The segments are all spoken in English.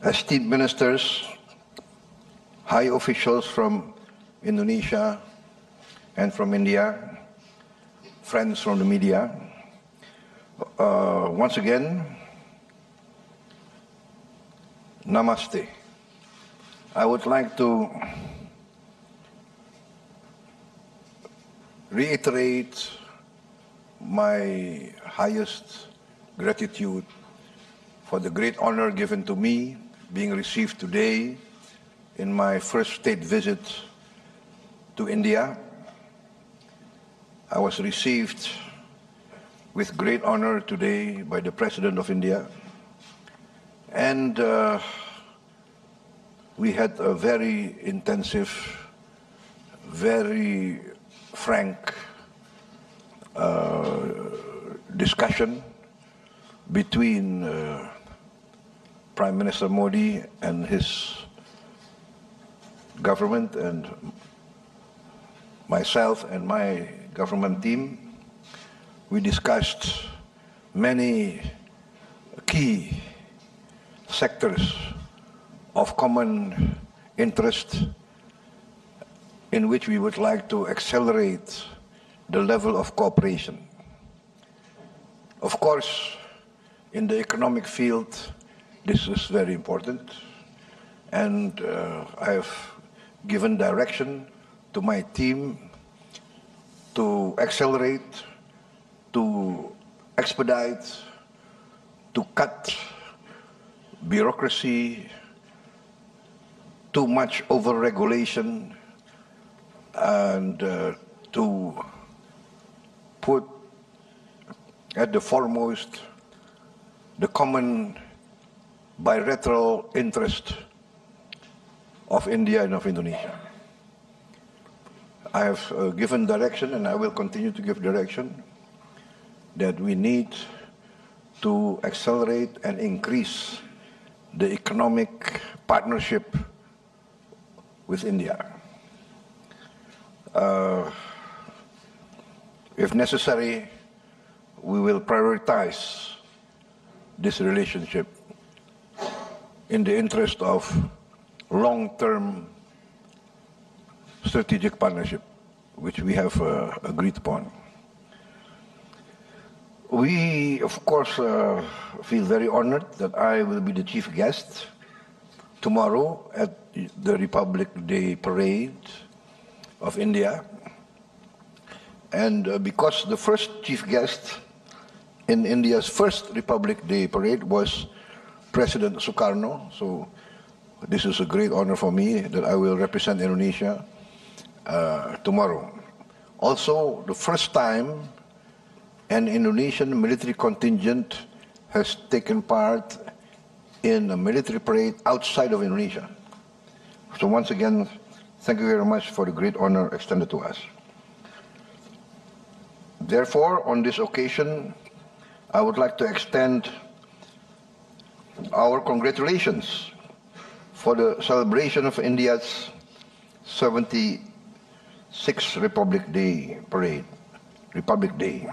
esteemed ministers, high officials from Indonesia and from India, friends from the media, once again, namaste. I would like to reiterate my highest gratitude for the great honor given to me being received today in my first state visit to India. I was received with great honor today by the President of India, and we had a very intensive, very frank discussion between Prime Minister Modi and his government and myself and my government team. We discussed many key sectors of common interest in which we would like to accelerate the level of cooperation. Of course, in the economic field, this is very important, and I have given direction to my team to accelerate, to expedite, to cut bureaucracy, too much over-regulation, and to put at the foremost the common bilateral interest of India and of Indonesia. I have given direction, and I will continue to give direction, that we need to accelerate and increase the economic partnership with India. If necessary, we will prioritize this relationship in the interest of long-term strategic partnership, which we have agreed upon. We, of course, feel very honored that I will be the chief guest tomorrow at the Republic Day Parade of India. And because the first chief guest in India's first Republic Day Parade was President Sukarno, so this is a great honor for me that I will represent Indonesia tomorrow. Also, the first time an Indonesian military contingent has taken part in a military parade outside of Indonesia. So once again, thank you very much for the great honor extended to us. Therefore, on this occasion, I would like to extend our congratulations for the celebration of India's 76th Republic Day Parade, Republic Day.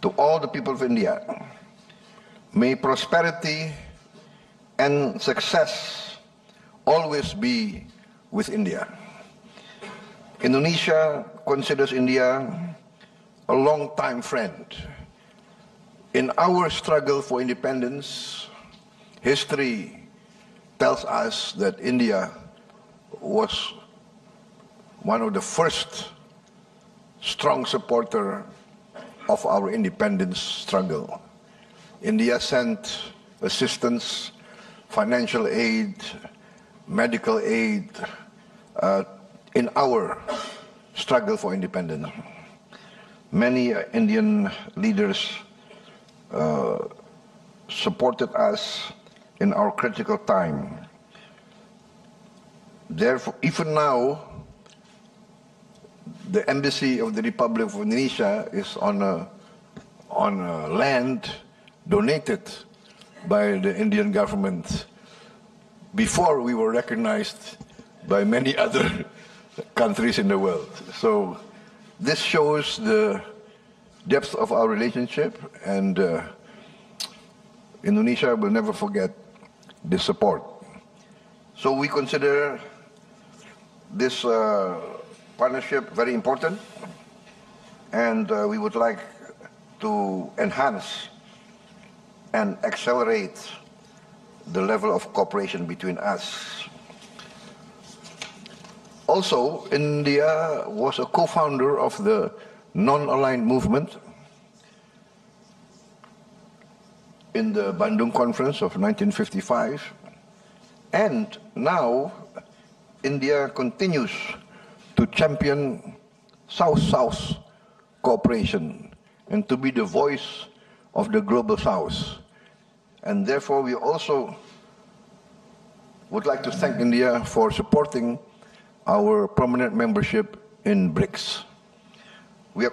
To all the people of India, may prosperity and success always be with India. Indonesia considers India a long-time friend. In our struggle for independence, history tells us that India was one of the first strong supporter of our independence struggle. India sent assistance, financial aid, medical aid in our struggle for independence. Many Indian leaders supported us in our critical time. Therefore, even now, the embassy of the Republic of Indonesia is on a land donated by the Indian government before we were recognized by many other countries in the world. So this shows the depth of our relationship, and Indonesia will never forget this support. So we consider this partnership very important, and we would like to enhance and accelerate the level of cooperation between us. Also, India was a co-founder of the non-aligned movement in the Bandung Conference of 1955, and now India continues to champion South-South cooperation and to be the voice of the global South. And therefore, we also would like to thank India for supporting our permanent membership in BRICS. We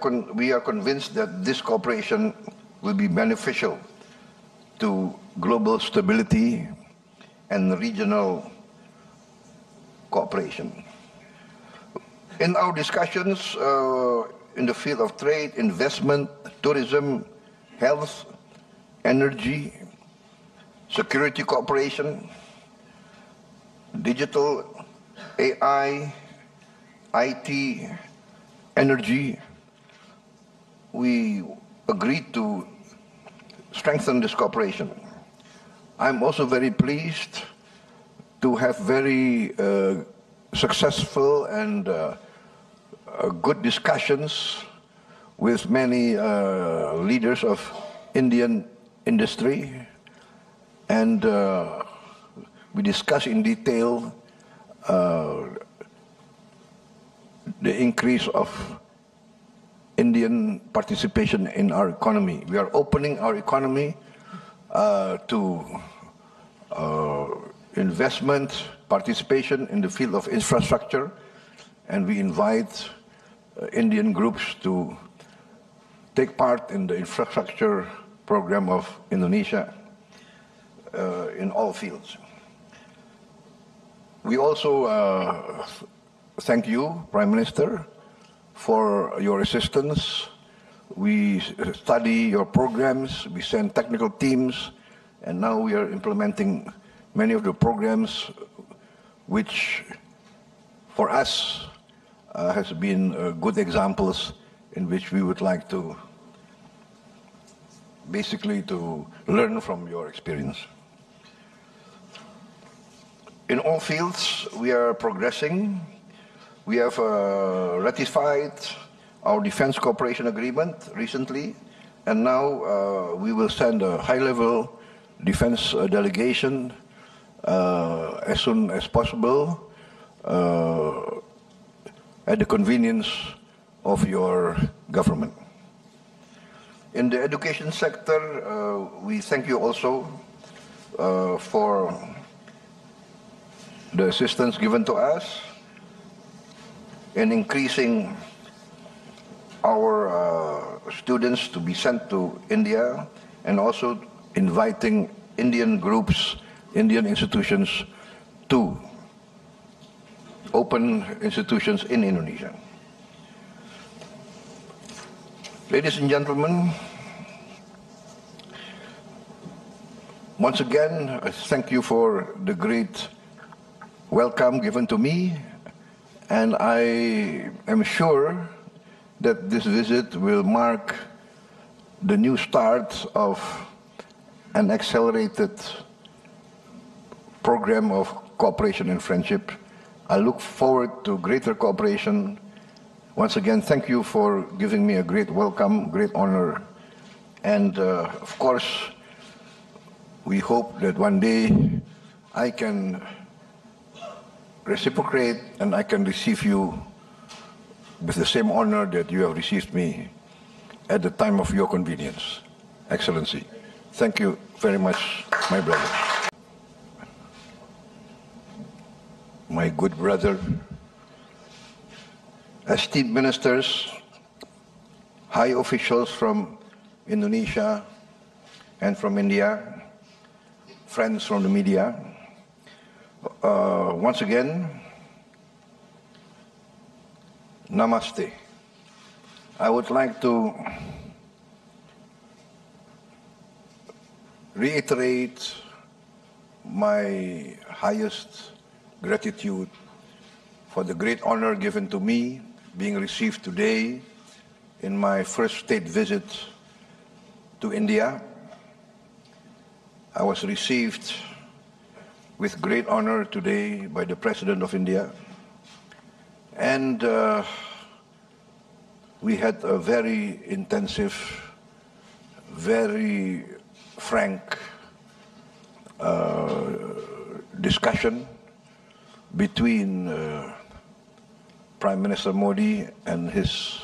are convinced that this cooperation will be beneficial to global stability and regional cooperation. In our discussions in the field of trade, investment, tourism, health, energy, security cooperation, digital, AI, IT, energy, we agreed to strengthen this cooperation. I'm also very pleased to have very successful and good discussions with many leaders of Indian industry, and we discussed in detail the increase of Indian participation in our economy. We are opening our economy to investment, participation in the field of infrastructure, and we invite Indian groups to take part in the infrastructure program of Indonesia in all fields. We also thank you, Prime Minister, for your assistance. We study your programs, we send technical teams, and now we are implementing many of the programs which for us has been good examples in which we would like to basically to learn from your experience. In all fields, we are progressing. We have ratified our defense cooperation agreement recently, and now we will send a high-level defense delegation as soon as possible at the convenience of your government. In the education sector, we thank you also for the assistance given to us in increasing our students to be sent to India, and also inviting Indian groups, Indian institutions to open institutions in Indonesia. Ladies and gentlemen, once again, I thank you for the great welcome given to me, and I am sure that this visit will mark the new start of an accelerated program of cooperation and friendship. I look forward to greater cooperation. Once again, thank you for giving me a great welcome, great honor. And of course, we hope that one day I can reciprocate and I can receive you with the same honor that you have received me at the time of your convenience. Excellency, thank you very much, my brother. My good brother, esteemed ministers, high officials from Indonesia and from India, friends from the media, once again, namaste. I would like to reiterate my highest gratitude for the great honor given to me being received today in my first state visit to India. I was received with great honor today by the President of India, and we had a very intensive, very frank discussion between Prime Minister Modi and his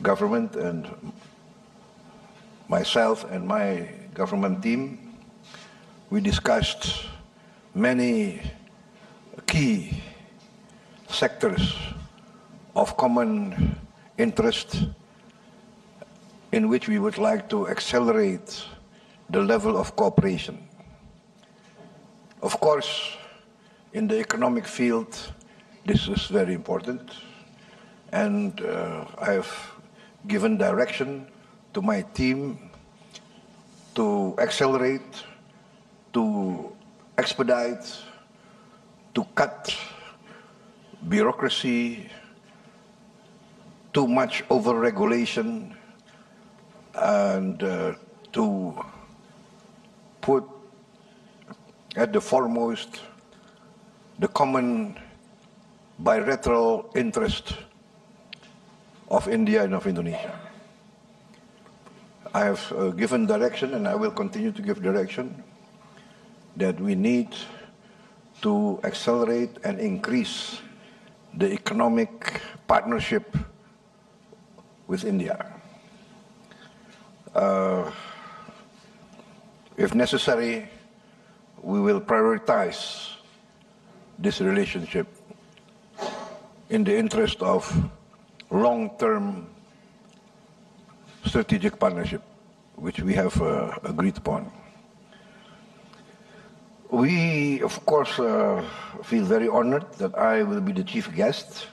government and myself and my government team. We discussed many key sectors of common interest in which we would like to accelerate the level of cooperation. Of course, in the economic field, this is very important, and I have given direction to my team to accelerate, to expedite, to cut bureaucracy, too much over-regulation, and to put at the foremost the common bilateral interest of India and of Indonesia. I have given direction, and I will continue to give direction, that we need to accelerate and increase the economic partnership with India. If necessary, we will prioritize this relationship in the interest of long-term strategic partnership, which we have agreed upon. We, of course, feel very honored that I will be the chief guest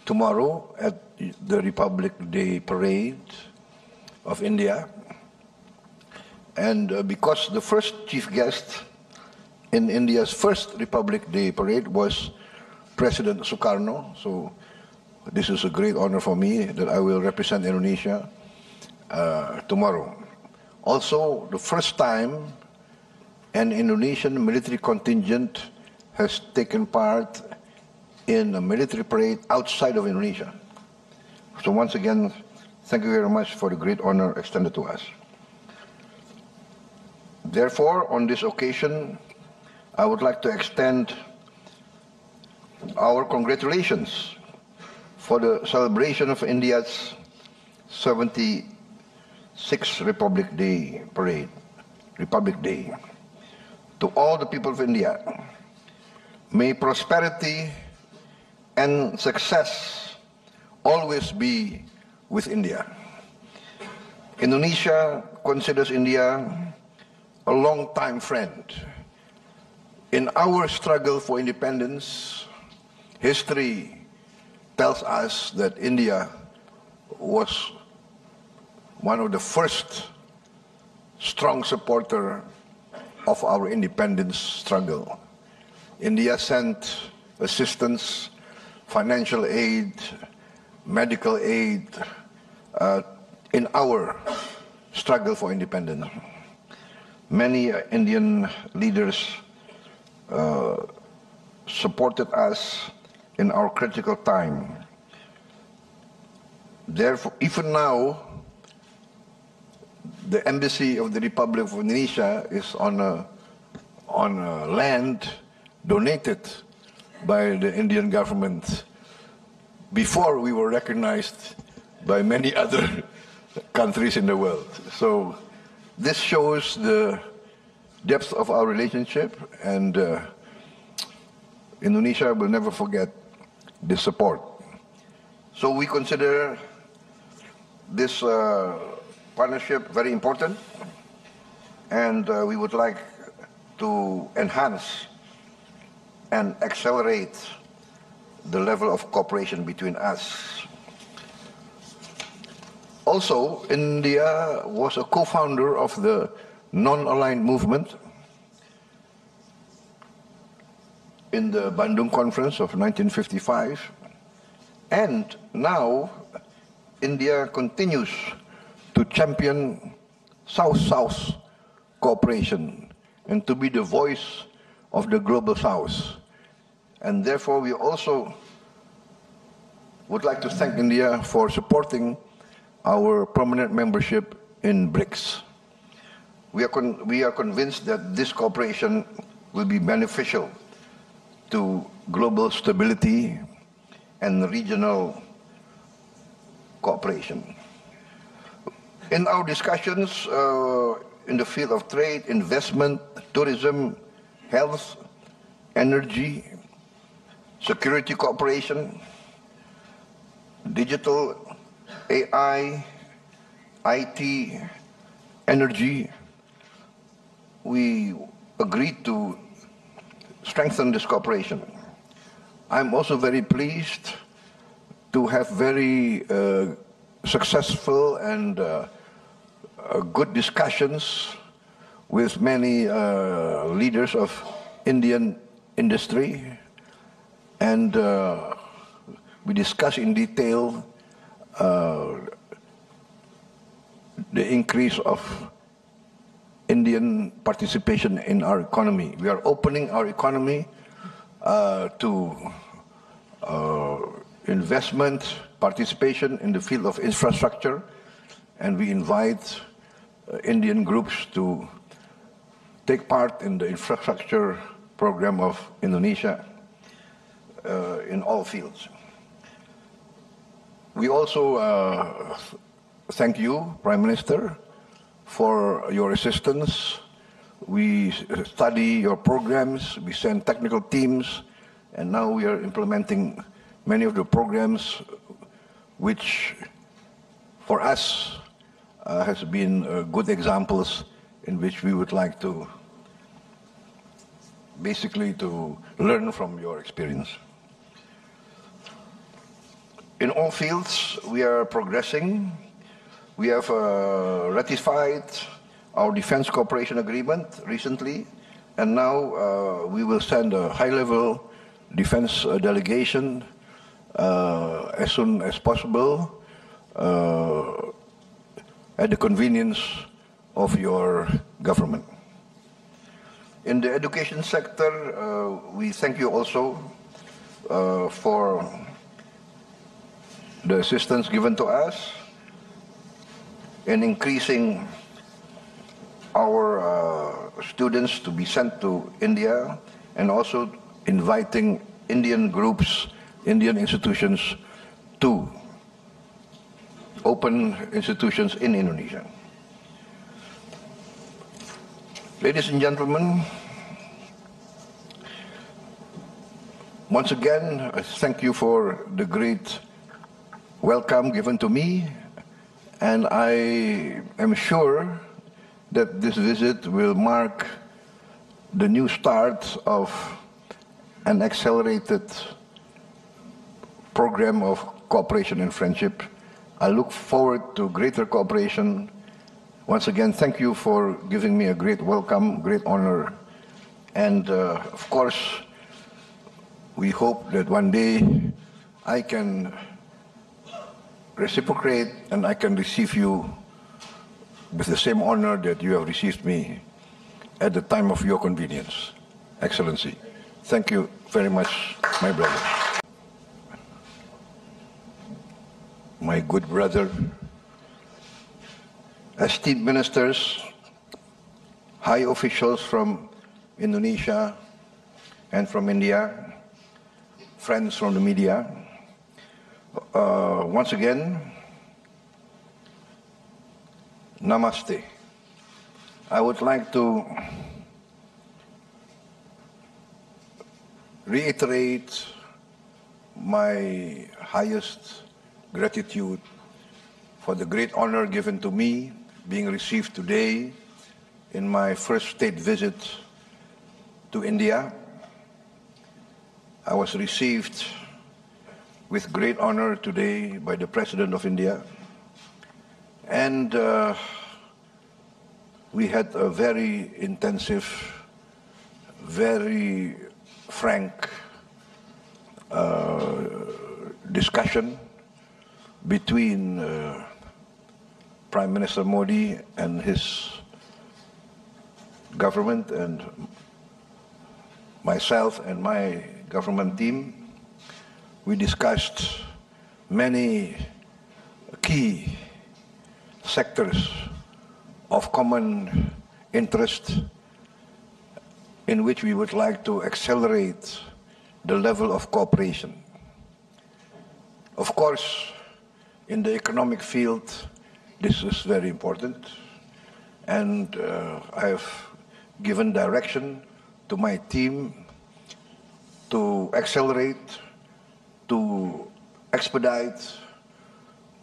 tomorrow at the Republic Day Parade of India. And because the first chief guest in India's first Republic Day Parade was President Sukarno, so this is a great honor for me that I will represent Indonesia tomorrow. Also, the first time an Indonesian military contingent has taken part in a military parade outside of Indonesia. So once again, thank you very much for the great honor extended to us. Therefore, on this occasion, I would like to extend our congratulations for the celebration of India's 76th Republic Day Parade, Republic Day. To all the people of India, may prosperity and success always be with India. Indonesia considers India a long-time friend. In our struggle for independence, history tells us that India was one of the first strong supporter of our independence struggle. India sent assistance, financial aid, medical aid in our struggle for independence. Many Indian leaders supported us in our critical time. Therefore, even now, the embassy of the Republic of Indonesia is on a land donated by the Indian government before we were recognized by many other countries in the world. So this shows the depth of our relationship, and Indonesia will never forget this support. So we consider this partnership very important, and we would like to enhance and accelerate the level of cooperation between us. Also, India was a co-founder of the non-aligned movement, in the Bandung Conference of 1955, and now India continues to champion South-South cooperation and to be the voice of the global South. And therefore, we also would like to thank India for supporting our permanent membership in BRICS. We are convinced that this cooperation will be beneficial to global stability and regional cooperation. In our discussions in the field of trade, investment, tourism, health, energy, security cooperation, digital, AI, IT, energy, we agreed to strengthen this cooperation. I'm also very pleased to have very successful and good discussions with many leaders of Indian industry, and we discuss in detail the increase of Indian participation in our economy. We are opening our economy to investment, participation in the field of infrastructure, and we invite Indian groups to take part in the infrastructure program of Indonesia in all fields. We also thank you, Prime Minister, for your assistance. We study your programs, we send technical teams, and now we are implementing many of the programs which for us has been good examples in which we would like to basically to learn from your experience. In all fields, we are progressing. We have ratified our defense cooperation agreement recently, and now we will send a high-level defense delegation as soon as possible at the convenience of your government. In the education sector, we thank you also for the assistance given to us in increasing our students to be sent to India, and also inviting Indian groups, Indian institutions to open institutions in Indonesia. Ladies and gentlemen, once again, I thank you for the great welcome given to me, and I am sure that this visit will mark the new start of an accelerated program of cooperation and friendship. I look forward to greater cooperation. Once again, thank you for giving me a great welcome, great honor, and of course, we hope that one day I can reciprocate and I can receive you with the same honor that you have received me at the time of your convenience. Excellency, thank you very much, my brother. My good brother, esteemed ministers, high officials from Indonesia and from India, friends from the media, once again, namaste. I would like to reiterate my highest gratitude for the great honor given to me being received today in my first state visit to India. I was received with great honor today by the President of India, and we had a very intensive, very frank discussion between Prime Minister Modi and his government and myself and my government team. We discussed many key sectors of common interest in which we would like to accelerate the level of cooperation. Of course, in the economic field, this is very important, and I have given direction to my team to accelerate, to expedite,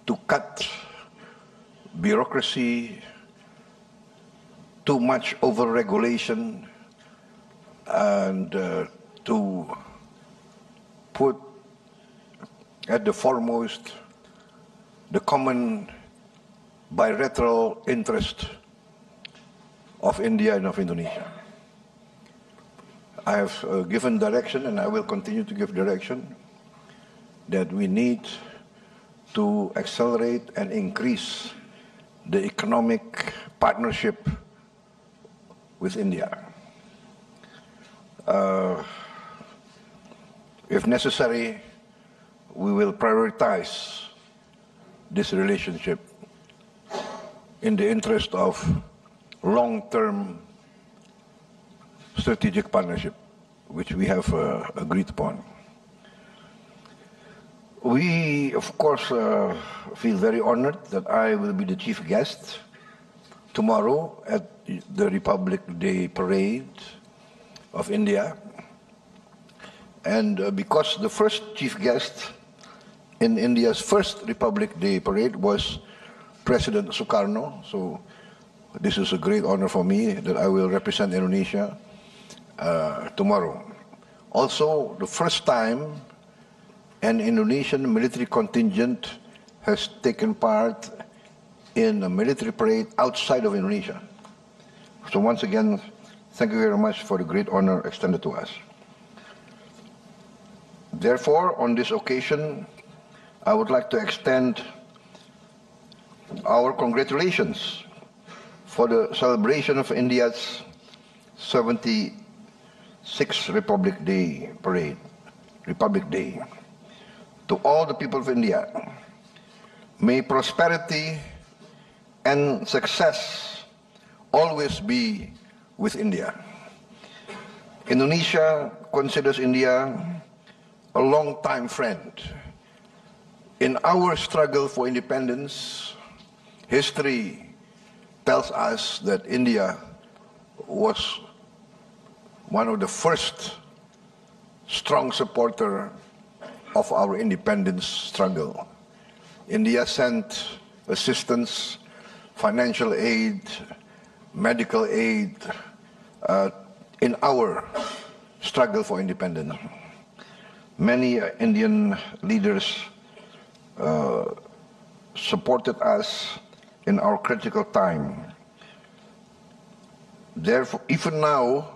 to cut bureaucracy, too much over-regulation, and to put at the foremost the common bilateral interest of India and of Indonesia. I have given direction, and I will continue to give direction, that we need to accelerate and increase the economic partnership with India. If necessary, we will prioritize this relationship in the interest of long-term strategic partnership, which we have agreed upon. We, of course, feel very honored that I will be the chief guest tomorrow at the Republic Day Parade of India. And because the first chief guest in India's first Republic Day Parade was President Sukarno, so this is a great honor for me that I will represent Indonesia tomorrow. Also, the first time an Indonesian military contingent has taken part in a military parade outside of Indonesia. So once again, thank you very much for the great honor extended to us. Therefore, on this occasion, I would like to extend our congratulations for the celebration of India's 76th Republic Day Parade, Republic Day. To all the people of India, may prosperity and success always be with India. Indonesia considers India a long-time friend. In our struggle for independence, history tells us that India was one of the first strong supporter of our independence struggle. India sent assistance, financial aid, medical aid in our struggle for independence. Many Indian leaders supported us in our critical time. Therefore, even now,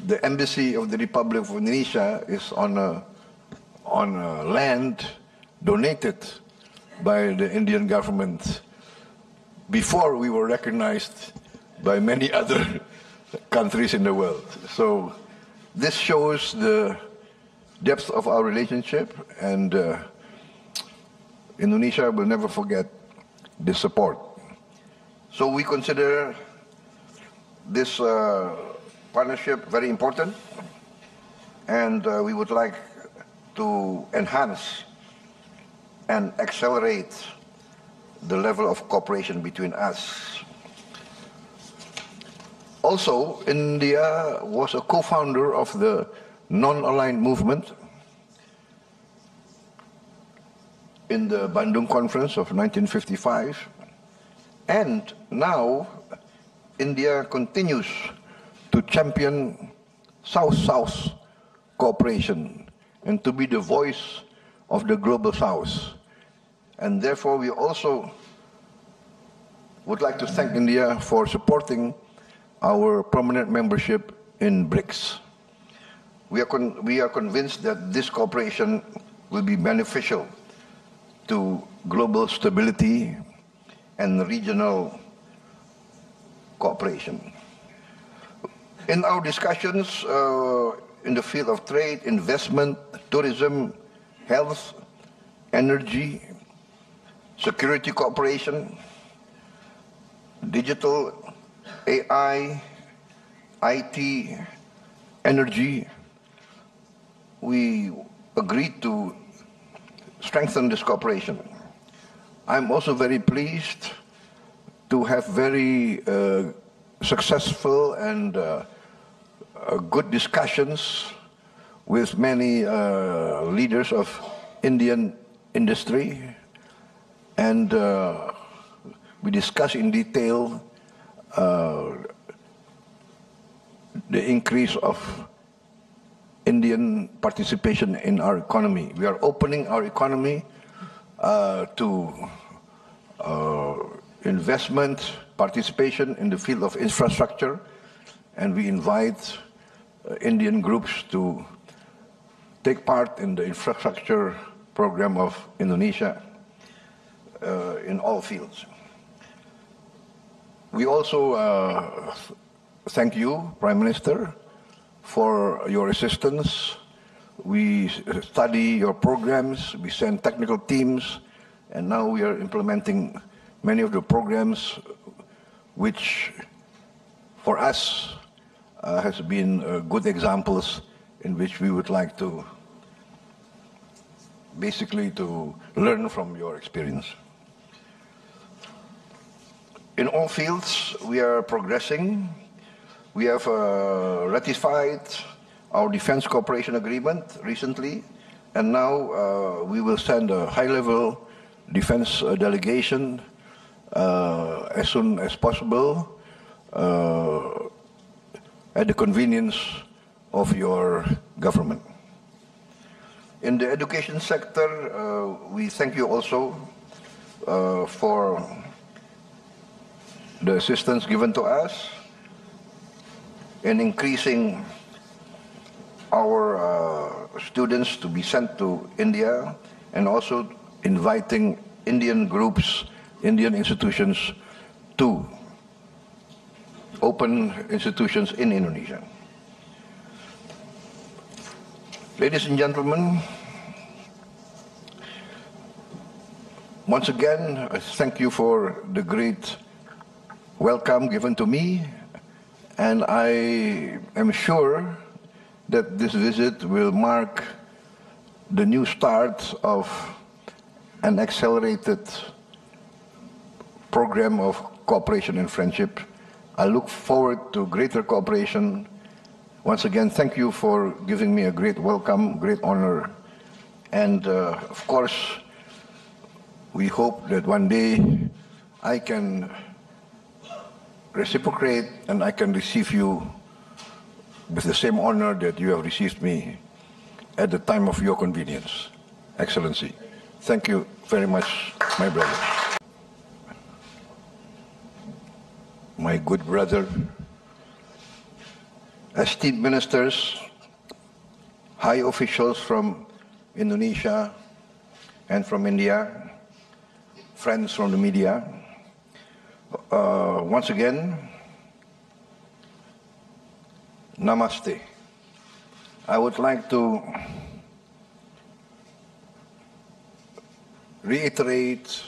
the embassy of the Republic of Indonesia is on a land donated by the Indian government before we were recognized by many other countries in the world. So this shows the depth of our relationship, and Indonesia will never forget this support. So we consider this partnership very important, and we would like to enhance and accelerate the level of cooperation between us. Also, India was a co-founder of the non-aligned movement in the Bandung Conference of 1955, and now India continues to champion South-South cooperation and to be the voice of the Global South. And therefore, we also would like to thank India for supporting our permanent membership in BRICS. We are convinced that this cooperation will be beneficial to global stability and regional cooperation. In our discussions in the field of trade, investment, tourism, health, energy, security cooperation, digital, AI, IT, energy, we agreed to strengthen this cooperation. I'm also very pleased to have very successful and good discussions with many leaders of Indian industry, and we discussed in detail the increase of Indian participation in our economy. We are opening our economy to investment, participation in the field of infrastructure, and we invite Indian groups to take part in the infrastructure program of Indonesia in all fields. We also thank you, Prime Minister, for your assistance. We study your programs, we send technical teams, and now we are implementing many of the programs which for us has been good examples in which we would like to basically to learn from your experience. In all fields, we are progressing. We have ratified our defense cooperation agreement recently, and now we will send a high-level defense delegation as soon as possible at the convenience of your government. In the education sector, we thank you also for the assistance given to us in increasing our students to be sent to India, and also inviting Indian groups, Indian institutions to open institutions in Indonesia. Ladies and gentlemen, once again, I thank you for the great welcome given to me, and I am sure that this visit will mark the new start of an accelerated program of cooperation and friendship. I look forward to greater cooperation. Once again, thank you for giving me a great welcome, great honor, and of course, we hope that one day I can reciprocate and I can receive you with the same honor that you have received me at the time of your convenience. Excellency, thank you very much, my brother. My good brother, esteemed ministers, high officials from Indonesia and from India, friends from the media, once again, namaste. I would like to reiterate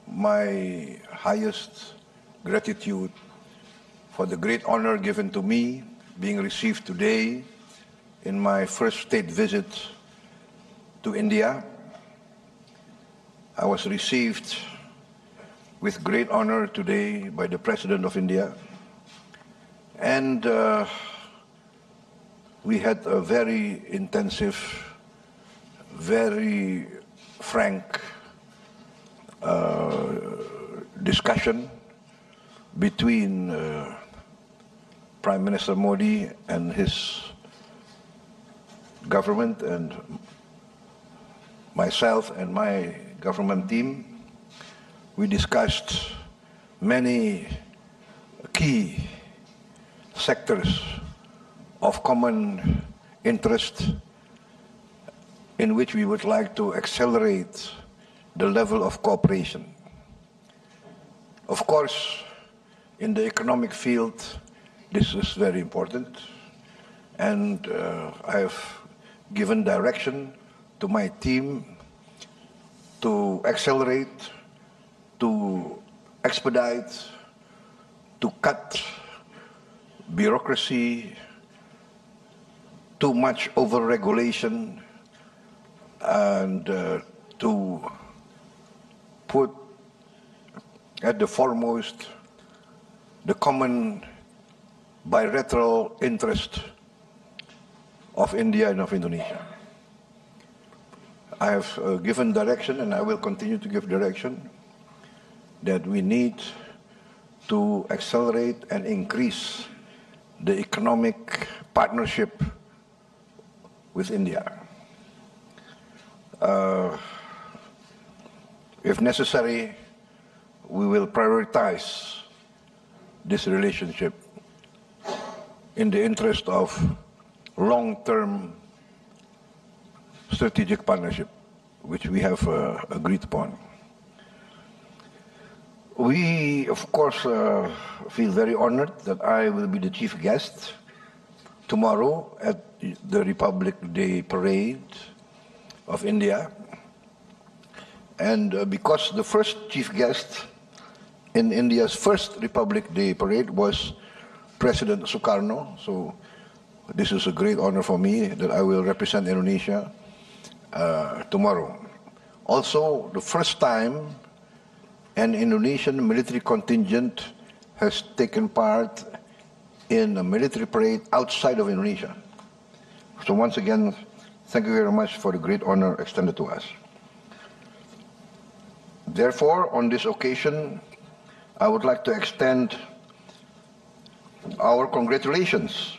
my highest gratitude for the great honor given to me being received today in my first state visit to India. I was received with great honor today by the President of India, and we had a very intensive, very frank discussion between Prime Minister Modi and his government and myself and my government team. We discussed many key sectors of common interest in which we would like to accelerate the level of cooperation. Of course, in the economic field, this is very important, and I have given direction to my team to accelerate, to expedite, to cut bureaucracy, too much over-regulation, and to put at the foremost the common bilateral interest of India and of Indonesia. I have given direction, and I will continue to give direction, that we need to accelerate and increase the economic partnership with India. If necessary, we will prioritize this relationship in the interest of long-term strategic partnership, which we have agreed upon. We, of course, feel very honored that I will be the chief guest tomorrow at the Republic Day Parade of India. And because the first chief guest in India's first Republic Day Parade was President Sukarno, so this is a great honor for me that I will represent Indonesia tomorrow. Also, the first time an Indonesian military contingent has taken part in a military parade outside of Indonesia. So once again, thank you very much for the great honor extended to us. Therefore, on this occasion, I would like to extend our congratulations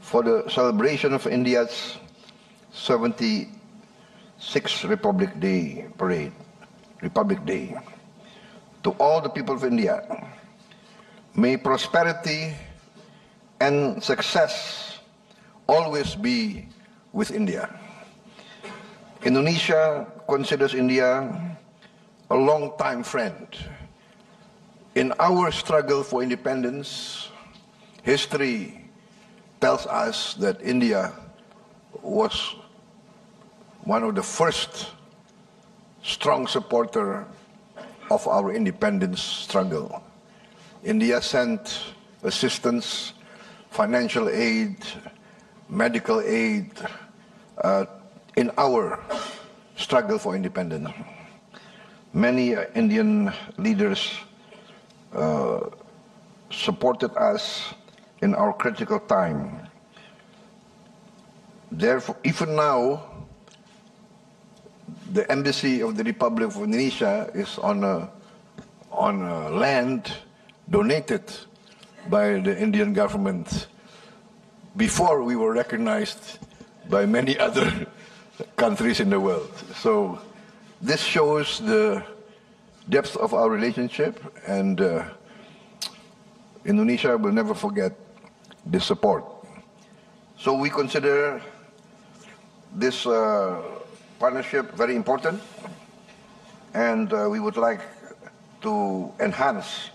for the celebration of India's 76th Republic Day Parade, Republic Day. To all the people of India, may prosperity and success always be with India. Indonesia considers India a long-time friend. In our struggle for independence, history tells us that India was one of the first strong supporter of our independence struggle. India sent assistance, financial aid, medical aid in our struggle for independence. Many Indian leaders supported us in our critical time. Therefore, even now, the embassy of the Republic of Indonesia is on a land donated by the Indian government before we were recognized by many other countries in the world. So this shows the depth of our relationship, and Indonesia will never forget this support. So we consider this partnership very important, and we would like to enhance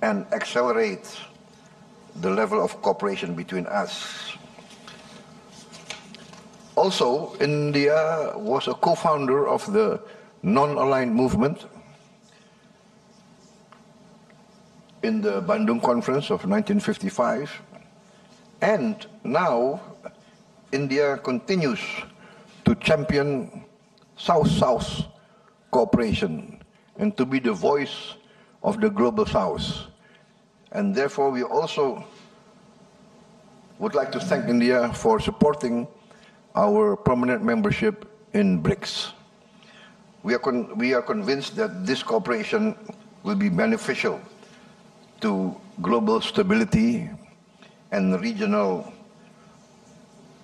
and accelerate the level of cooperation between us. Also, India was a co-founder of the non-aligned movement in the Bandung Conference of 1955, and now India continues to champion South-South cooperation and to be the voice of the global South. And therefore, we also would like to thank India for supporting our permanent membership in BRICS. We are convinced that this cooperation will be beneficial to global stability and regional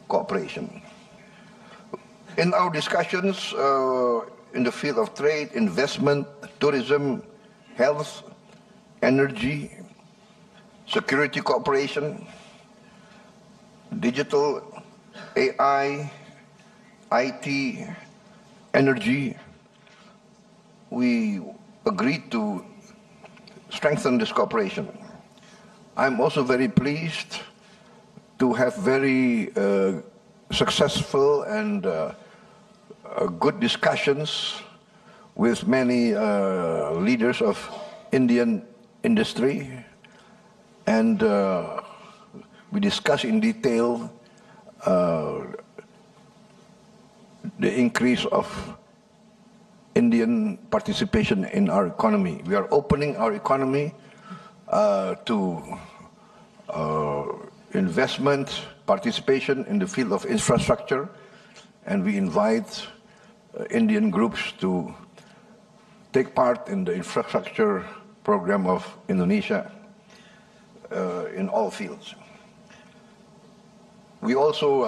cooperation. In our discussions in the field of trade, investment, tourism, health, energy, security cooperation, digital, AI, IT, energy, we agreed to strengthen this cooperation. I'm also very pleased to have very successful and good discussions with many leaders of Indian industry, and we discussed in detail the increase of Indian participation in our economy. We are opening our economy to investment, participation in the field of infrastructure, and we invite Indian groups to take part in the infrastructure program of Indonesia in all fields. We also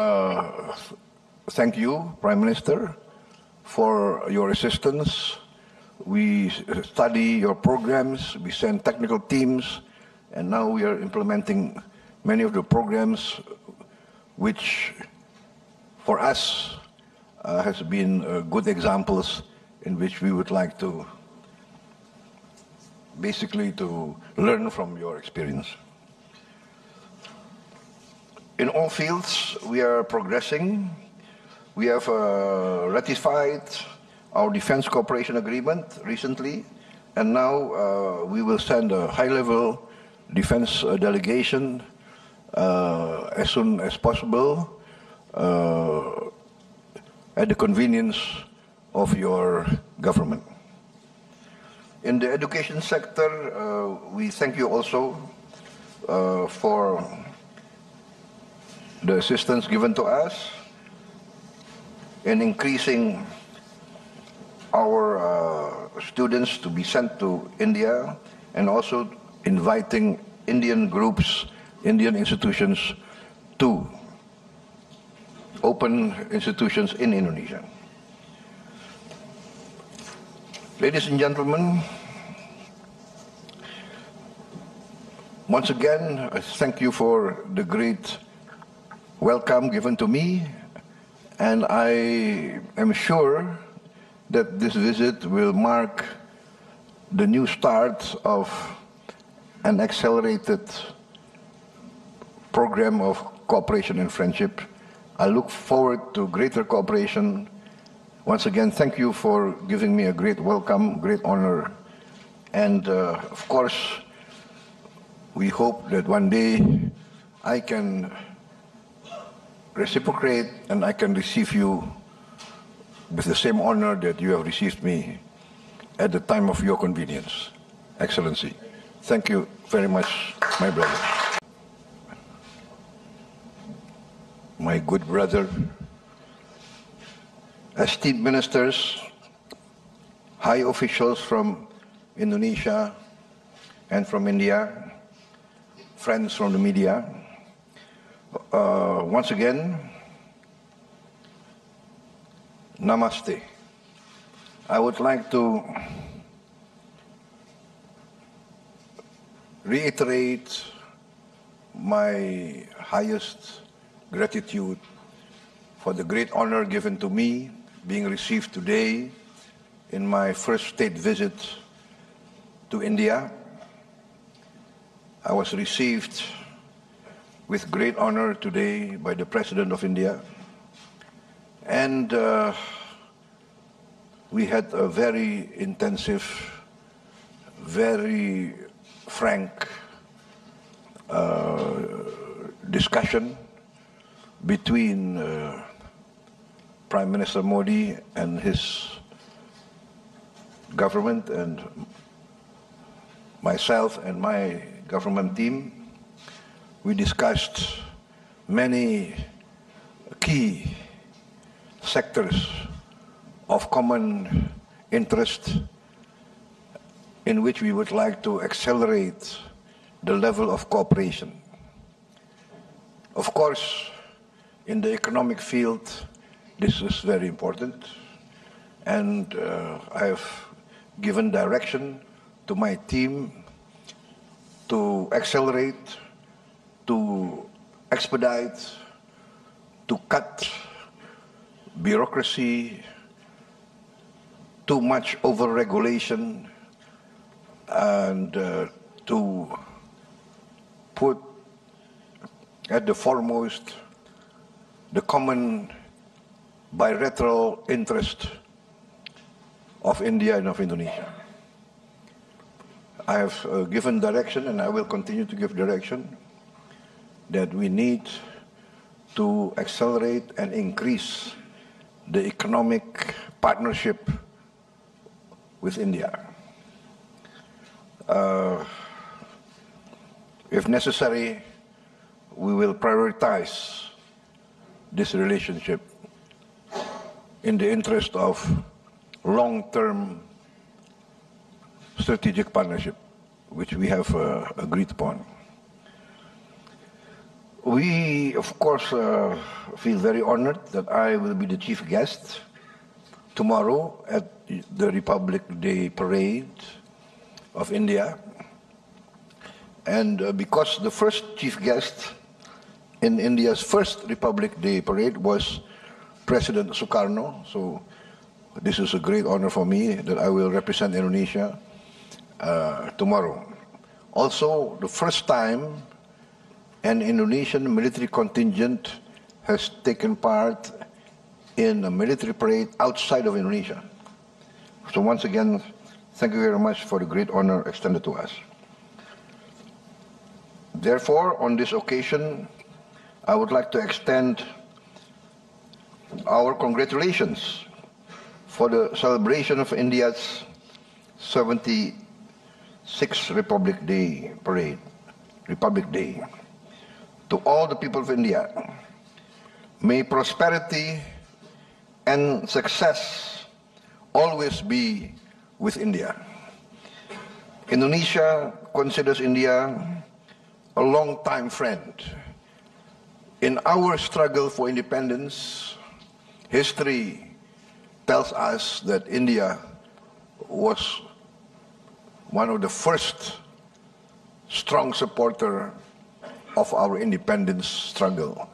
thank you, Prime Minister, for your assistance. We study your programs, we send technical teams, and now we are implementing many of the programs which for us has been good examples in which we would like to basically to learn from your experience. In all fields, we are progressing. We have ratified our defense cooperation agreement recently, and now we will send a high-level defense delegation as soon as possible at the convenience of your government. In the education sector, we thank you also for the assistance given to us in increasing our students to be sent to India, and also inviting Indian groups, Indian institutions to open institutions in Indonesia. Ladies and gentlemen, once again, I thank you for the great welcome given to me, and I am sure that this visit will mark the new start of an accelerated program of cooperation and friendship. I look forward to greater cooperation. Once again, thank you for giving me a great welcome, great honor, and of course, we hope that one day I can reciprocate and I can receive you with the same honor that you have received me at the time of your convenience, Excellency. Thank you very much, my brother. My good brother, esteemed ministers, high officials from Indonesia and from India, friends from the media, once again, namaste. I would like to reiterate my highest gratitude for the great honor given to me being received today in my first state visit to India. I was received with great honor today by the President of India, and we had a very intensive, very frank discussion between Prime Minister Modi and his government and myself and my government team. We discussed many key sectors of common interest in which we would like to accelerate the level of cooperation. Of course, in the economic field, this is very important, and I have given direction to my team to accelerate, to expedite to cut bureaucracy, too much over-regulation, and to put at the foremost the common bilateral interest of India and of Indonesia. I have given direction, and I will continue to give direction, that we need to accelerate and increase the economic partnership with India. If necessary, we will prioritize this relationship in the interest of long-term strategic partnership, which we have agreed upon. We, of course, feel very honored that I will be the chief guest tomorrow at the Republic Day Parade of India. And because the first chief guest in India's first Republic Day Parade was President Sukarno, so this is a great honor for me that I will represent Indonesia tomorrow. Also, the first time an Indonesian military contingent has taken part in a military parade outside of Indonesia. So once again, thank you very much for the great honor extended to us. Therefore, on this occasion, I would like to extend our congratulations for the celebration of India's 76th Republic Day Parade, Republic Day. To all the people of India, may prosperity and success always be with India. Indonesia considers India a long-time friend. In our struggle for independence, history tells us that India was one of the first strong supporter of our independence struggle.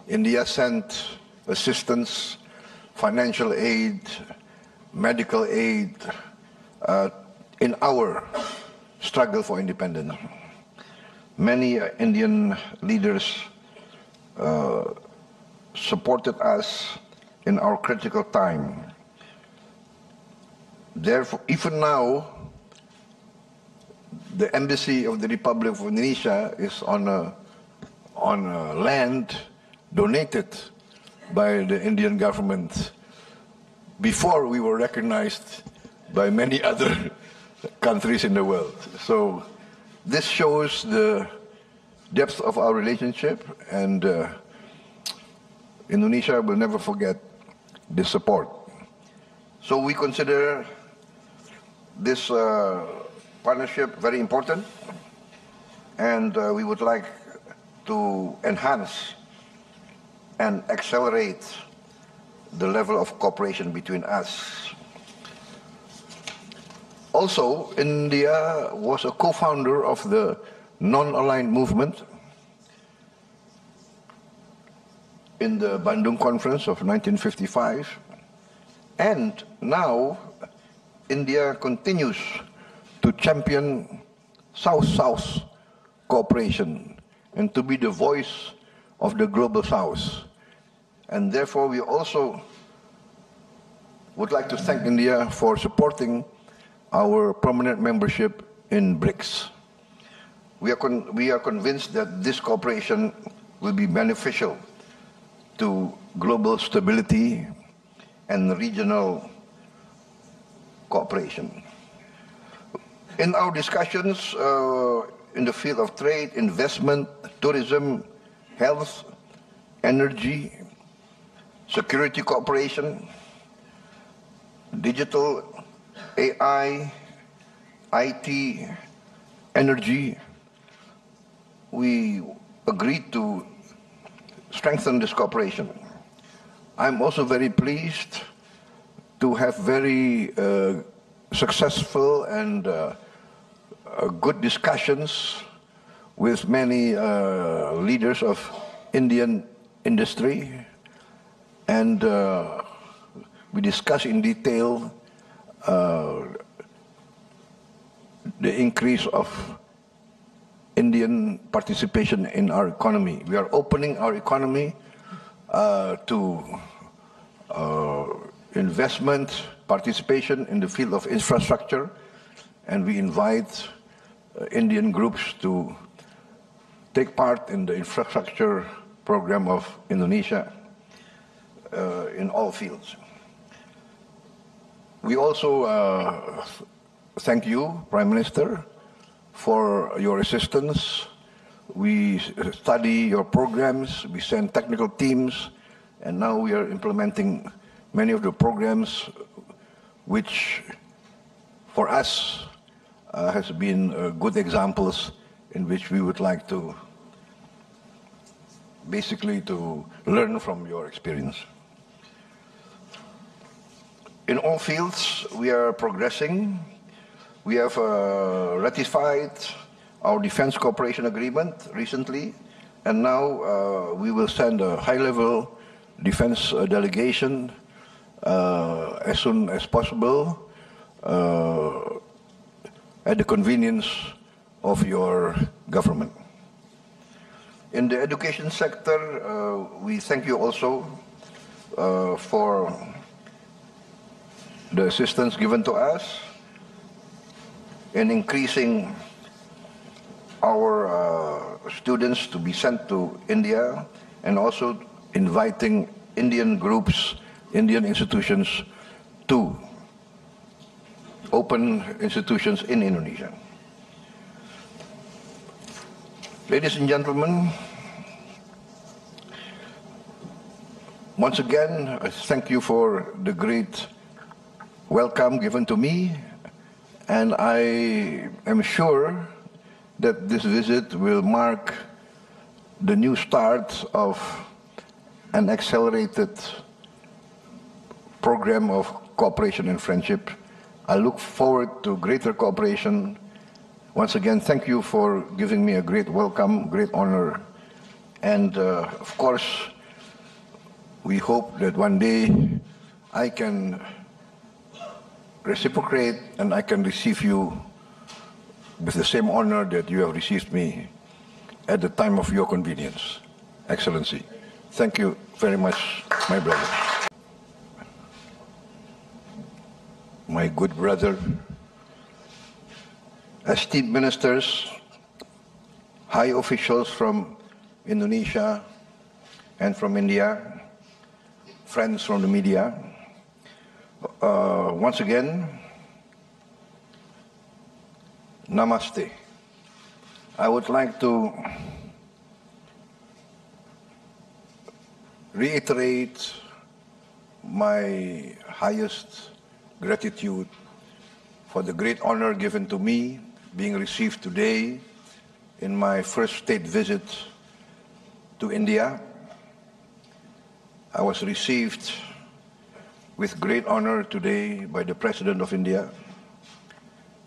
India sent assistance, financial aid, medical aid in our struggle for independence. Many Indian leaders supported us in our critical time. Therefore, even now, the embassy of the Republic of Indonesia is on a land donated by the Indian government before we were recognized by many other countries in the world. So this shows the depth of our relationship, and Indonesia will never forget this support. So we consider this partnership very important, and we would like to enhance and accelerate the level of cooperation between us. Also, India was a co-founder of the non-aligned movement in the Bandung Conference of 1955, and now India continues to champion South-South cooperation and to be the voice of the global South. And therefore, we also would like to thank India for supporting our permanent membership in BRICS. We are convinced that this cooperation will be beneficial to global stability and regional cooperation. In our discussions in the field of trade, investment, tourism, health, energy, security cooperation, digital, AI, IT, energy, we agreed to strengthen this cooperation. I'm also very pleased to have very successful and good discussions with many leaders of Indian industry, and we discussed in detail the increase of Indian participation in our economy. We are opening our economy to investment, participation in the field of infrastructure, and we invite Indian groups to take part in the infrastructure program of Indonesia in all fields. We also thank you, Prime Minister, for your assistance. We study your programs, we send technical teams, and now we are implementing many of the programs which for us has been good examples in which we would like to basically to learn from your experience. In all fields, we are progressing. We have ratified our defense cooperation agreement recently, and now we will send a high-level defense delegation as soon as possible at the convenience of your government. In the education sector, we thank you also for the assistance given to us in increasing our students to be sent to India, and also inviting Indian groups, Indian institutions to open institutions in Indonesia. Ladies and gentlemen, once again, I thank you for the great welcome given to me, and I am sure that this visit will mark the new start of an accelerated program of cooperation and friendship. I look forward to greater cooperation. Once again, thank you for giving me a great welcome, great honor. And of course, we hope that one day I can reciprocate and I can receive you with the same honor that you have received me at the time of your convenience, Excellency. Thank you very much, my brother. My good brother, esteemed ministers, high officials from Indonesia and from India, friends from the media, once again, namaste. I would like to reiterate my highest gratitude for the great honor given to me being received today in my first state visit to India. I was received with great honor today by the President of India,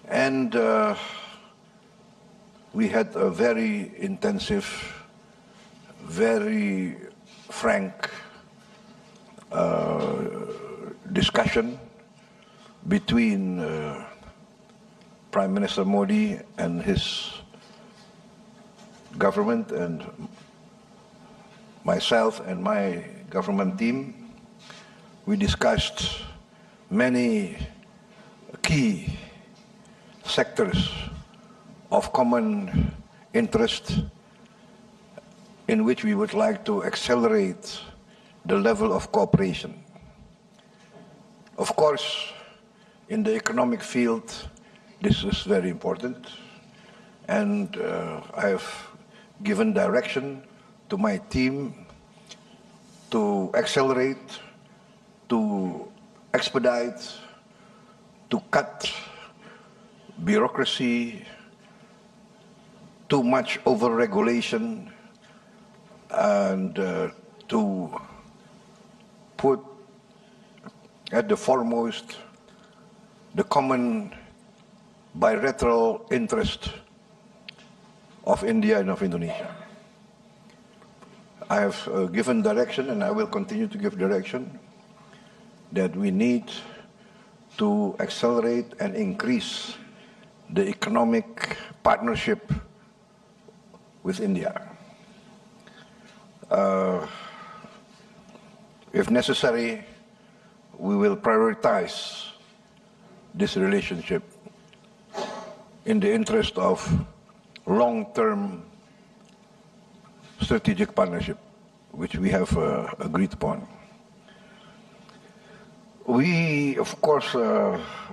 and we had a very intensive, very frank discussion between Prime Minister Modi and his government and myself and my government team. We discussed many key sectors of common interest in which we would like to accelerate the level of cooperation. Of course, in the economic field, this is very important, and I have given direction to my team to accelerate, to expedite, to cut bureaucracy, too much over-regulation, and to put at the foremost the common bilateral interest of India and of Indonesia. I have given direction, and I will continue to give direction, that we need to accelerate and increase the economic partnership with India. If necessary, we will prioritize this relationship in the interest of long-term strategic partnership, which we have agreed upon. We, of course,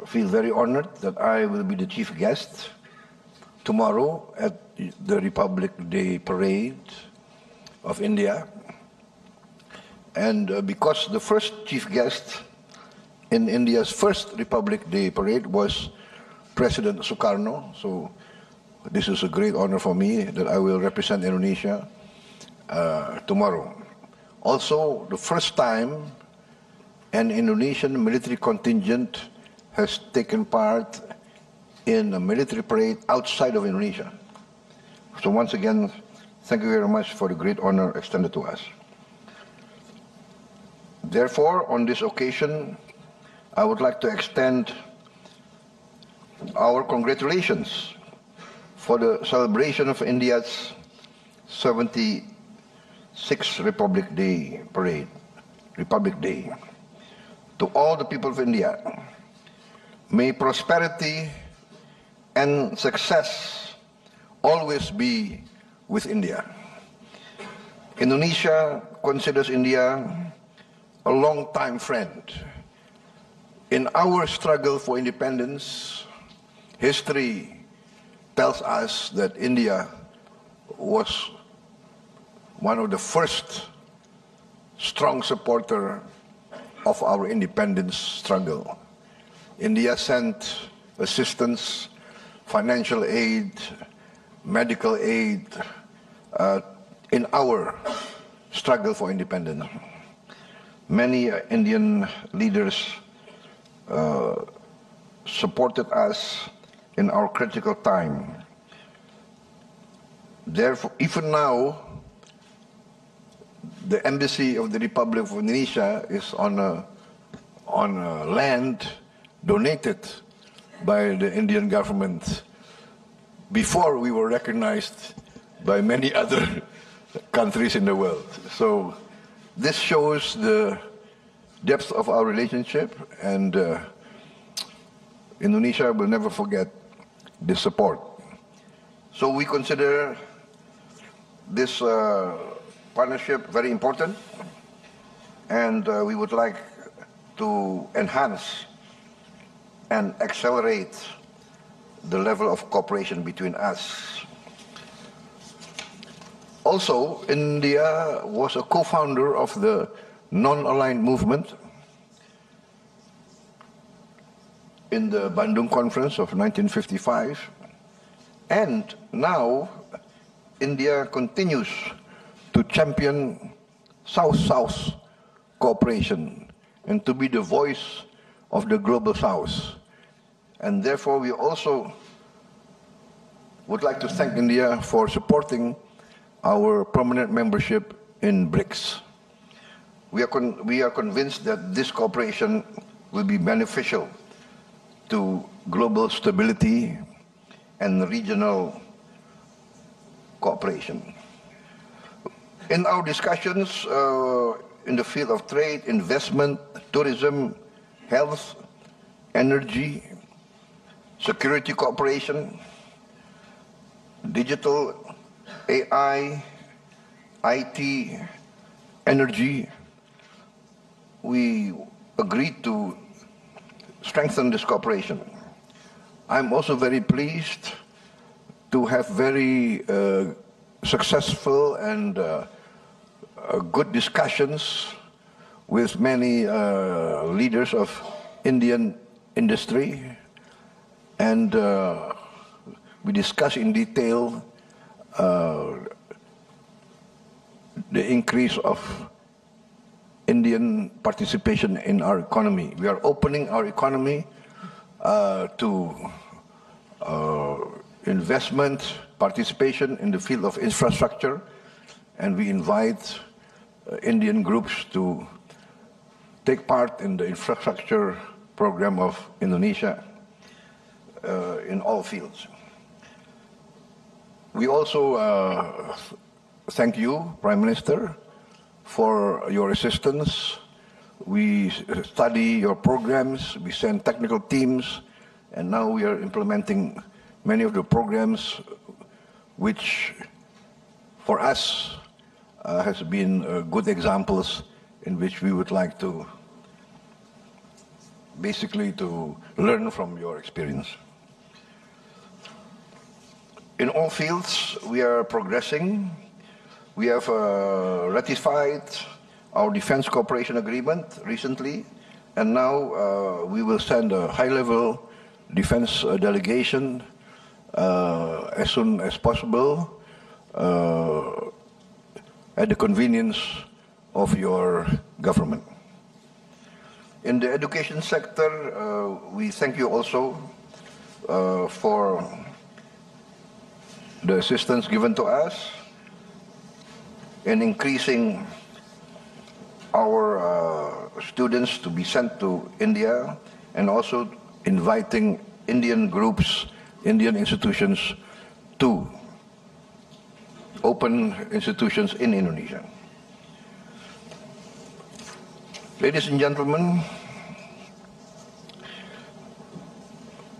feel very honored that I will be the chief guest tomorrow at the Republic Day Parade of India. And because the first chief guest in India's first Republic Day Parade was President Sukarno, so this is a great honor for me that I will represent Indonesia tomorrow. Also, the first time an Indonesian military contingent has taken part in a military parade outside of Indonesia. So once again, thank you very much for the great honor extended to us. Therefore, on this occasion, I would like to extend our congratulations for the celebration of India's 76th Republic Day Parade, Republic Day. To all the people of India, may prosperity and success always be with India. Indonesia considers India a long-time friend. In our struggle for independence, history tells us that India was one of the first strong supporter of our independence struggle. India sent assistance, financial aid, medical aid in our struggle for independence. Many Indian leaders supported us in our critical time. Therefore, even now, the embassy of the Republic of Indonesia is on a land donated by the Indian government before we were recognized by many other countries in the world. So this shows the depth of our relationship, and Indonesia will never forget this support. So we consider this partnership very important, and we would like to enhance and accelerate the level of cooperation between us. Also, India was a co-founder of the non-aligned movement in the Bandung Conference of 1955, and now India continues to champion South-South cooperation and to be the voice of the global South. And therefore, we also would like to thank India for supporting our permanent membership in BRICS. We are convinced that this cooperation will be beneficial to global stability and regional cooperation. In our discussions in the field of trade, investment, tourism, health, energy, security cooperation, digital, AI, IT, energy, we agreed to strengthen this cooperation. I'm also very pleased to have very successful and good discussions with many leaders of Indian industry, and we discussed in detail the increase of Indian participation in our economy. We are opening our economy to investment, participation in the field of infrastructure, and we invite Indian groups to take part in the infrastructure program of Indonesia in all fields. We also thank you, Prime Minister, for your assistance. We study your programs, we send technical teams, and now we are implementing many of the programs which for us has been good examples in which we would like to basically to learn from your experience. In all fields, we are progressing. We have ratified our defense cooperation agreement recently, and now we will send a high-level defense delegation as soon as possible at the convenience of your government. In the education sector, we thank you also for the assistance given to us in increasing our students to be sent to India, and also inviting Indian groups, Indian institutions to open institutions in Indonesia. Ladies and gentlemen,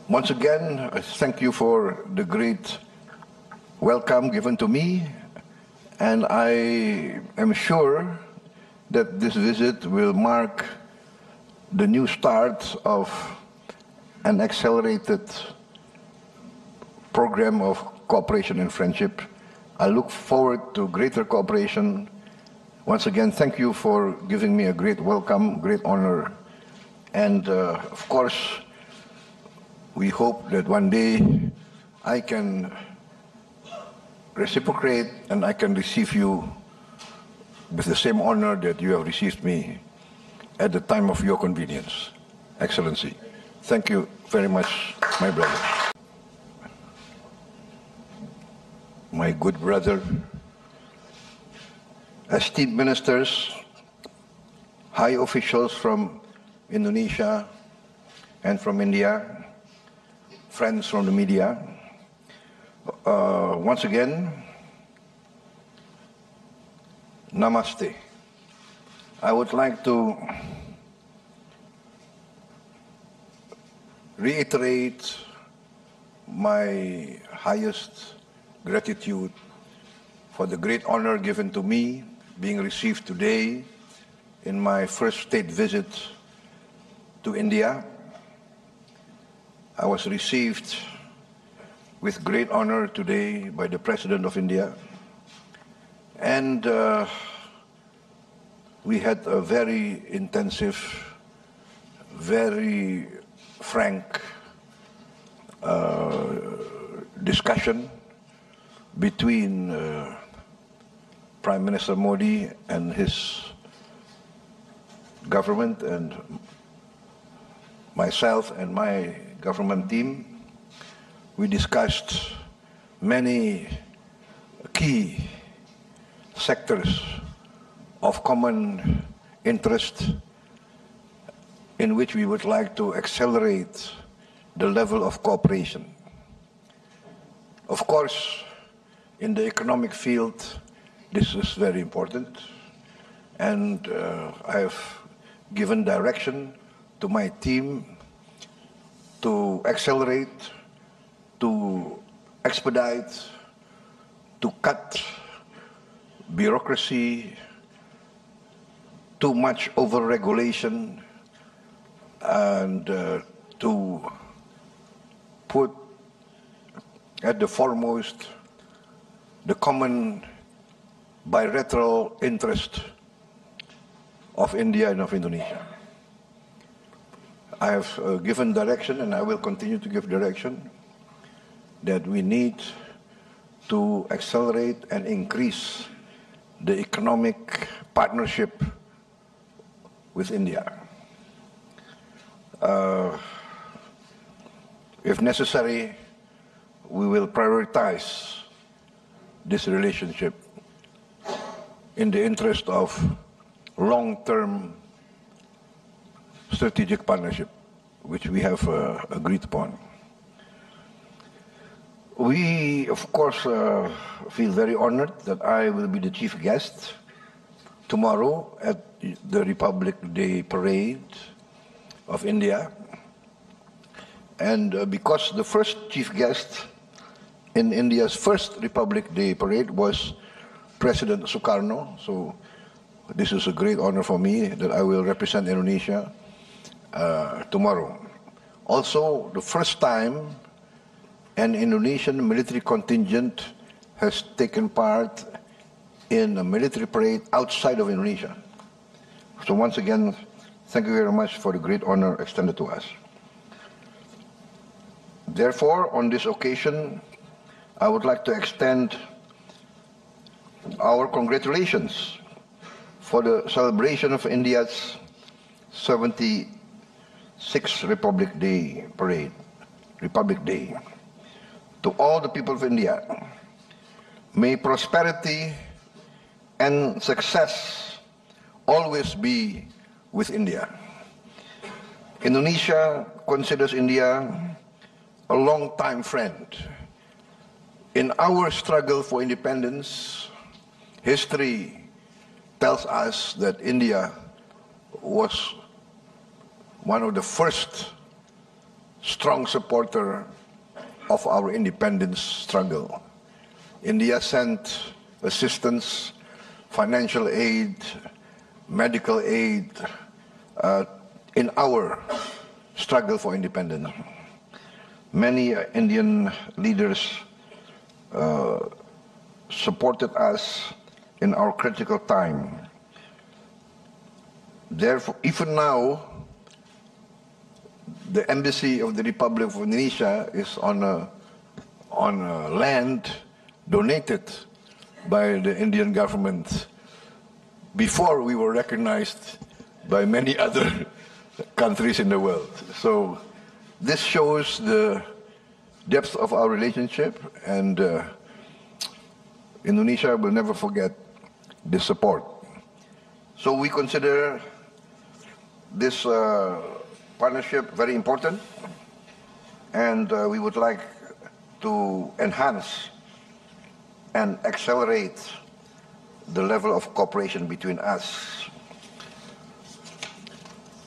once again, I thank you for the great welcome given to me, and I am sure that this visit will mark the new start of an accelerated program of cooperation and friendship. I look forward to greater cooperation. Once again, thank you for giving me a great welcome, great honor. And of course, we hope that one day I can reciprocate and I can receive you with the same honor that you have received me at the time of your convenience, Excellency. Thank you very much, my brother. My good brother, esteemed ministers, high officials from Indonesia and from India, friends from the media, once again, namaste. I would like to reiterate my highest gratitude for the great honor given to me being received today in my first state visit to India. I was received with great honor today by the President of India, and we had a very intensive, very frank discussion between Prime Minister Modi and his government and myself and my government team. We discussed many key sectors of common interest in which we would like to accelerate the level of cooperation. Of course, in the economic field, this is very important, and I have given direction to my team to accelerate, to expedite, to cut bureaucracy, too much over-regulation, and to put at the foremost the common bilateral interest of India and of Indonesia. I have given direction, and I will continue to give direction, that we need to accelerate and increase the economic partnership with India. If necessary, we will prioritize this relationship in the interest of long-term strategic partnership, which we have agreed upon. We, of course, feel very honored that I will be the chief guest tomorrow at the Republic Day Parade of India. And because the first chief guest in India's first Republic Day Parade was President Sukarno, so this is a great honor for me that I will represent Indonesia tomorrow. Also, the first time an Indonesian military contingent has taken part in a military parade outside of Indonesia. So once again, thank you very much for the great honor extended to us. Therefore, on this occasion, I would like to extend our congratulations for the celebration of India's 76th Republic Day Parade, Republic Day. To all the people of India, may prosperity and success always be with India. Indonesia considers India a long-time friend. In our struggle for independence, history tells us that India was one of the first strong supporter of our independence struggle. India sent assistance, financial aid, medical aid in our struggle for independence. Many Indian leaders supported us in our critical time. Therefore, even now, the embassy of the Republic of Indonesia is on a land donated by the Indian government before we were recognized by many other countries in the world. So this shows the depth of our relationship, and Indonesia will never forget this support. So we consider this partnership very important, and we would like to enhance and accelerate the level of cooperation between us.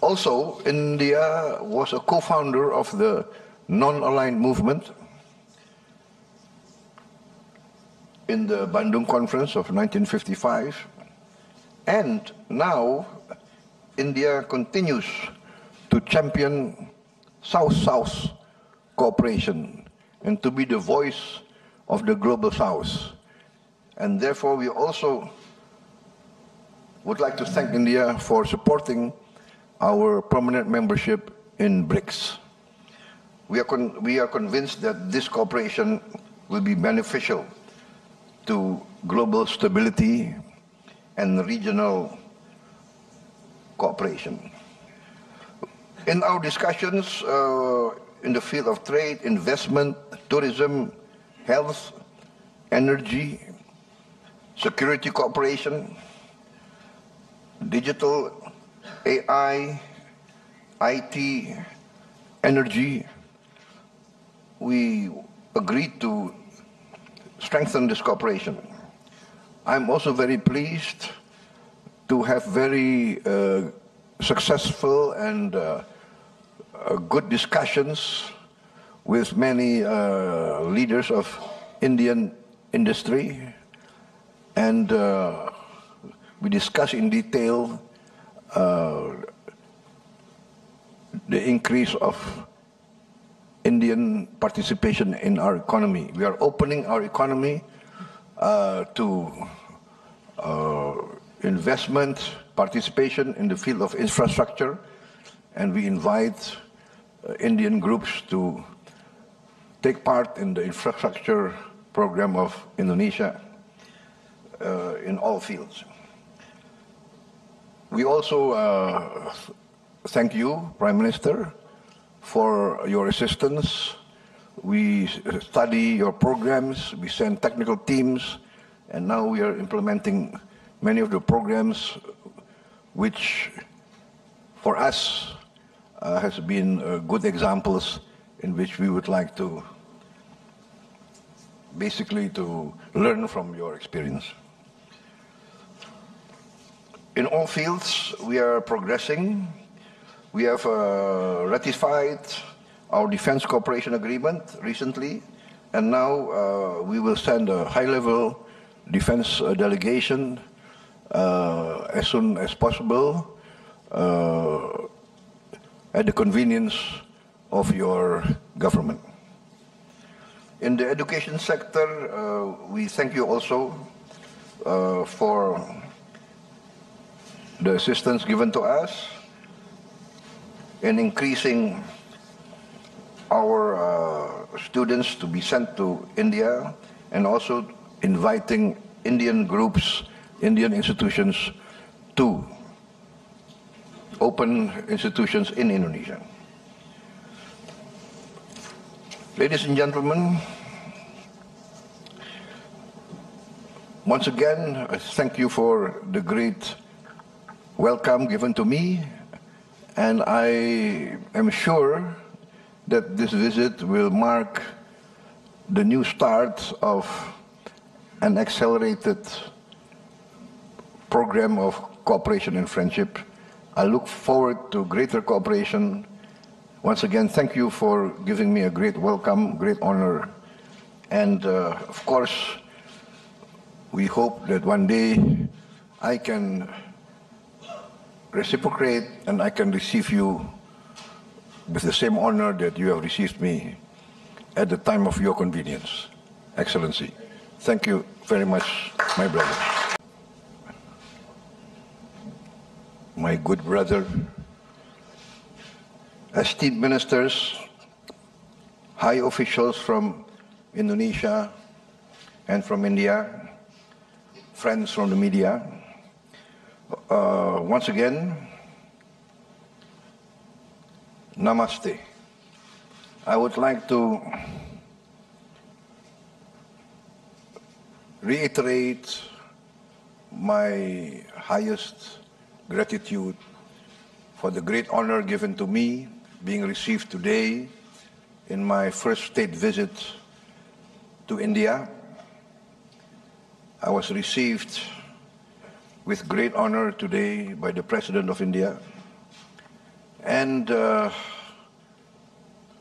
Also, India was a co-founder of the non-aligned movement in the Bandung Conference of 1955, and now India continues to champion South-South cooperation and to be the voice of the global South. And therefore, we also would like to thank India for supporting our permanent membership in BRICS. We are convinced that this cooperation will be beneficial to global stability and regional cooperation. In our discussions in the field of trade, investment, tourism, health, energy, security cooperation, digital, AI, IT, energy, we agreed to strengthen this cooperation. I'm also very pleased to have very successful and good discussions with many leaders of Indian industry, and we discuss in detail the increase of Indian participation in our economy. We are opening our economy to investment, participation in the field of infrastructure, and we invite Indian groups to take part in the infrastructure program of Indonesia in all fields. We also thank you, Prime Minister, for your assistance. We study your programs, we send technical teams, and now we are implementing many of the programs which for us has been good examples in which we would like to basically to learn from your experience. In all fields, we are progressing. We have ratified our defense cooperation agreement recently, and now we will send a high-level defense delegation as soon as possible at the convenience of your government. In the education sector, we thank you also for the assistance given to us in increasing our students to be sent to India, and also inviting Indian groups, Indian institutions to open institutions in Indonesia. Ladies and gentlemen, once again, I thank you for the great welcome given to me, and I am sure that this visit will mark the new start of an accelerated program of cooperation and friendship. I look forward to greater cooperation. Once again, thank you for giving me a great welcome, great honor. And of course, we hope that one day I can reciprocate and I can receive you with the same honor that you have received me at the time of your convenience. Excellency, thank you very much, my brother. My good brother, esteemed ministers, high officials from Indonesia and from India, friends from the media, once again, namaste. I would like to reiterate my highest gratitude for the great honor given to me being received today in my first state visit to India. I was received with great honor today by the President of India, and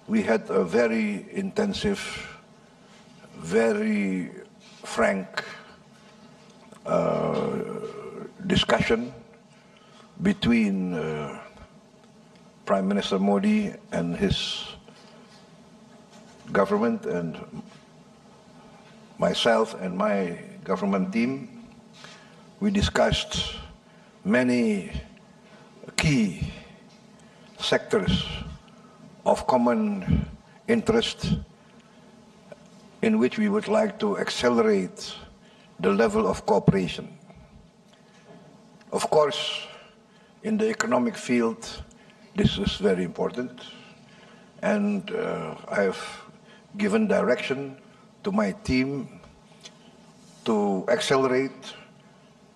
we had a very intensive, very frank discussion between Prime Minister Modi and his government and myself and my government team. We discussed many key sectors of common interest in which we would like to accelerate the level of cooperation. Of course, in the economic field, this is very important, and I have given direction to my team to accelerate,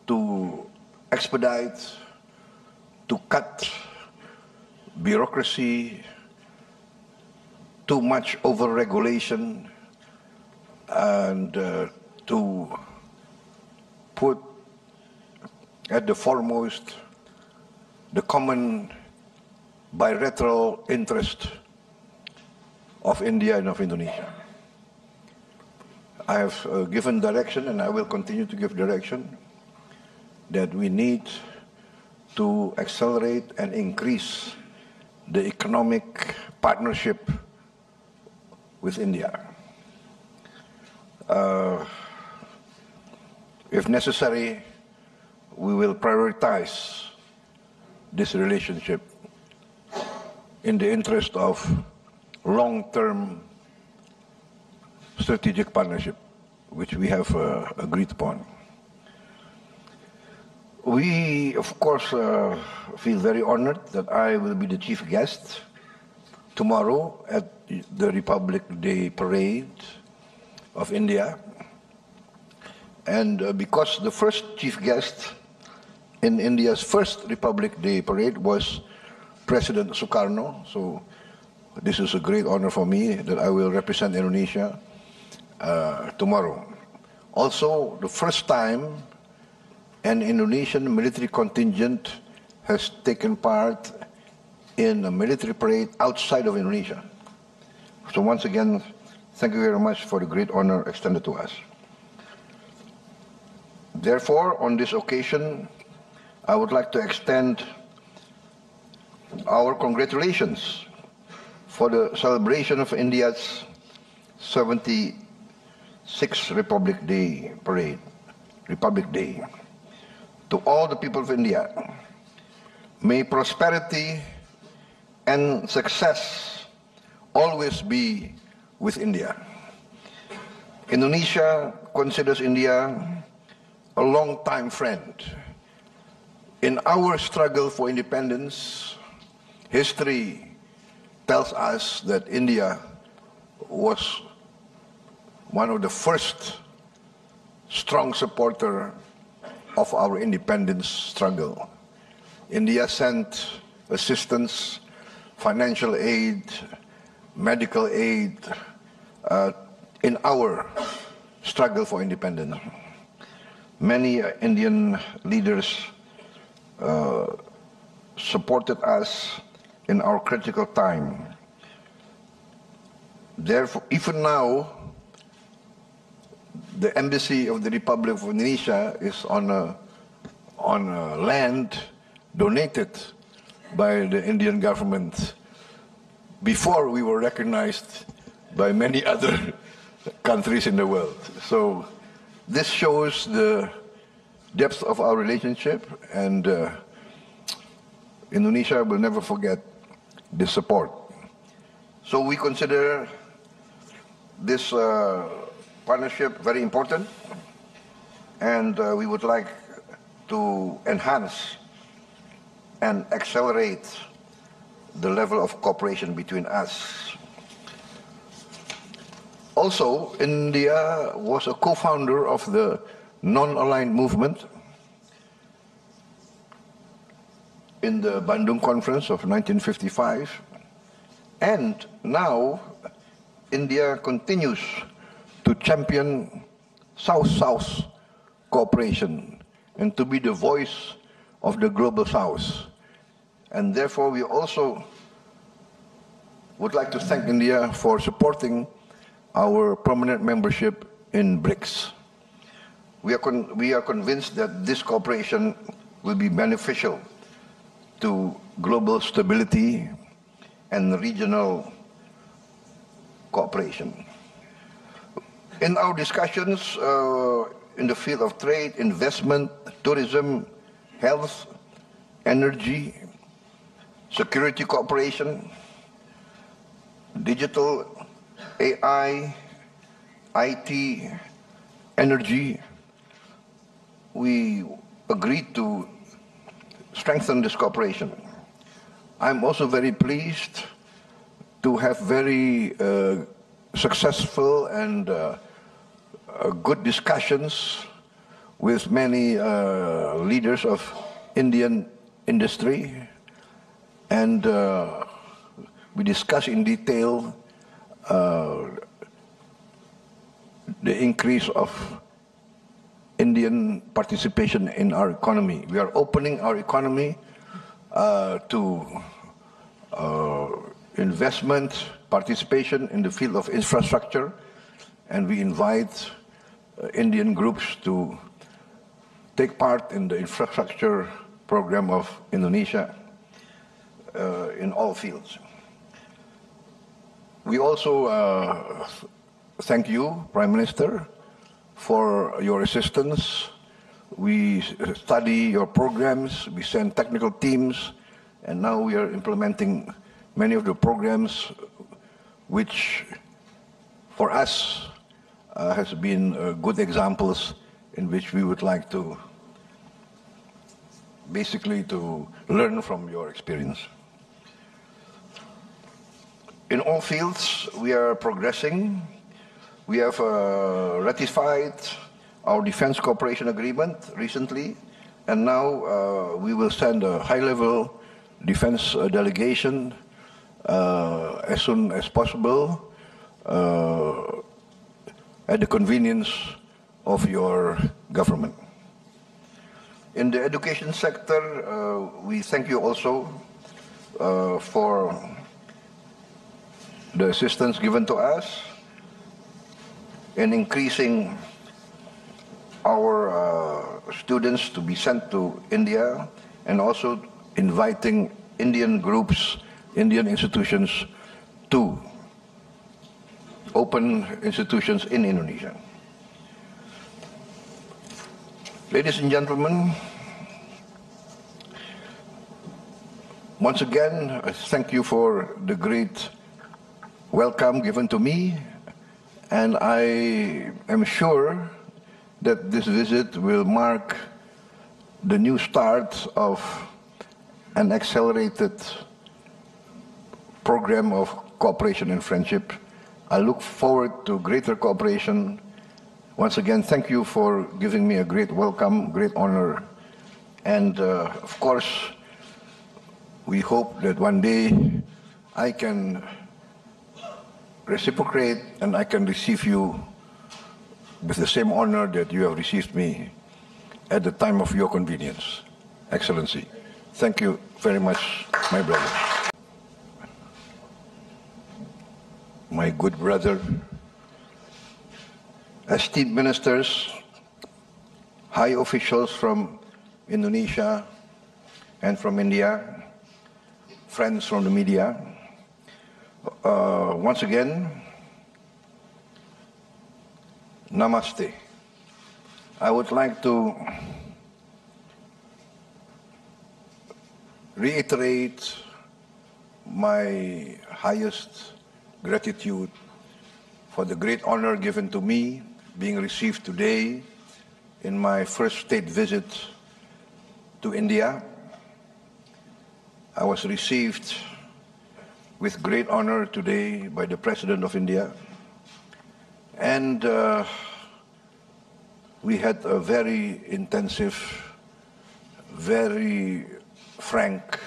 to expedite, to cut bureaucracy, too much over-regulation, and to put at the foremost the common bilateral interest of India and of Indonesia. I have given direction, and I will continue to give direction, that we need to accelerate and increase the economic partnership with India. If necessary, we will prioritize this relationship in the interest of long-term strategic partnership, which we have agreed upon. We, of course, feel very honored that I will be the chief guest tomorrow at the Republic Day Parade of India. And because the first chief guest in India's first Republic Day parade was President Sukarno, so this is a great honor for me that I will represent Indonesia tomorrow. Also, the first time an Indonesian military contingent has taken part in a military parade outside of Indonesia. So once again, thank you very much for the great honor extended to us. Therefore, on this occasion, I would like to extend our congratulations for the celebration of India's 76th Republic Day parade, Republic Day. To all the people of India, may prosperity and success always be with India. Indonesia considers India a long-time friend. In our struggle for independence, history tells us that India was one of the first strong supporter of our independence struggle. India sent assistance, financial aid, medical aid in our struggle for independence. Many Indian leaders supported us in our critical time. Therefore, even now, the embassy of the Republic of Indonesia is on a land donated by the Indian government before we were recognized by many other countries in the world. So this shows the depth of our relationship, and Indonesia will never forget this support. So we consider this partnership very important, and we would like to enhance and accelerate the level of cooperation between us. Also, India was a co-founder of the non-aligned movement in the Bandung Conference of 1955, and now India continues to champion South-South cooperation and to be the voice of the Global South. And therefore, we also would like to thank India for supporting our permanent membership in BRICS. We are convinced that this cooperation will be beneficial to global stability and regional cooperation. In our discussions in the field of trade, investment, tourism, health, energy, security cooperation, digital, AI, IT, energy, we agreed to strengthen this cooperation. I'm also very pleased to have very successful and good discussions with many leaders of Indian industry, and we discuss in detail the increase of Indian participation in our economy. We are opening our economy to investment, participation in the field of infrastructure, and we invite Indian groups to take part in the infrastructure program of Indonesia in all fields. We also thank you, Prime Minister, for your assistance. We study your programs, we send technical teams, and now we are implementing many of the programs which for us has been good examples in which we would like to basically to learn from your experience. In all fields, we are progressing. We have ratified our defense cooperation agreement recently, and now we will send a high-level defense delegation as soon as possible at the convenience of your government. In the education sector, we thank you also for the assistance given to us in increasing our students to be sent to India, and also inviting Indian groups, Indian institutions to open institutions in Indonesia. Ladies and gentlemen, once again, I thank you for the great welcome given to me, and I am sure that this visit will mark the new start of an accelerated program of cooperation and friendship. I look forward to greater cooperation. Once again, thank you for giving me a great welcome, great honor. And of course, we hope that one day I can reciprocate and I can receive you with the same honor that you have received me at the time of your convenience. Excellency, thank you very much, my brother. My good brother, esteemed ministers, high officials from Indonesia and from India, friends from the media, once again, namaste. I would like to reiterate my highest gratitude for the great honor given to me being received today in my first state visit to India. I was received with great honor today by the President of India, and we had a very intensive, very frank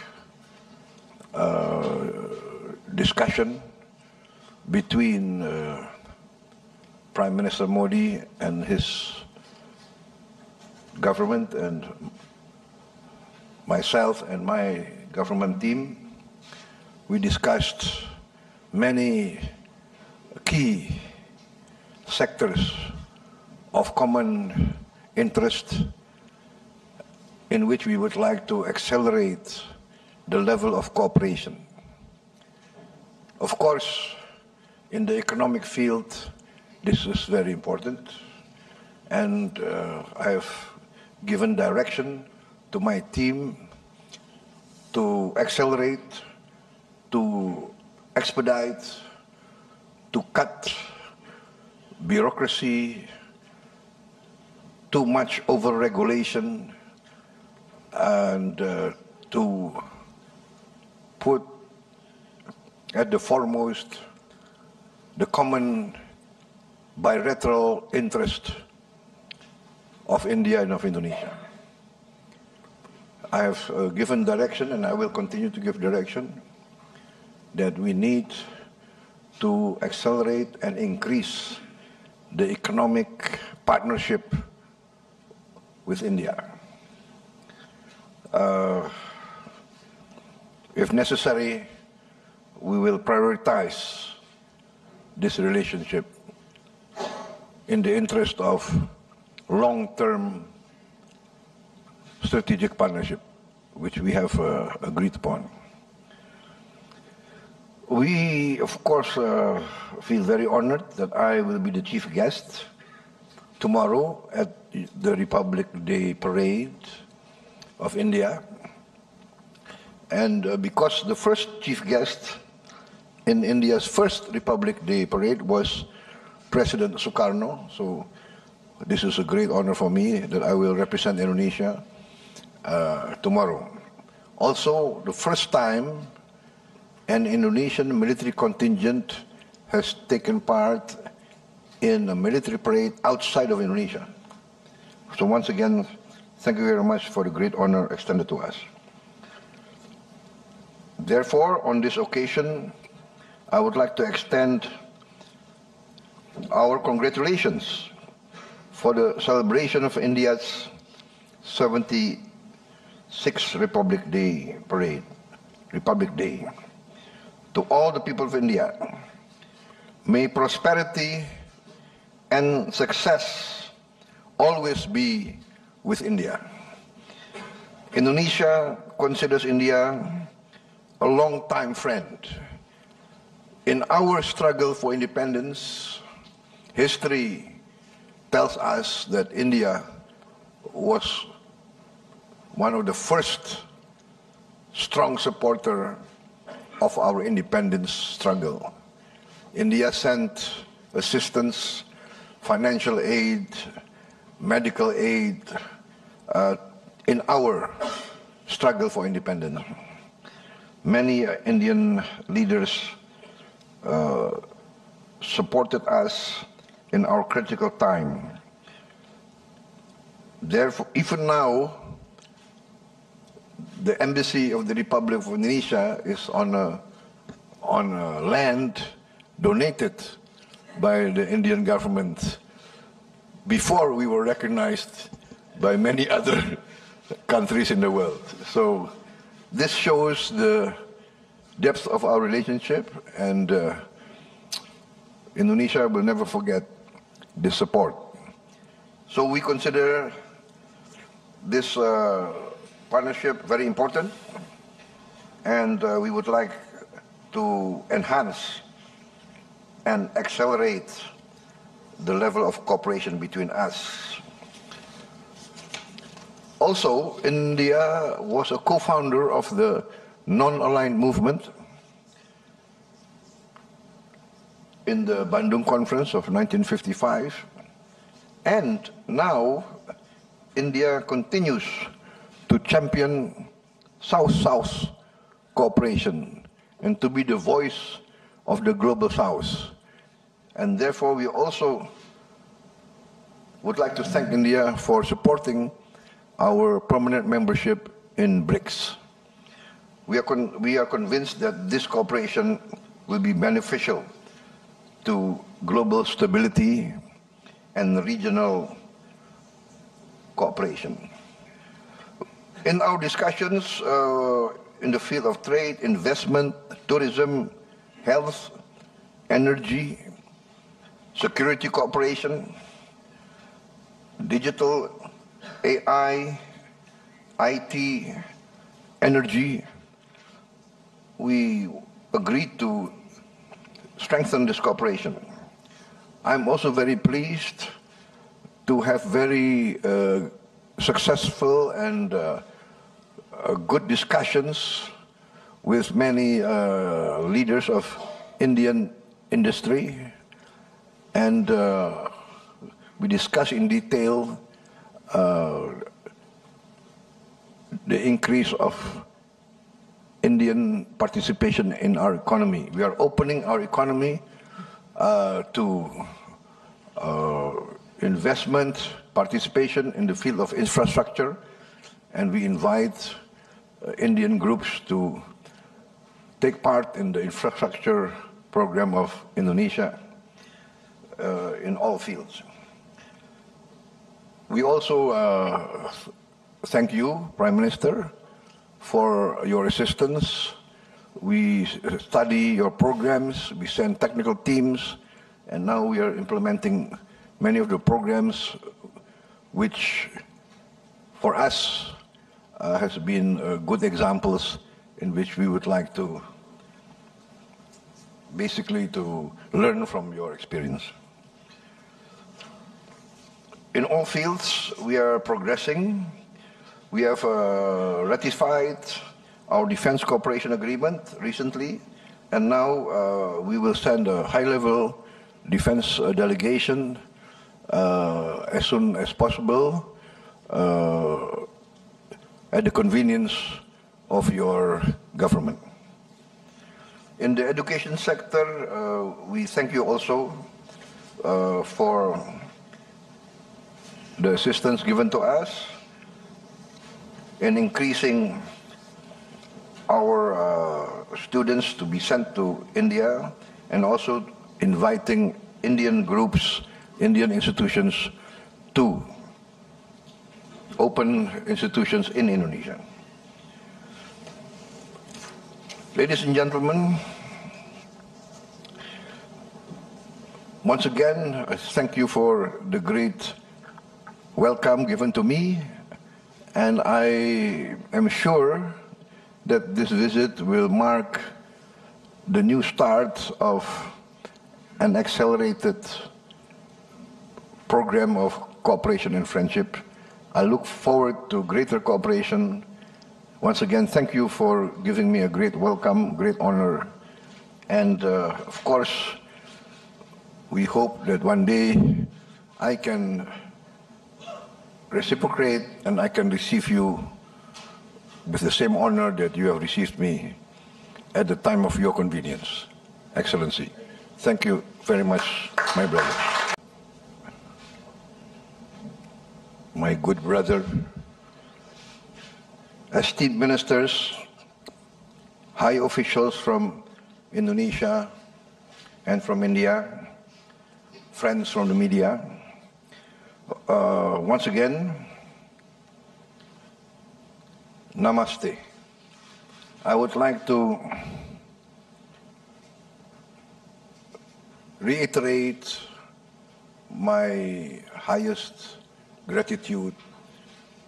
discussion between Prime Minister Modi and his government and myself and my government team. We discussed many key sectors of common interest in which we would like to accelerate the level of cooperation. Of course, in the economic field, this is very important, and I have given direction to my team to accelerate, to expedite, to cut bureaucracy, too much over-regulation, and to put at the foremost the common bilateral interest of India and of Indonesia. I have given direction, and I will continue to give direction, that we need to accelerate and increase the economic partnership with India. If necessary, we will prioritize this relationship in the interest of long-term strategic partnership, which we have agreed upon. We, of course, feel very honored that I will be the chief guest tomorrow at the Republic Day Parade of India. And because the first chief guest in India's first Republic Day Parade was President Sukarno, so this is a great honor for me that I will represent Indonesia tomorrow. Also, the first time an Indonesian military contingent has taken part in a military parade outside of Indonesia. So once again, thank you very much for the great honor extended to us. Therefore, on this occasion, I would like to extend our congratulations for the celebration of India's 76th Republic Day parade, Republic Day. To all the people of India, may prosperity and success always be with India. Indonesia considers India a long-time friend. In our struggle for independence, history tells us that India was one of the first strong supporter of our independence struggle. India sent assistance, financial aid, medical aid in our struggle for independence. Many Indian leaders supported us in our critical time. Therefore, even now, the embassy of the Republic of Indonesia is on a land donated by the Indian government before we were recognized by many other countries in the world. So this shows the depth of our relationship, and Indonesia will never forget this support. So we consider this partnership very important, and we would like to enhance and accelerate the level of cooperation between us. Also, India was a co-founder of the non-aligned movement in the Bandung Conference of 1955, and now India continues to champion South-South cooperation and to be the voice of the Global South. And therefore, we also would like to thank India for supporting our permanent membership in BRICS. We are convinced that this cooperation will be beneficial to global stability and regional cooperation. In our discussions in the field of trade, investment, tourism, health, energy, security cooperation, digital, AI, IT, energy, we agreed to strengthen this cooperation. I'm also very pleased to have very successful and good discussions with many leaders of Indian industry, and we discussed in detail the increase of Indian participation in our economy. We are opening our economy to investment, participation in the field of infrastructure, and we invite Indian groups to take part in the infrastructure program of Indonesia in all fields. We also thank you, Prime Minister, for your assistance. We study your programs, we send technical teams, and now we are implementing many of the programs which for us has been good examples in which we would like to basically to learn from your experience. In all fields, we are progressing. We have ratified our defense cooperation agreement recently, and now we will send a high-level defense delegation as soon as possible at the convenience of your government. In the education sector, we thank you also for the assistance given to us in increasing our students to be sent to India, and also inviting Indian groups, Indian institutions to open institutions in Indonesia. Ladies and gentlemen, once again, I thank you for the great welcome given to me, and I am sure that this visit will mark the new start of an accelerated program of cooperation and friendship. I look forward to greater cooperation. Once again, thank you for giving me a great welcome, great honor, and of course, we hope that one day I can reciprocate and I can receive you with the same honor that you have received me at the time of your convenience. Excellency, thank you very much, my brother. My good brother, esteemed ministers, high officials from Indonesia and from India, friends from the media, once again, namaste. I would like to reiterate my highest gratitude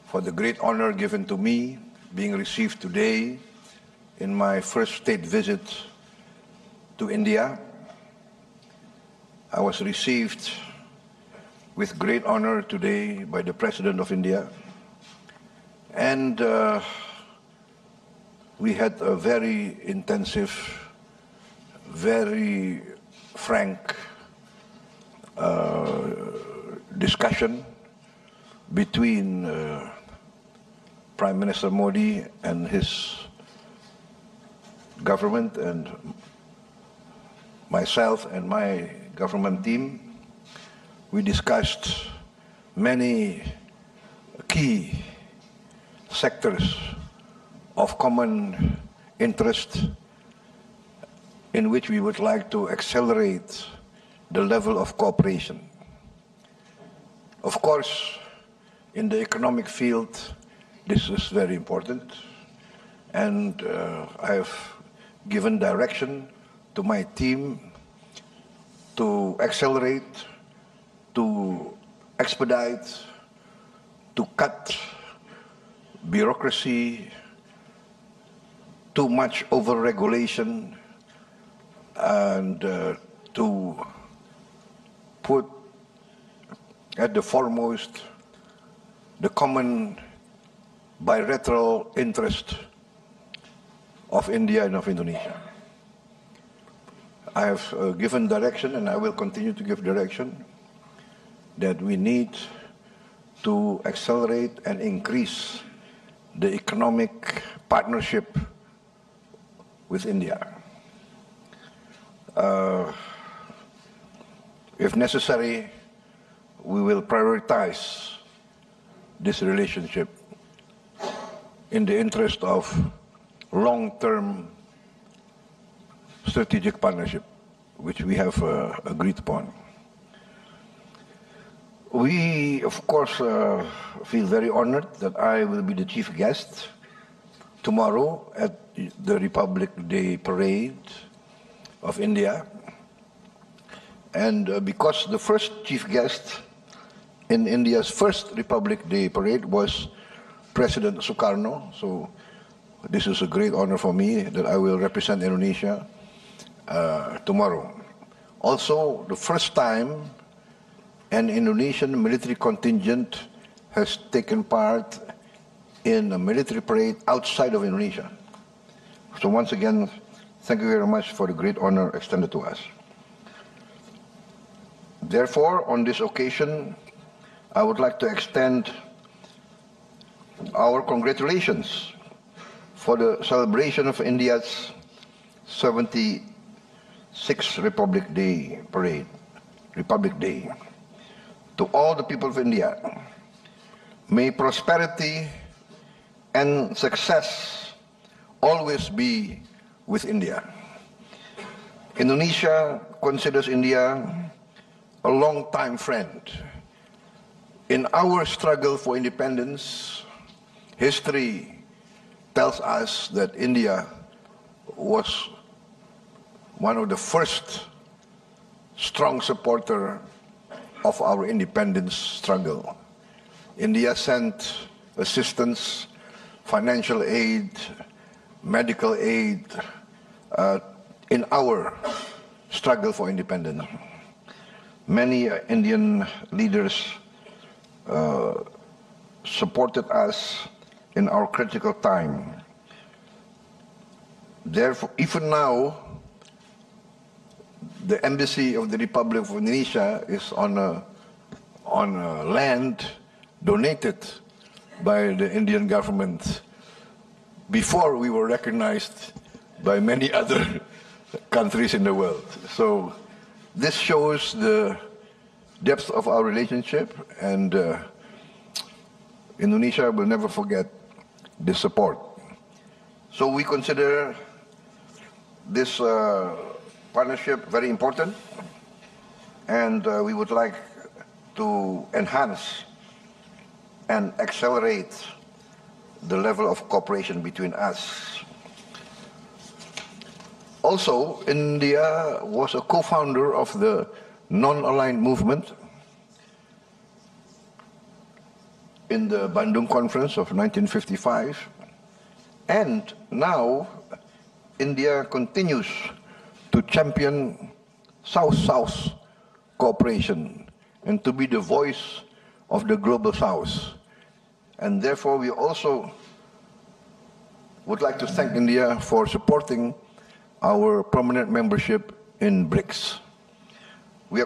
for the great honor given to me being received today in my first state visit to India. I was received with great honor today by the President of India, and we had a very intensive, very frank discussion between Prime Minister Modi and his government and myself and my government team. We discussed many key sectors of common interest in which we would like to accelerate the level of cooperation. Of course, in the economic field, this is very important, and I have given direction to my team to accelerate, to expedite, to cut bureaucracy, too much over-regulation, and to put at the foremost the common bilateral interest of India and of Indonesia. I have given direction, and I will continue to give direction, that we need to accelerate and increase the economic partnership with India. If necessary, we will prioritize this relationship in the interest of long-term strategic partnership, which we have agreed upon. We, of course, feel very honored that I will be the chief guest tomorrow at the Republic Day Parade of India. And because the first chief guest in India's first Republic Day Parade was President Sukarno, so this is a great honor for me that I will represent Indonesia tomorrow. Also, the first time an Indonesian military contingent has taken part in a military parade outside of Indonesia. So once again, thank you very much for the great honor extended to us. Therefore, on this occasion, I would like to extend our congratulations for the celebration of India's 76th Republic Day Parade, Republic Day, to all the people of India, May prosperity and success always be with India. Indonesia considers India a long-time friend. In our struggle for independence, history tells us that India was one of the first strong supporter of our independence struggle. India sent assistance, financial aid, medical aid in our struggle for independence. Many Indian leaders supported us in our critical time. Therefore, even now, the embassy of the Republic of Indonesia is on a land donated by the Indian government before we were recognized by many other countries in the world. So this shows the depth of our relationship, and Indonesia will never forget this support. So we consider this partnership very important, and we would like to enhance and accelerate the level of cooperation between us. Also, India was a co-founder of the non-aligned movement in the Bandung Conference of 1955, and now India continues to champion South-South cooperation and to be the voice of the global South. And therefore, we also would like to thank India for supporting our permanent membership in BRICS. We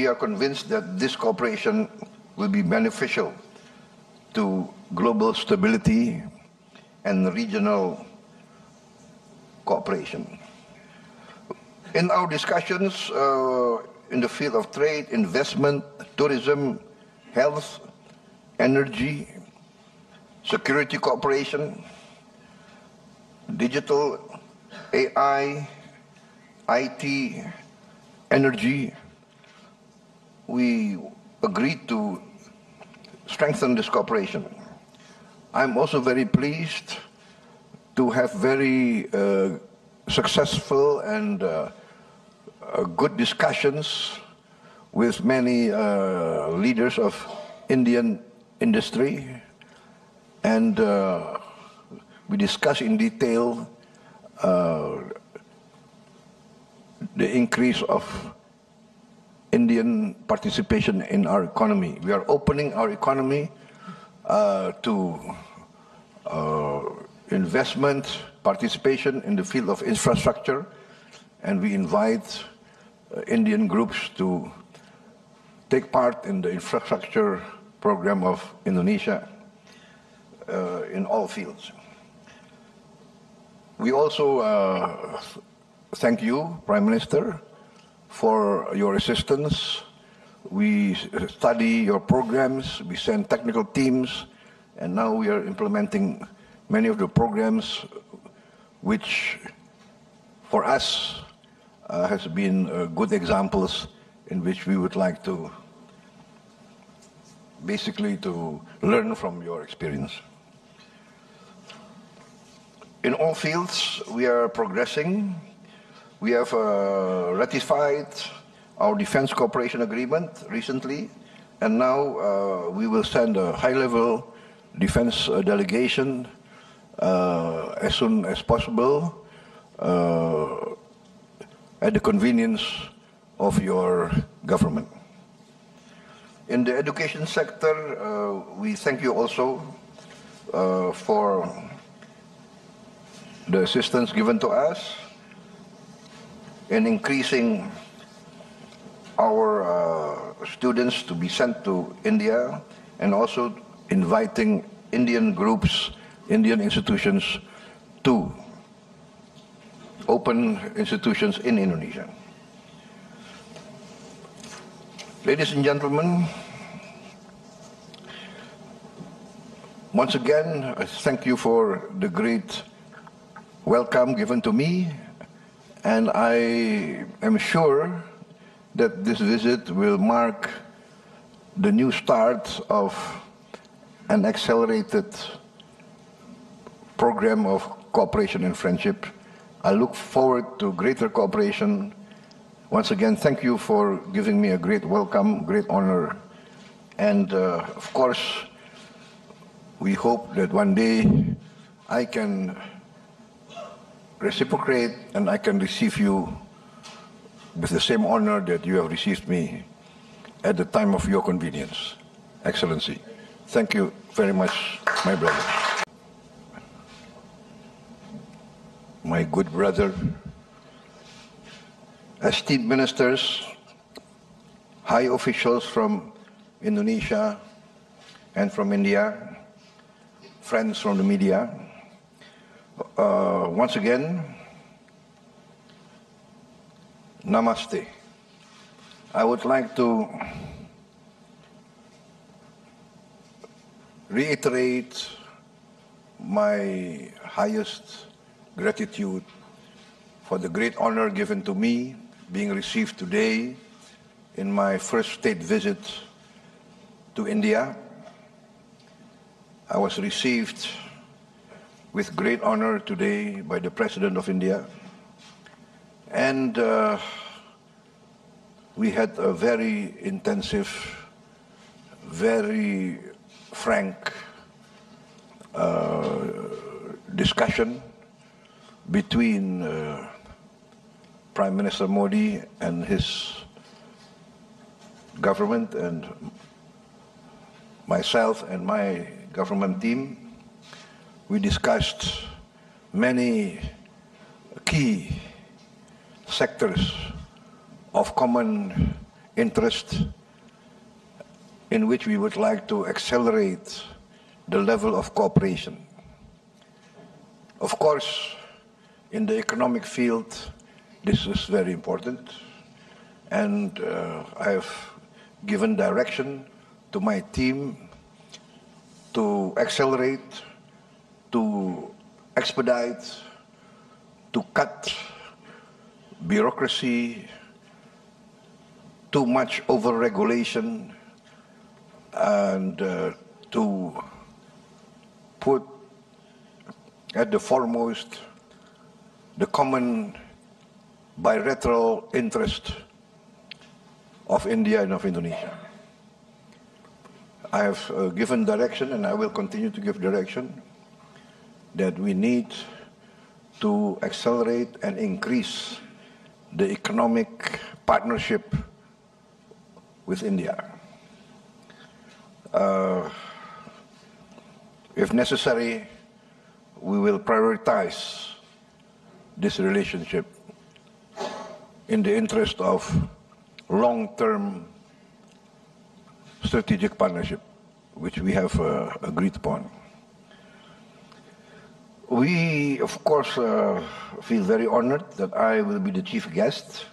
are convinced that this cooperation will be beneficial to global stability and regional cooperation. In our discussions in the field of trade, investment, tourism, health, energy, security cooperation, digital, AI, IT, energy, we agreed to strengthen this cooperation. I'm also very pleased to have very successful and good discussions with many leaders of Indian industry, and we discussed in detail the increase of Indian participation in our economy. We are opening our economy to investment, participation in the field of infrastructure, and we invite Indian groups to take part in the infrastructure program of Indonesia in all fields. We also thank you, Prime Minister, for your assistance. We study your programs, we send technical teams, and now we are implementing many of the programs which for us has been good examples in which we would like to basically to learn from your experience. In all fields, we are progressing. We have ratified our defense cooperation agreement recently, and now we will send a high-level defense delegation as soon as possible at the convenience of your government. In the education sector, we thank you also for the assistance given to us in increasing our students to be sent to India, and also inviting Indian groups, Indian institutions to open institutions in Indonesia. Ladies and gentlemen, Once again, thank you for the great welcome given to me, and I am sure that this visit will mark the new start of an accelerated program of cooperation and friendship. I look forward to greater cooperation. Once again, thank you for giving me a great welcome, great honor. And of course, we hope that one day I can reciprocate and I can receive you with the same honor that you have received me at the time of your convenience, Excellency. Thank you very much, my brother. My good brother, esteemed ministers, high officials from Indonesia and from India, friends from the media, once again, namaste. I would like to reiterate my highest gratitude for the great honor given to me being received today in my first state visit to India. I was received with great honor today by the President of India, and we had a very intensive, very frank discussion between Prime Minister Modi and his government and myself and my government team. We discussed many key sectors of common interest in which we would like to accelerate the level of cooperation. Of course, in the economic field, this is very important, and I have given direction to my team to accelerate, to expedite, to cut bureaucracy, too much over-regulation, and to put at the foremost the common bilateral interest of India and of Indonesia. I have given direction, and I will continue to give direction, that we need to accelerate and increase the economic partnership with India. If necessary, we will prioritize this relationship in the interest of long-term strategic partnership, which we have agreed upon. We, of course, feel very honored that I will be the chief guest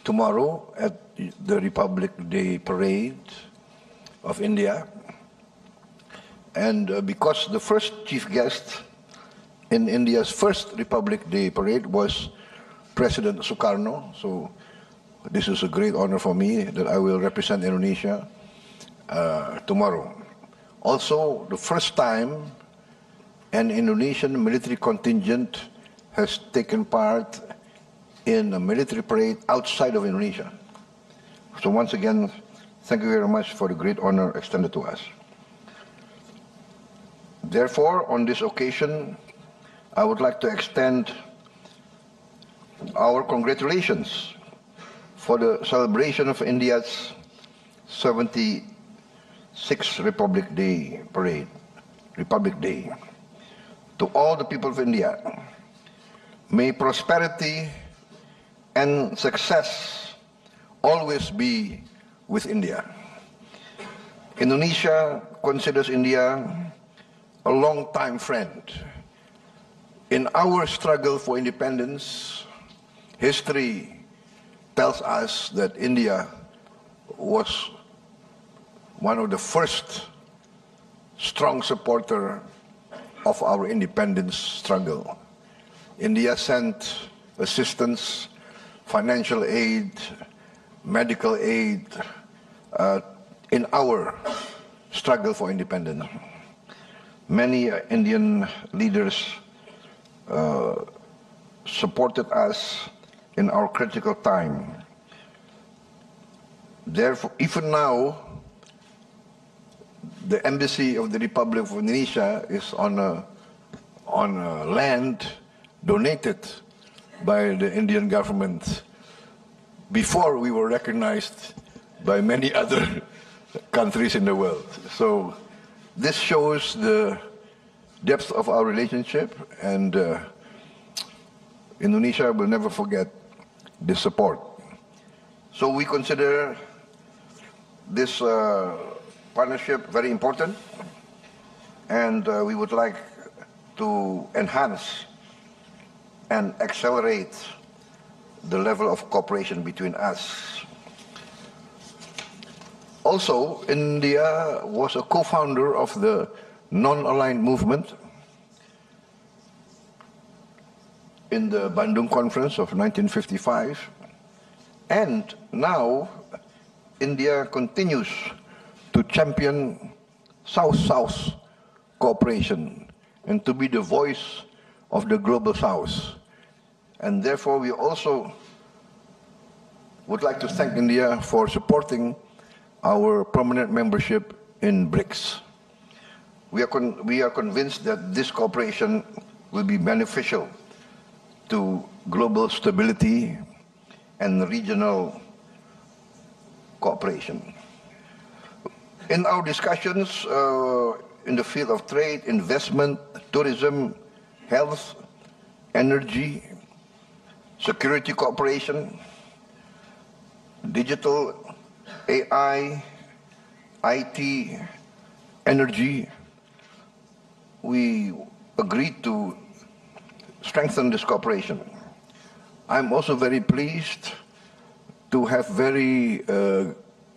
tomorrow at the Republic Day Parade of India. And because the first chief guest in India's first Republic Day Parade was President Sukarno, so this is a great honor for me that I will represent Indonesia tomorrow. Also, the first time an Indonesian military contingent has taken part in a military parade outside of Indonesia. So once again, thank you very much for the great honor extended to us. Therefore, on this occasion, I would like to extend our congratulations for the celebration of India's 76th Republic Day Parade, Republic Day. To all the people of India, may prosperity and success always be with India. Indonesia considers India a long-time friend. In our struggle for independence, history tells us that India was one of the first strong supporter of our independence struggle. India sent assistance, financial aid, medical aid in our struggle for independence. Many Indian leaders supported us in our critical time. Therefore, even now, the embassy of the Republic of Indonesia is on a land donated by the Indian government before we were recognized by many other countries in the world. So this shows the depth of our relationship, and Indonesia will never forget this support. So we consider this partnership very important, and we would like to enhance and accelerate the level of cooperation between us. Also, India was a co-founder of the non-aligned movement in the Bandung Conference of 1955, and now India continues to champion South-South cooperation and to be the voice of the global South. And therefore, we also would like to thank India for supporting our permanent membership in BRICS. We are convinced that this cooperation will be beneficial to global stability and regional cooperation. In our discussions in the field of trade, investment, tourism, health, energy, security cooperation, digital, AI, IT, energy, we agreed to strengthen this cooperation. I'm also very pleased to have very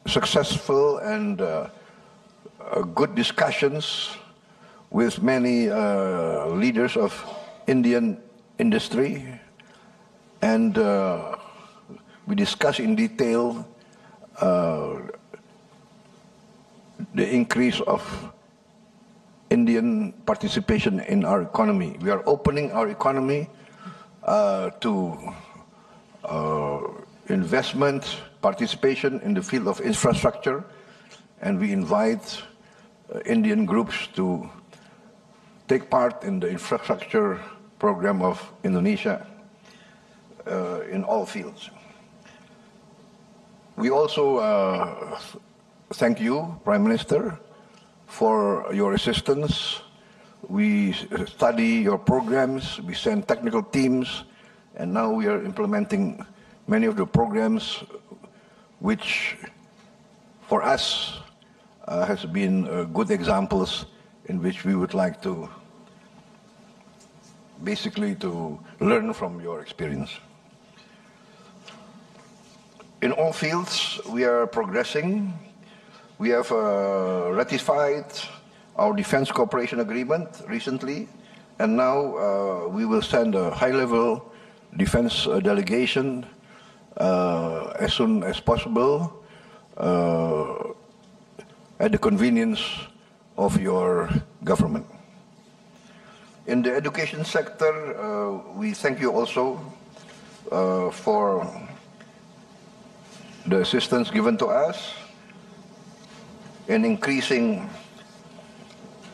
successful and good discussions with many leaders of Indian industry, and we discussed in detail the increase of Indian participation in our economy. We are opening our economy to investment, participation in the field of infrastructure, and we invite Indian groups to take part in the infrastructure program of Indonesia in all fields. We also thank you, Prime Minister, for your assistance. We study your programs, we send technical teams, and now we are implementing many of the programs which for us has been good examples in which we would like to basically to learn from your experience. In all fields, we are progressing. We have ratified our defense cooperation agreement recently, and now we will send a high-level defense delegation as soon as possible at the convenience of your government. In the education sector, we thank you also for the assistance given to us in increasing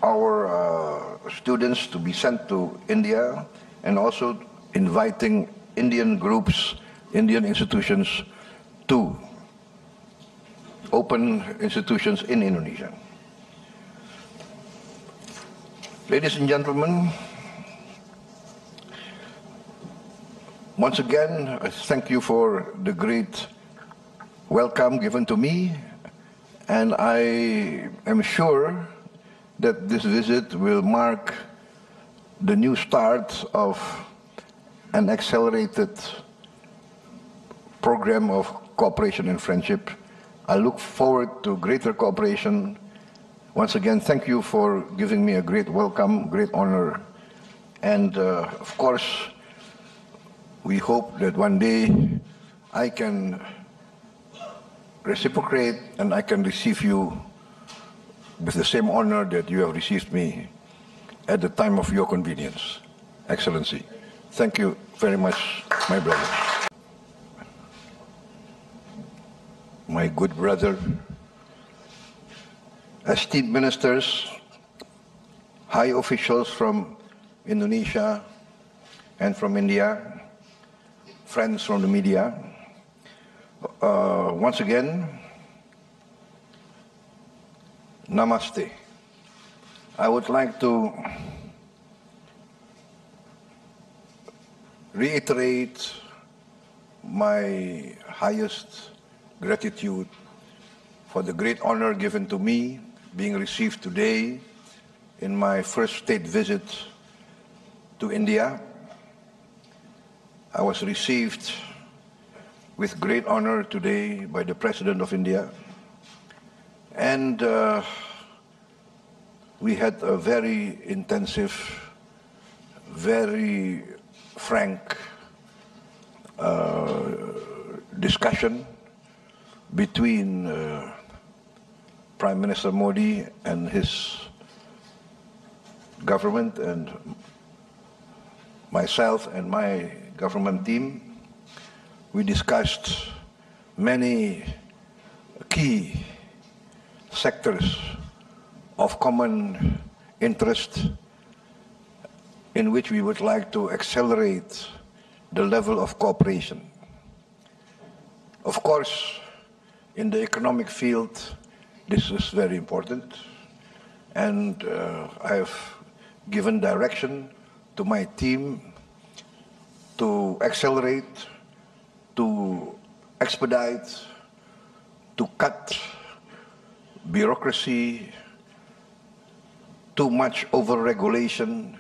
our students to be sent to India, and also inviting Indian groups, Indian institutions to open institutions in Indonesia. Ladies and gentlemen, once again, I thank you for the great welcome given to me, and I am sure that this visit will mark the new start of an accelerated program of cooperation and friendship. I look forward to greater cooperation Once again, thank you for giving me a great welcome, great honor. And of course, we hope that one day I can reciprocate and I can receive you with the same honor that you have received me at the time of your convenience, Excellency. Thank you very much, my brother. My good brother, esteemed ministers, high officials from Indonesia and from India, friends from the media, once again, namaste. I would like to reiterate my highest gratitude for the great honor given to me being received today in my first state visit to India. I was received with great honor today by the President of India, and we had a very intensive, very frank discussion between Prime Minister Modi and his government and myself and my government team. We discussed many key sectors of common interest in which we would like to accelerate the level of cooperation. Of course, in the economic field, this is very important, and I have given direction to my team to accelerate, to expedite, to cut bureaucracy, too much over-regulation,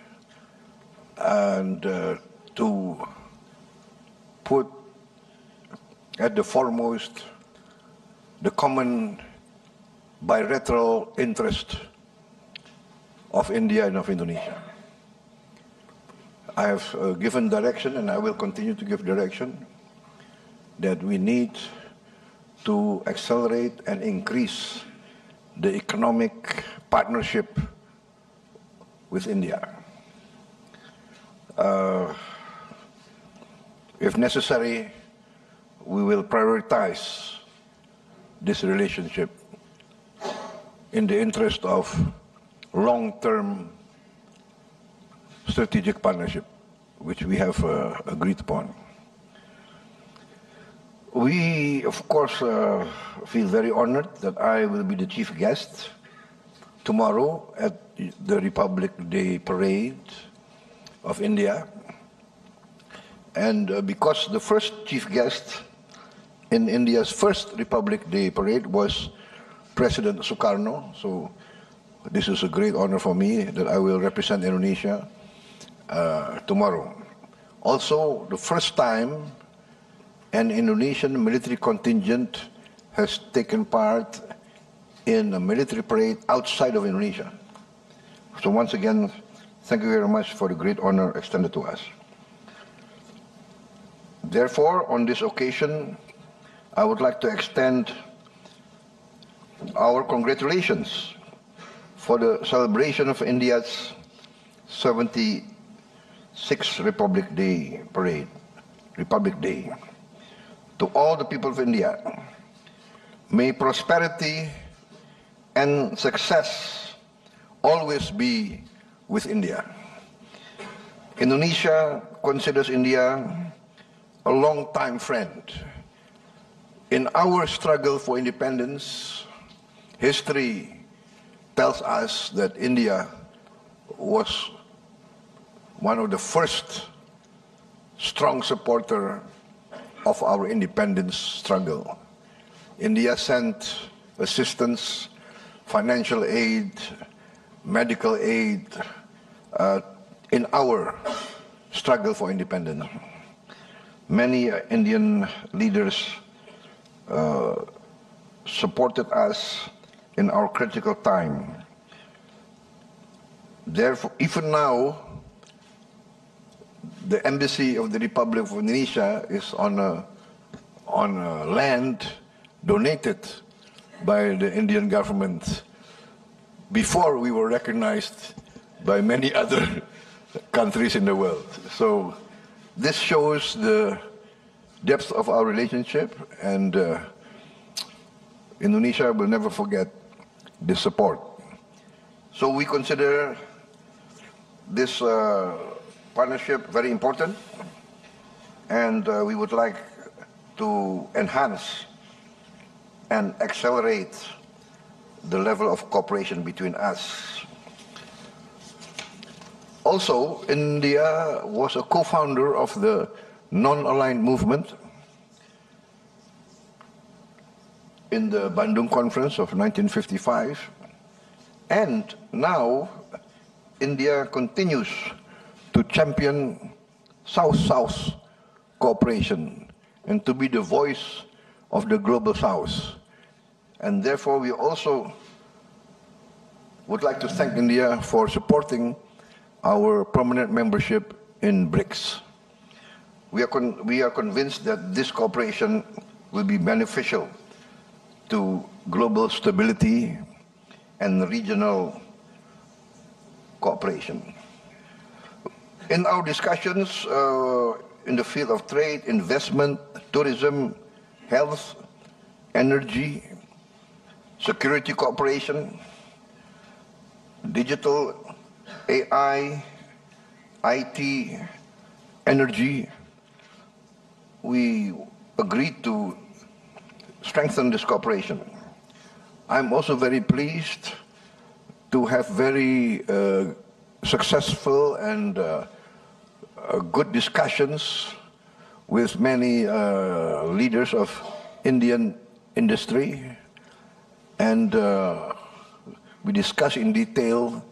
and to put at the foremost the common bilateral interest of India and of Indonesia. I have given direction, and I will continue to give direction, that we need to accelerate and increase the economic partnership with India. If necessary, we will prioritize this relationship in the interest of long-term strategic partnership, which we have agreed upon. We, of course, feel very honored that I will be the chief guest tomorrow at the Republic Day Parade of India. And because the first chief guest in India's first Republic Day Parade was President Sukarno, so this is a great honor for me that I will represent Indonesia tomorrow. Also, the first time an Indonesian military contingent has taken part in a military parade outside of Indonesia. So once again, thank you very much for the great honor extended to us. Therefore, on this occasion, I would like to extend our congratulations for the celebration of India's 76th Republic Day Parade, Republic Day. To all the people of India, may prosperity and success always be with India. Indonesia considers India a long-time friend. In our struggle for independence, history tells us that India was one of the first strong supporter of our independence struggle. India sent assistance, financial aid, medical aid in our struggle for independence. Many Indian leaders supported us in our critical time. Therefore, even now, the embassy of the Republic of Indonesia is on a land donated by the Indian government before we were recognized by many other countries in the world. So this shows the depth of our relationship, and Indonesia will never forget this support. So we consider this partnership very important, and we would like to enhance and accelerate the level of cooperation between us. Also, India was a co-founder of the non-aligned movement in the Bandung Conference of 1955, and now India continues to champion South-South cooperation and to be the voice of the global South. And therefore, we also would like to thank India for supporting our permanent membership in BRICS. We are convinced that this cooperation will be beneficial to global stability and regional cooperation. In our discussions in the field of trade, investment, tourism, health, energy, security cooperation, digital, AI, IT, energy, we agreed to strengthen this cooperation. I'm also very pleased to have very successful and good discussions with many leaders of Indian industry, and we discussed in detail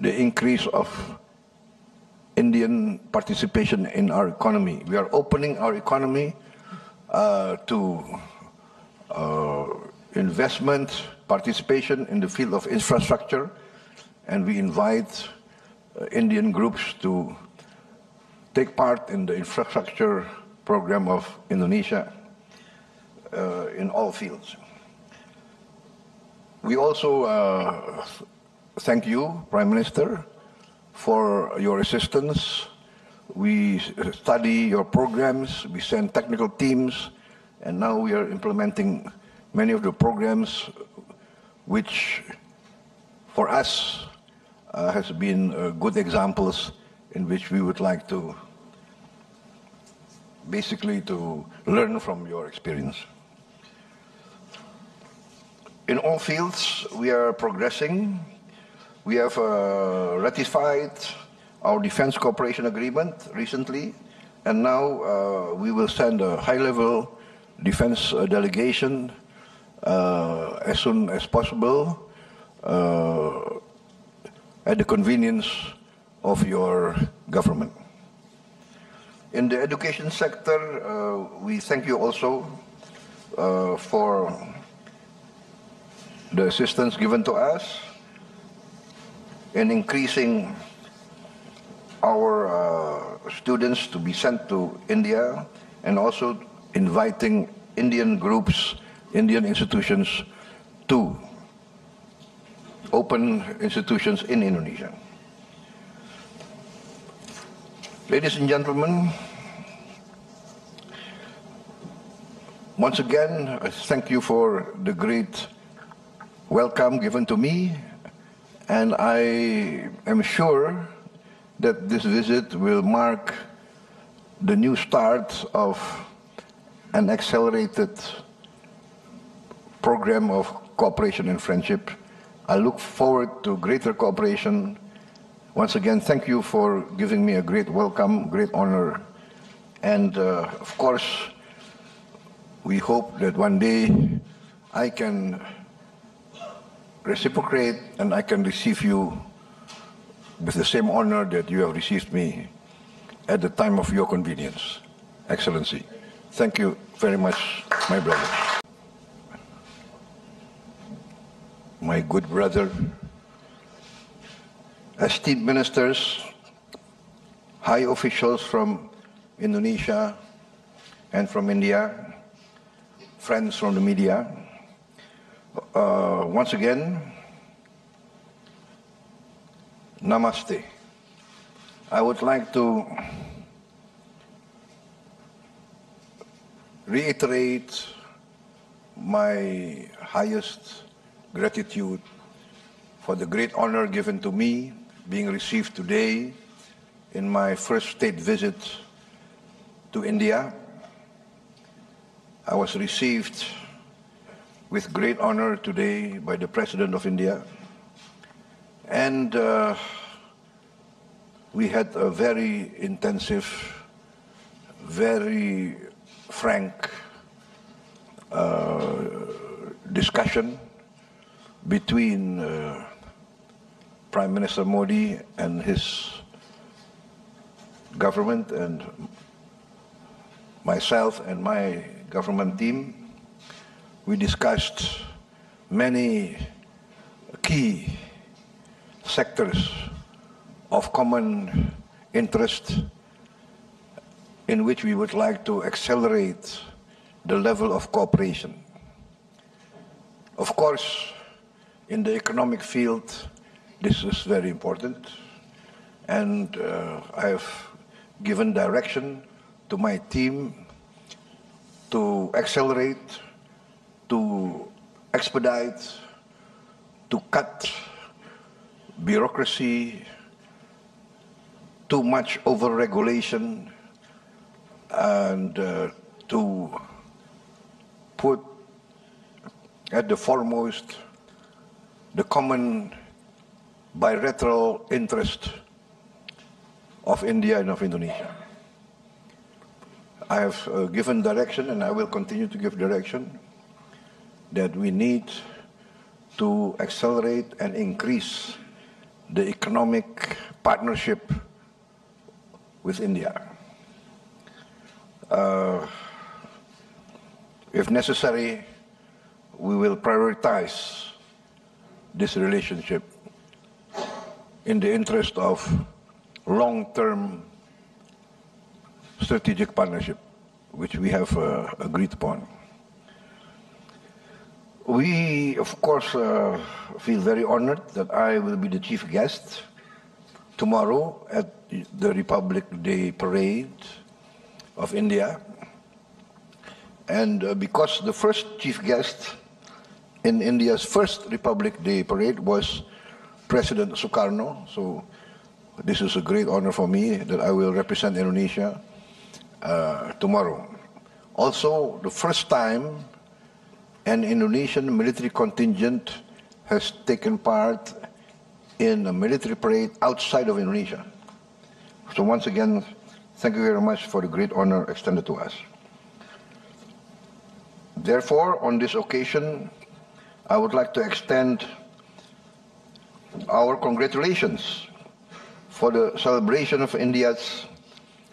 the increase of Indian participation in our economy. We are opening our economy to investment, participation in the field of infrastructure, and we invite Indian groups to take part in the infrastructure program of Indonesia in all fields. We also thank you, Prime Minister, for your assistance. We study your programs, we send technical teams, and now we are implementing many of the programs which for us has been good examples in which we would like to basically to learn from your experience. In all fields, we are progressing. We have ratified our defense cooperation agreement recently, and now we will send a high-level defense delegation as soon as possible at the convenience of your government. In the education sector, we thank you also for the assistance given to us in increasing our students to be sent to India, and also inviting Indian groups, Indian institutions to open institutions in Indonesia. Ladies and gentlemen, once again, I thank you for the great welcome given to me, and I am sure that this visit will mark the new start of an accelerated program of cooperation and friendship. I look forward to greater cooperation. Once again, thank you for giving me a great welcome, great honor. And of course, we hope that one day I can reciprocate and I can receive you with the same honor that you have received me at the time of your convenience, Excellency. Thank you very much, my brother. my good brother, esteemed ministers, high officials from Indonesia and from India, friends from the media, once again, namaste. I would like to reiterate my highest gratitude for the great honor given to me being received today in my first state visit to India. I was received with great honor today by the President of India, and we had a very intensive, very frank discussion between Prime Minister Modi and his government and myself and my government team. We discussed many key sectors of common interest in which we would like to accelerate the level of cooperation. Of course, in the economic field, this is very important, and I have given direction to my team to accelerate, to expedite, to cut bureaucracy, too much over-regulation, and to put at the foremost the common bilateral interest of India and of Indonesia. I have given direction, and I will continue to give direction, that we need to accelerate and increase the economic partnership with India. If necessary, we will prioritize this relationship in the interest of long-term strategic partnership, which we have agreed upon. We, of course, feel very honored that I will be the chief guest tomorrow at the Republic Day Parade of India. And because the first chief guest in India's first Republic Day Parade was President Sukarno, so this is a great honor for me that I will represent Indonesia tomorrow. Also, the first time an Indonesian military contingent has taken part in a military parade outside of Indonesia. So once again, thank you very much for the great honor extended to us. Therefore, on this occasion, I would like to extend our congratulations for the celebration of India's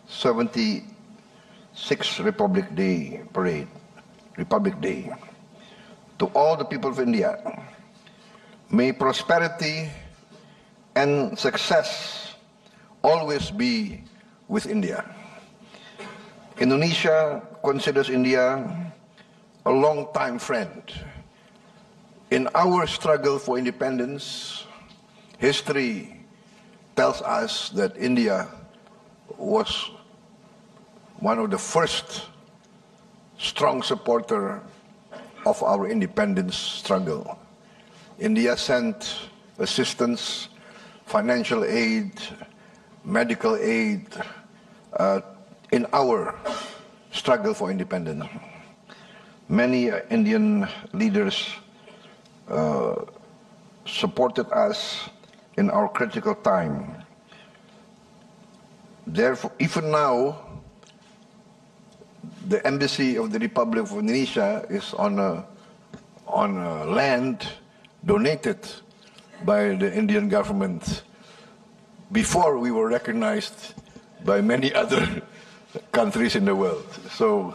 76th Republic Day Parade, Republic Day. To all the people of India, may prosperity and success always be with India. Indonesia considers India a long-time friend. In our struggle for independence, history tells us that India was one of the first strong supporter of our independence struggle. India sent assistance, financial aid, medical aid in our struggle for independence. Many Indian leaders supported us in our critical time. Therefore, even now, the embassy of the Republic of Indonesia is on a land donated by the Indian government before we were recognized by many other countries in the world. So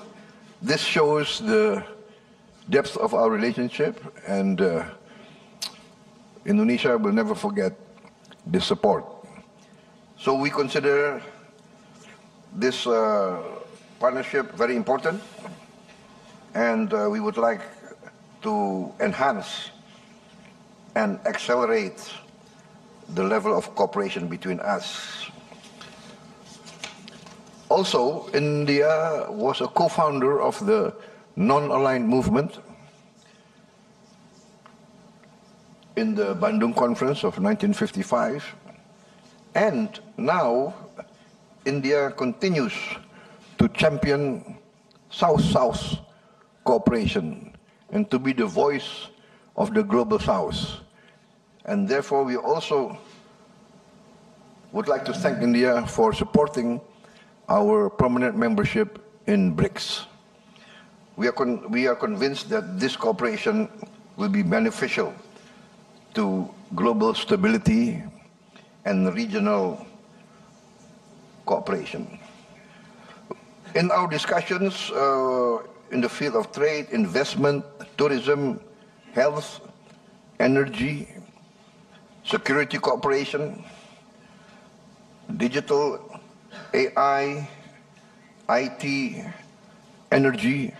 this shows the depth of our relationship, and Indonesia will never forget this support. So we consider this partnership very important, and we would like to enhance and accelerate the level of cooperation between us. Also, India was a co-founder of the non-aligned movement in the Bandung Conference of 1955, and now India continues to champion South-South cooperation and to be the voice of the global South. And therefore, we also would like to thank India for supporting our permanent membership in BRICS. We are convinced that this cooperation will be beneficial to global stability and regional cooperation. In our discussions in the field of trade, investment, tourism, health, energy, security cooperation, digital, AI, IT, energy,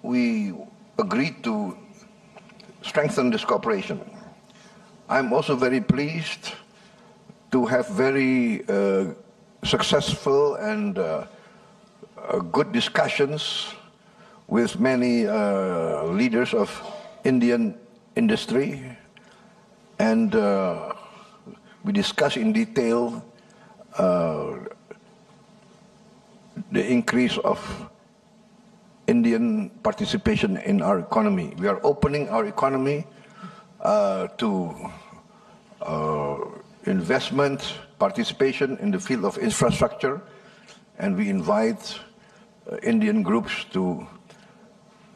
we agreed to strengthen this cooperation. I'm also very pleased to have very successful and good discussions with many leaders of Indian industry, and we discussed in detail the increase of Indian participation in our economy. We are opening our economy to investment, participation in the field of infrastructure, and we invite Indian groups to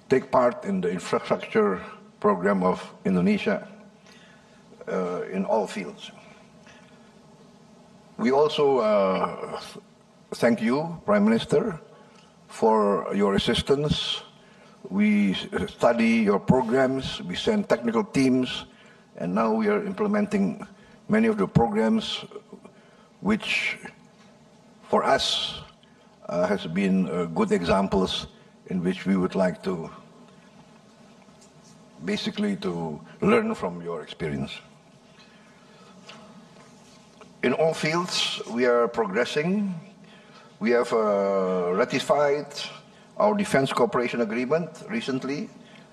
take part in the infrastructure program of Indonesia in all fields. We also thank you, Prime Minister, for your assistance. We study your programs, we send technical teams, and now we are implementing many of the programs which for us has been good examples in which we would like to basically to learn from your experience. In all fields, we are progressing. We have ratified our defense cooperation agreement recently,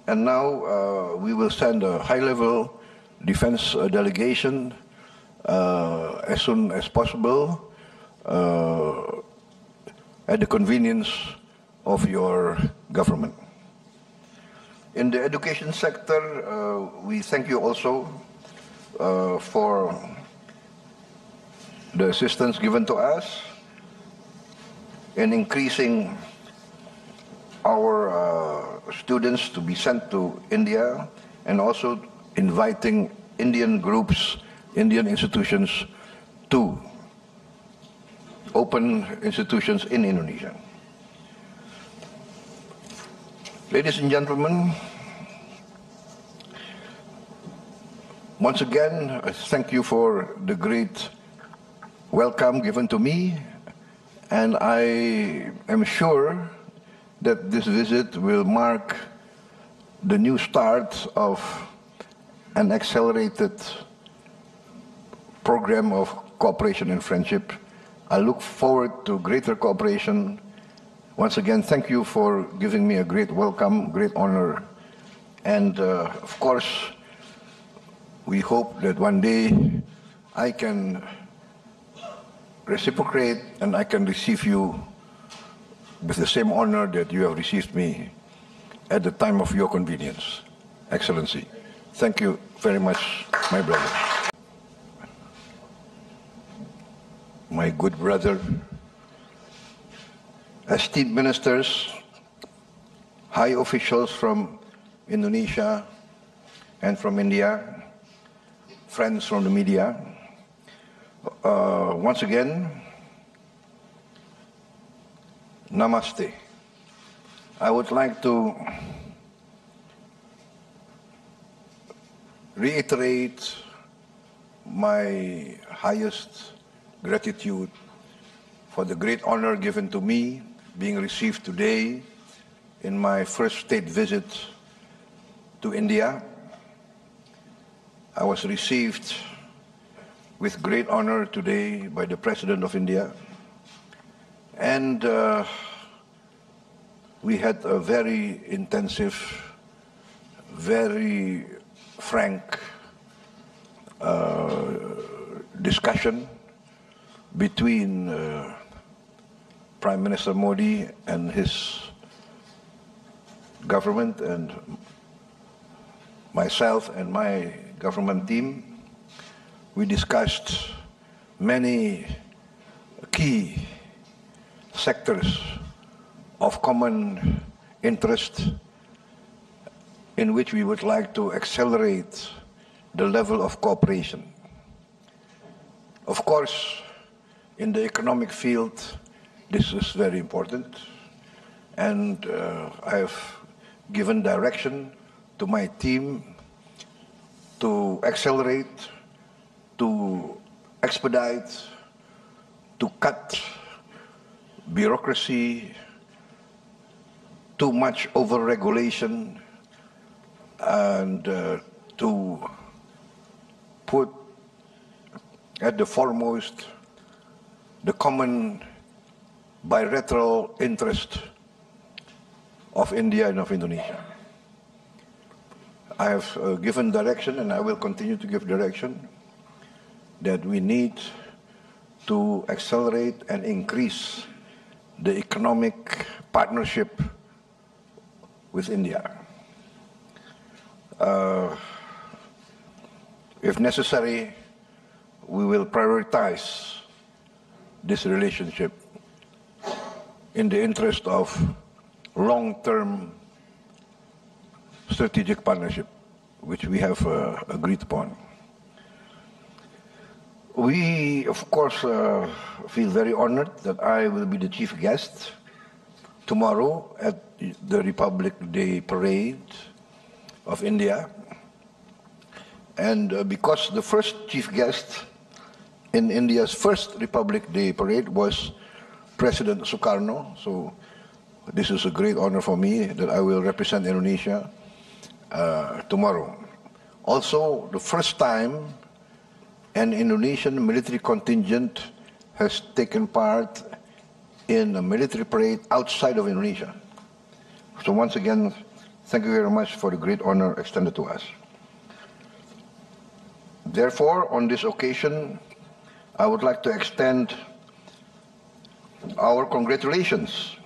and now we will send a high-level defense delegation as soon as possible at the convenience of your government. In the education sector, we thank you also for the assistance given to us in increasing our students to be sent to India, and also inviting Indian groups, Indian institutions to open institutions in Indonesia. Ladies and gentlemen, once again, I thank you for the great welcome given to me, and I am sure that this visit will mark the new start of an accelerated program of cooperation and friendship. I look forward to greater cooperation. Once again, thank you for giving me a great welcome, great honor. And of course, we hope that one day I can reciprocate and I can receive you with the same honor that you have received me at the time of your convenience. Excellency, thank you very much, my brother. My good brother, esteemed ministers, high officials from Indonesia and from India, friends from the media, once again, namaste. I would like to reiterate my highest gratitude for the great honor given to me being received today in my first state visit to India. I was received with great honor today by the President of India, and we had a very intensive, very frank discussion between Prime Minister Modi and his government and myself and my government team. We discussed many key sectors of common interest in which we would like to accelerate the level of cooperation. Of course, in the economic field, this is very important, and I have given direction to my team to accelerate, to expedite, to cut bureaucracy, too much over-regulation, and to put at the foremost the common bilateral interest of India and of Indonesia. I have given direction, and I will continue to give direction, that we need to accelerate and increase the economic partnership with India. If necessary, we will prioritize this relationship in the interest of long-term strategic partnership, which we have agreed upon. We, of course, feel very honored that I will be the chief guest tomorrow at the Republic Day Parade of India. And because the first chief guest in India's first Republic Day Parade was President Sukarno, so this is a great honor for me that I will represent Indonesia tomorrow. Also, the first time an Indonesian military contingent has taken part in a military parade outside of Indonesia. So once again, thank you very much for the great honor extended to us. Therefore, on this occasion, I would like to extend our congratulations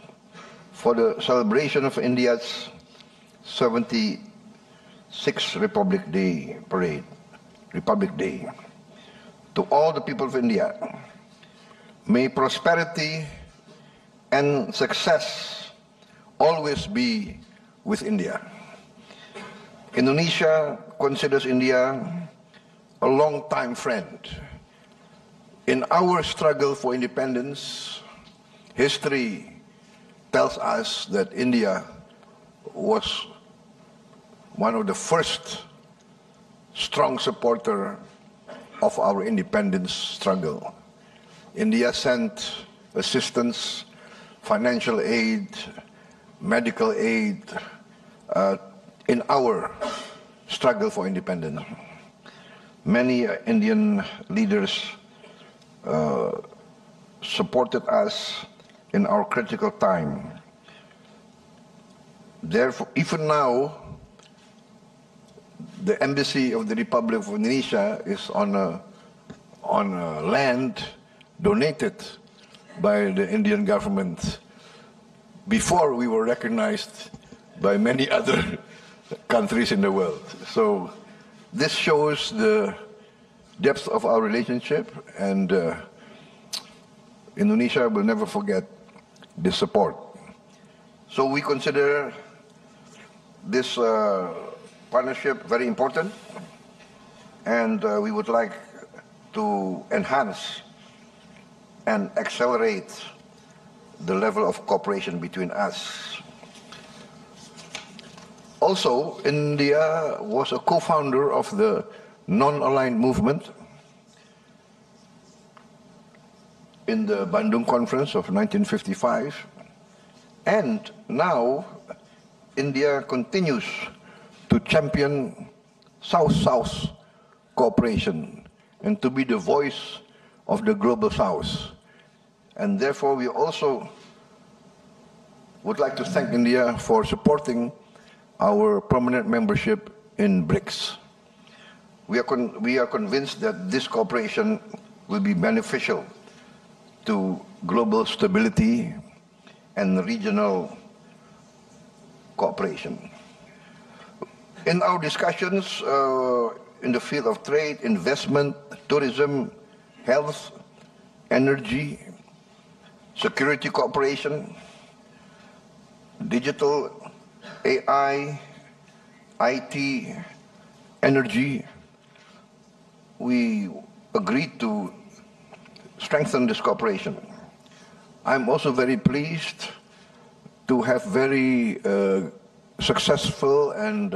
for the celebration of India's 76th Republic Day Parade, Republic Day. To all the people of India, may prosperity and success always be with India. Indonesia considers India a long-time friend. In our struggle for independence, history tells us that India was one of the first strong supporter of our independence struggle. India sent assistance, financial aid, medical aid in our struggle for independence. Many Indian leaders supported us in our critical time. Therefore, even now, the embassy of the Republic of Indonesia is on a land donated by the Indian government before we were recognized by many other countries in the world. So this shows the depth of our relationship, and Indonesia will never forget this support. So we consider this partnership very important, and we would like to enhance and accelerate the level of cooperation between us. Also, India was a co-founder of the non-aligned movement in the Bandung Conference of 1955, and now India continues to champion South-South cooperation and to be the voice of the global South. And therefore, we also would like to thank India for supporting our permanent membership in BRICS. We are convinced that this cooperation will be beneficial to global stability and regional cooperation. In our discussions in the field of trade, investment, tourism, health, energy, security cooperation, digital, AI, IT, energy, we agreed to strengthen this cooperation. I'm also very pleased to have very successful and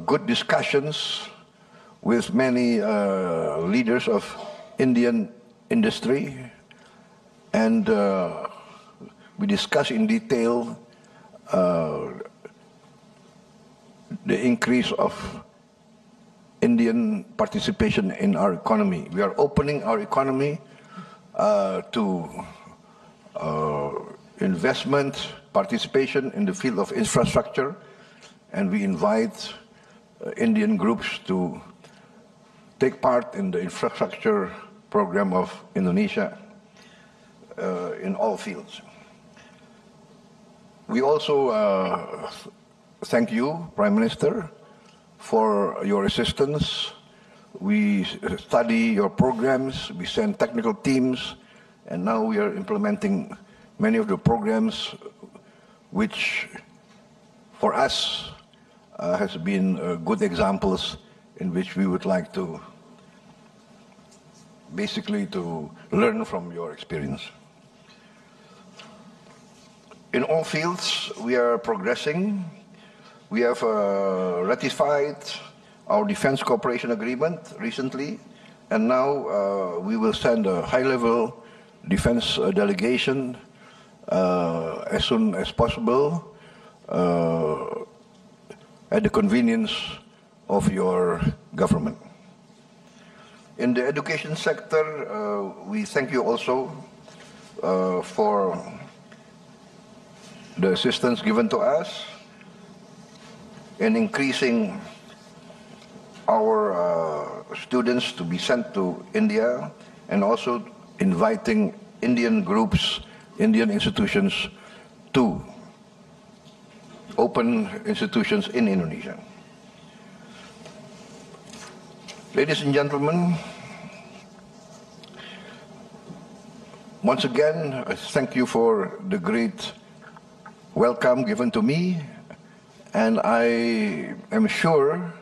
good discussions with many leaders of Indian industry, and we discuss in detail the increase of Indian participation in our economy. We are opening our economy to investment, participation in the field of infrastructure, and we invite Indian groups to take part in the infrastructure program of Indonesia in all fields. We also thank you, Prime Minister, for your assistance. We study your programs, we send technical teams, and now we are implementing many of the programs which for us has been good examples in which we would like to basically to learn from your experience. In all fields, we are progressing. We have ratified our defense cooperation agreement recently, and now we will send a high-level defense delegation as soon as possible at the convenience of your government. In the education sector, we thank you also for the assistance given to us in increasing our students to be sent to India, and also inviting Indian groups, Indian institutions to open institutions in Indonesia. Ladies and gentlemen, once again, I thank you for the great welcome given to me, and I am sure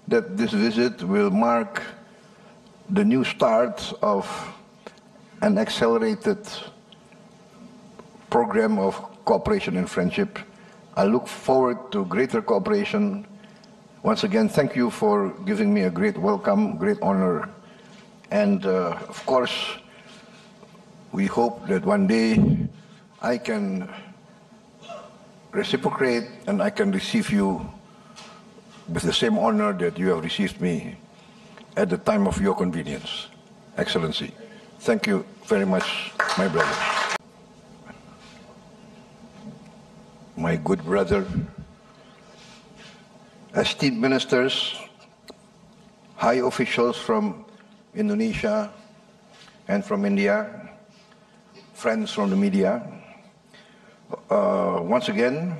that this visit will mark the new start of an accelerated program of cooperation and friendship. I look forward to greater cooperation. Once again, thank you for giving me a great welcome, great honor. And of course, we hope that one day I can reciprocate and I can receive you with the same honor that you have received me at the time of your convenience. Excellency, thank you very much, my brother. My good brother, esteemed ministers, high officials from Indonesia and from India, friends from the media, once again,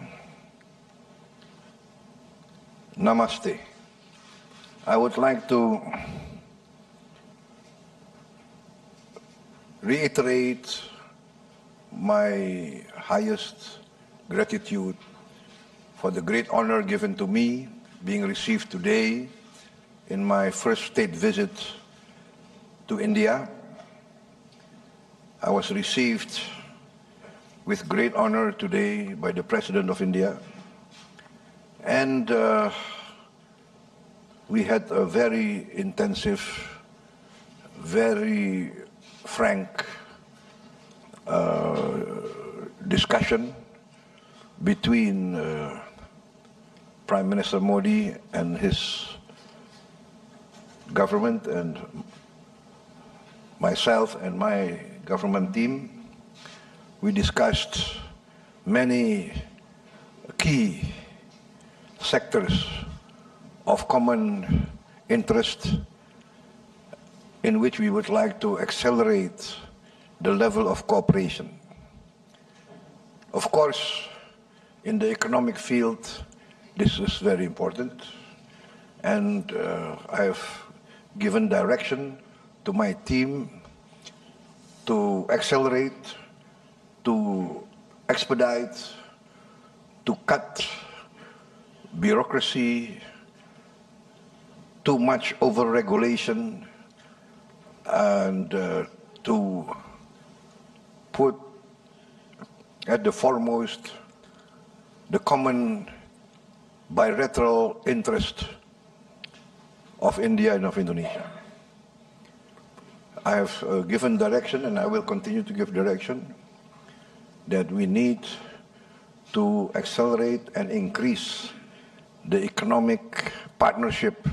namaste. I would like to reiterate my highest gratitude for the great honor given to me being received today in my first state visit to India. I was received with great honor today by the President of India, And we had a very intensive, very frank discussion between Prime Minister Modi and his government and myself and my government team. We discussed many key sectors of common interest in which we would like to accelerate the level of cooperation. Of course, in the economic field, this is very important, and I have given direction to my team to accelerate, to expedite, to cut bureaucracy, too much over-regulation, and to put at the foremost the common bilateral interest of India and of Indonesia. I have given direction, and I will continue to give direction, that we need to accelerate and increase the economic partnership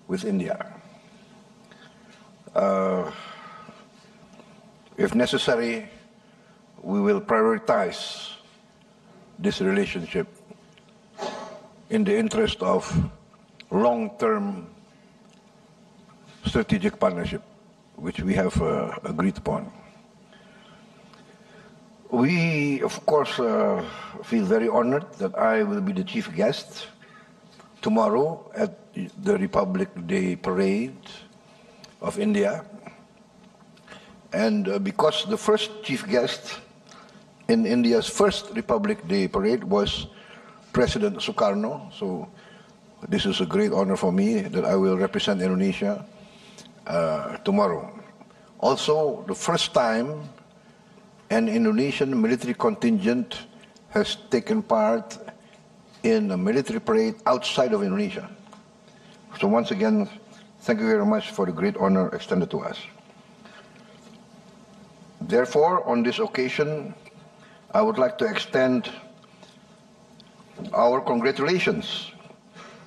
with India. If necessary, we will prioritize this relationship in the interest of long-term strategic partnership, which we have agreed upon. We, of course, feel very honored that I will be the chief guest tomorrow at the Republic Day Parade of India. And because the first chief guest in India's first Republic Day Parade was President Sukarno, so this is a great honor for me that I will represent Indonesia tomorrow. Also, the first time an Indonesian military contingent has taken part in a military parade outside of Indonesia. So once again, thank you very much for the great honor extended to us. Therefore, on this occasion, I would like to extend our congratulations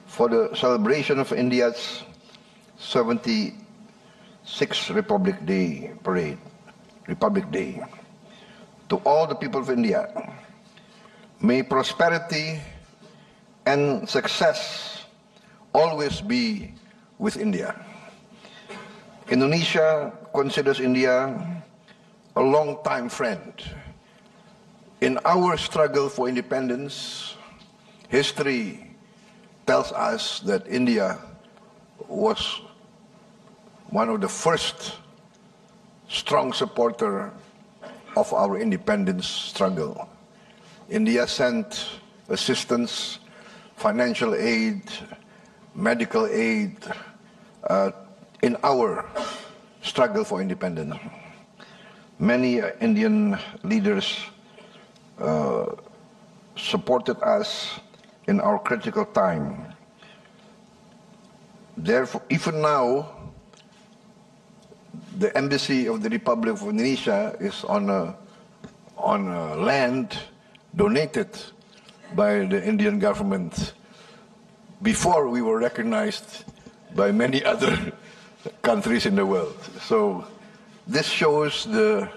for the celebration of India's 76th Republic Day Parade, Republic Day. To all the people of India, may prosperity and success always be with India. Indonesia considers India a long-time friend. In our struggle for independence, history tells us that India was one of the first strong supporter of our independence struggle. India sent assistance, financial aid, medical aid in our struggle for independence. Many Indian leaders supported us in our critical time. Therefore, even now, the embassy of the Republic of Indonesia is on a land donated by the Indian government before we were recognized by many other countries in the world. So this shows the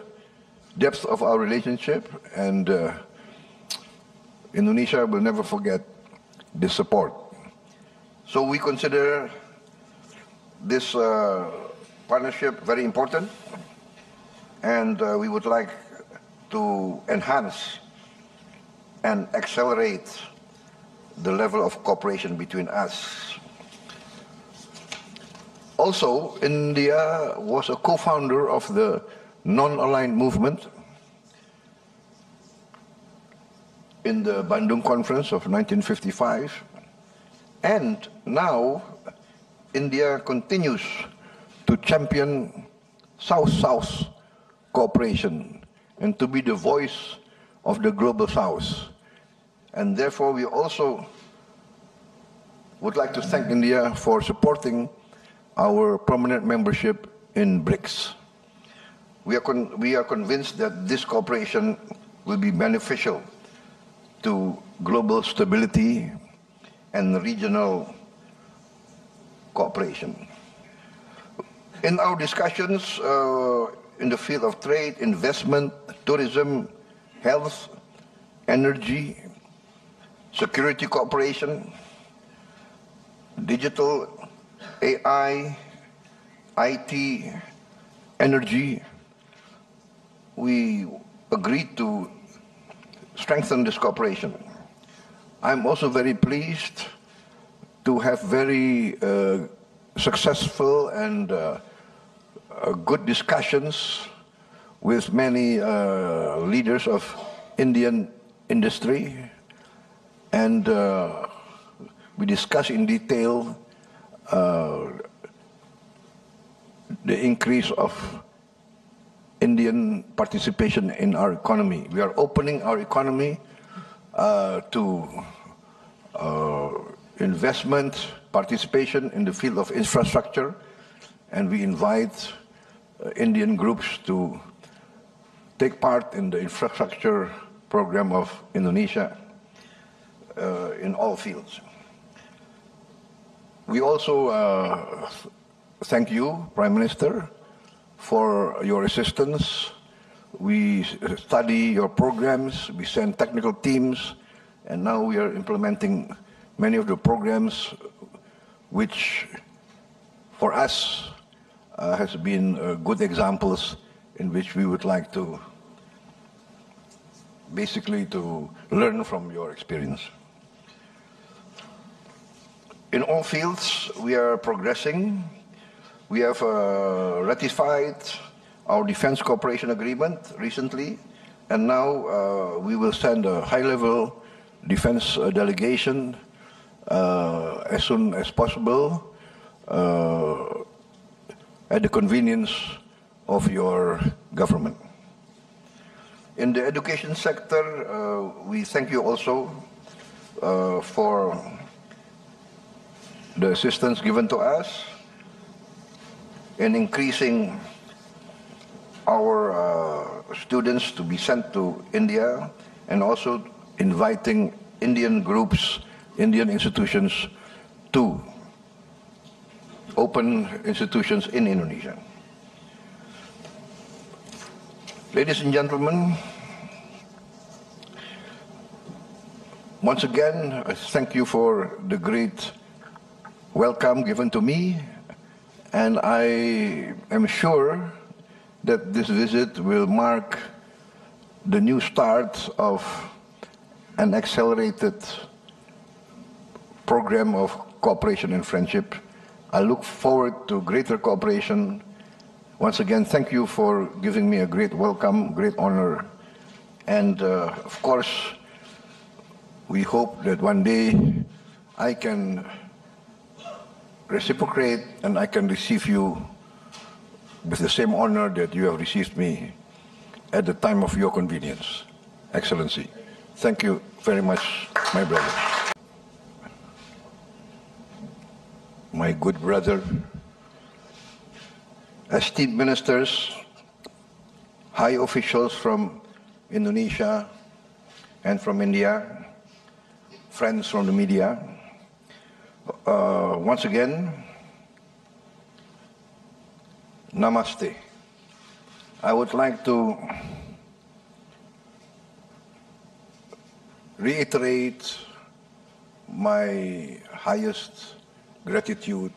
depth of our relationship, and Indonesia will never forget this support. So we consider this partnership very important, and we would like to enhance and accelerate the level of cooperation between us. Also, India was a co-founder of the non-aligned movement in the Bandung Conference of 1955, and now India continues to champion South-South cooperation and to be the voice of the Global South. And therefore, we also would like to thank India for supporting our permanent membership in BRICS. We are convinced that this cooperation will be beneficial to global stability and regional cooperation. In our discussions in the field of trade, investment, tourism, health, energy, security cooperation, digital, AI, IT, energy, we agreed to strengthen this cooperation. I'm also very pleased to have very successful and good discussions with many leaders of Indian industry, and we discussed in detail the increase of Indian participation in our economy. We are opening our economy to investment, participation in the field of infrastructure, and we invite Indian groups to take part in the infrastructure program of Indonesia in all fields. We also thank you, Prime Minister, for your assistance. We study your programs, we send technical teams, and now we are implementing many of the programs which for us has been good examples in which we would like to basically to learn from your experience. In all fields, we are progressing. We have ratified our defense cooperation agreement recently, and now we will send a high-level defense delegation as soon as possible at the convenience of your government. In the education sector, we thank you also for the assistance given to us in increasing our students to be sent to India, and also inviting Indian groups, Indian institutions to open institutions in Indonesia. Ladies and gentlemen, once again, I thank you for the great welcome given to me, and I am sure that this visit will mark the new start of an accelerated program of cooperation and friendship. I look forward to greater cooperation. Once again, thank you for giving me a great welcome, great honor, and of course, we hope that one day I can reciprocate and I can receive you with the same honor that you have received me at the time of your convenience. Excellency, thank you very much, my brother. My good brother, esteemed ministers, high officials from Indonesia and from India, friends from the media, once again, namaste. I would like to reiterate my highest gratitude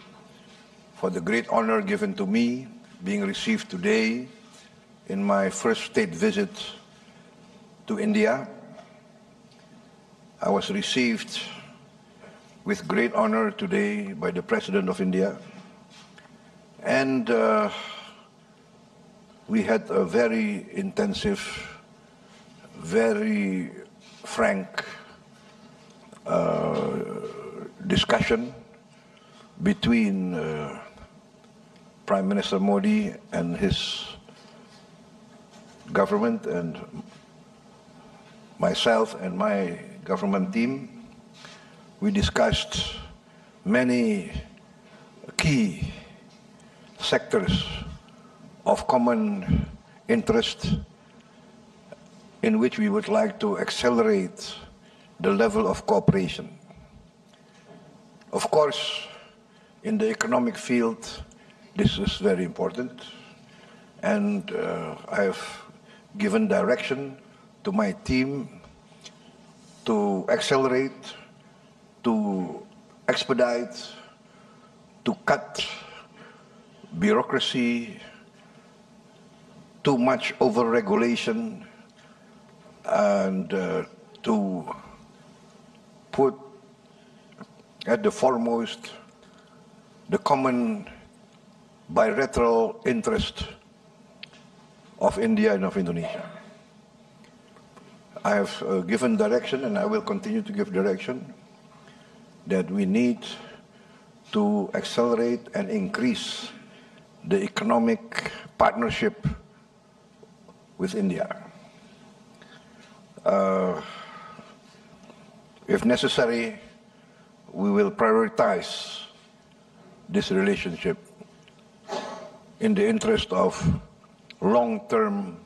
for the great honor given to me being received today in my first state visit to India. I was received with great honor today by the President of India, and we had a very intensive, very frank discussion between Prime Minister Modi and his government and myself and my government team, we discussed many key sectors of common interest in which we would like to accelerate the level of cooperation. Of course, in the economic field, this is very important, and I have given direction to my team to accelerate, to expedite, to cut bureaucracy, too much over-regulation, and to put at the foremost the common bilateral interest of India and of Indonesia. I have given direction, and I will continue to give direction, that we need to accelerate and increase the economic partnership with India. If necessary, we will prioritize this relationship in the interest of long-term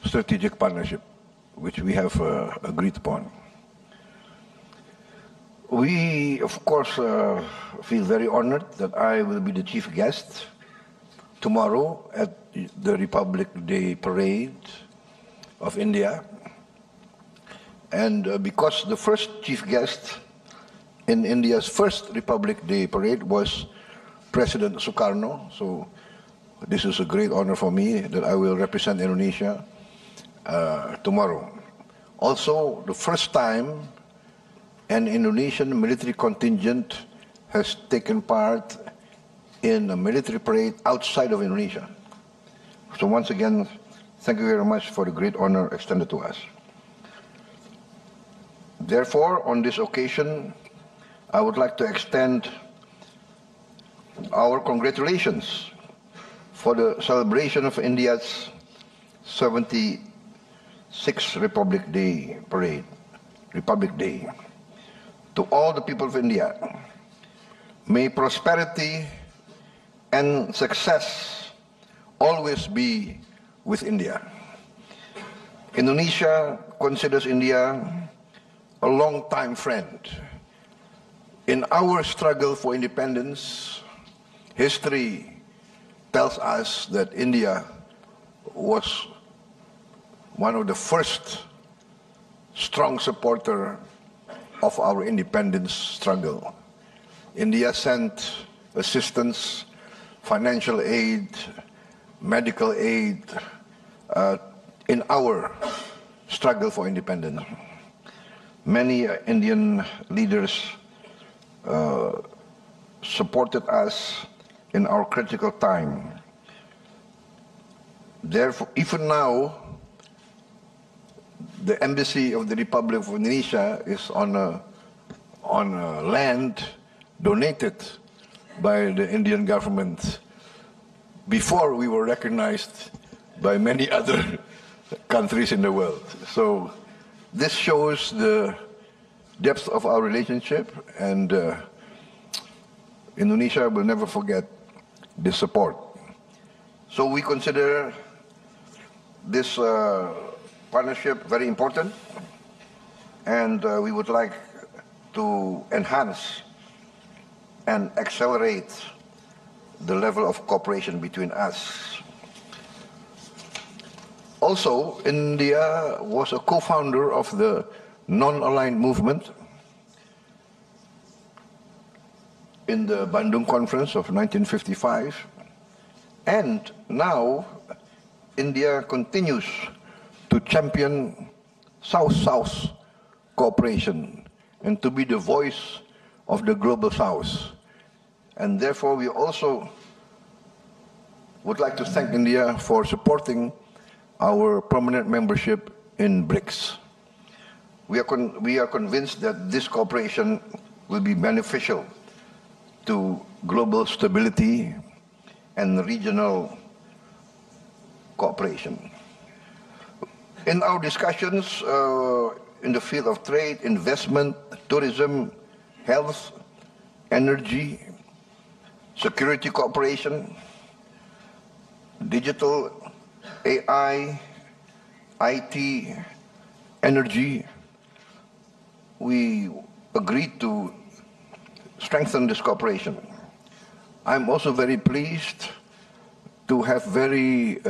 strategic partnership, which we have agreed upon. We, of course, feel very honored that I will be the chief guest tomorrow at the Republic Day Parade of India. And because the first chief guest in India's first Republic Day Parade was President Sukarno, so this is a great honor for me that I will represent Indonesia tomorrow. Also, the first time an Indonesian military contingent has taken part in a military parade outside of Indonesia. So once again, thank you very much for the great honor extended to us. Therefore, on this occasion, I would like to extend our congratulations for the celebration of India's 76th Republic Day Parade, Republic Day. To all the people of India, may prosperity and success always be with India. Indonesia considers India a long-time friend. In our struggle for independence, history tells us that India was one of the first strong supporter of our independence struggle. India sent assistance, financial aid, medical aid in our struggle for independence. Many Indian leaders supported us in our critical time. Therefore, even now, the embassy of the Republic of Indonesia is on a land donated by the Indian government before we were recognized by many other countries in the world. So this shows the depth of our relationship, and Indonesia will never forget this support. So we consider this partnership very important, and we would like to enhance and accelerate the level of cooperation between us. Also, India was a co-founder of the non-aligned movement in the Bandung Conference of 1955, and now India continues to champion South-South cooperation and to be the voice of the global South. And therefore, we also would like to thank India for supporting our permanent membership in BRICS. We are convinced that this cooperation will be beneficial to global stability and regional cooperation. In our discussions in the field of trade, investment, tourism, health, energy, security cooperation, digital, AI, IT, energy. We agreed to strengthen this cooperation. I'm also very pleased to have very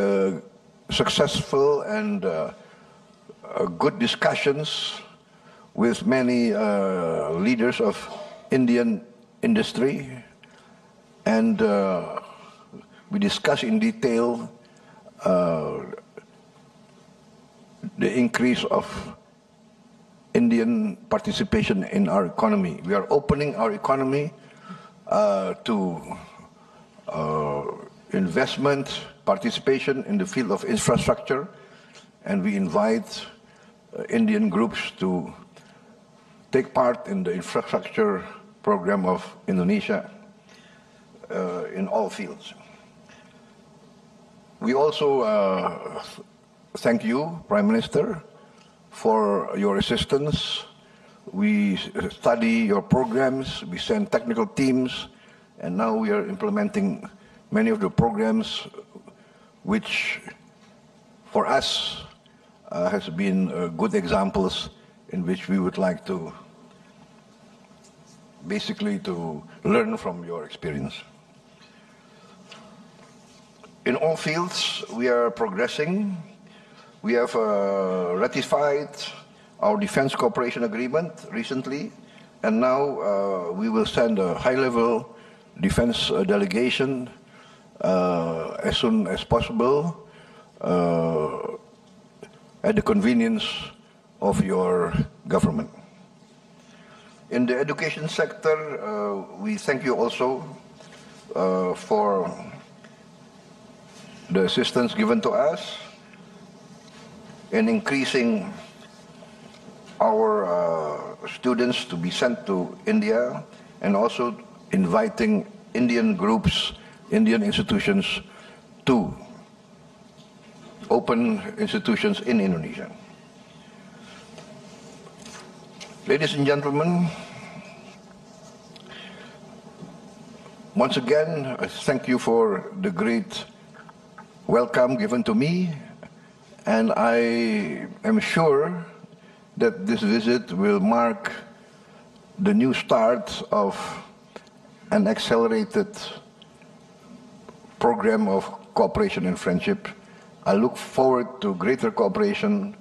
successful and good discussions with many leaders of Indian industry, and we discussed in detail the increase of Indian participation in our economy. We are opening our economy to investment, participation in the field of infrastructure, and we invite Indian groups to take part in the infrastructure program of Indonesia in all fields. We also thank you, Prime Minister, for your assistance. We study your programs, we send technical teams, and now we are implementing many of the programs which for us has been good examples in which we would like to basically to learn from your experience. In all fields, we are progressing. We have ratified our defense cooperation agreement recently, and now we will send a high-level defense delegation as soon as possible at the convenience of your government. In the education sector, we thank you also for the assistance given to us in increasing our students to be sent to India, and also inviting Indian groups, Indian institutions to open institutions in Indonesia. Ladies and gentlemen, once again, I thank you for the great welcome given to me, and I am sure that this visit will mark the new start of an accelerated program of cooperation and friendship. I look forward to greater cooperation.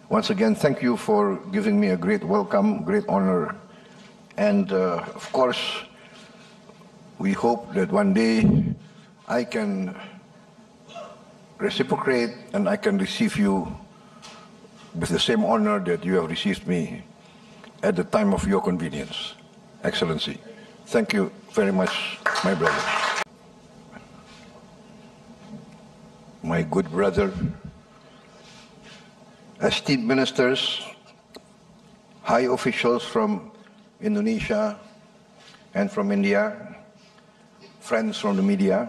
Once again, thank you for giving me a great welcome, great honor, and of course, we hope that one day I can reciprocate and I can receive you with the same honor that you have received me at the time of your convenience, Excellency. Thank you very much, my brother. My good brother, esteemed ministers, high officials from Indonesia and from India, friends from the media,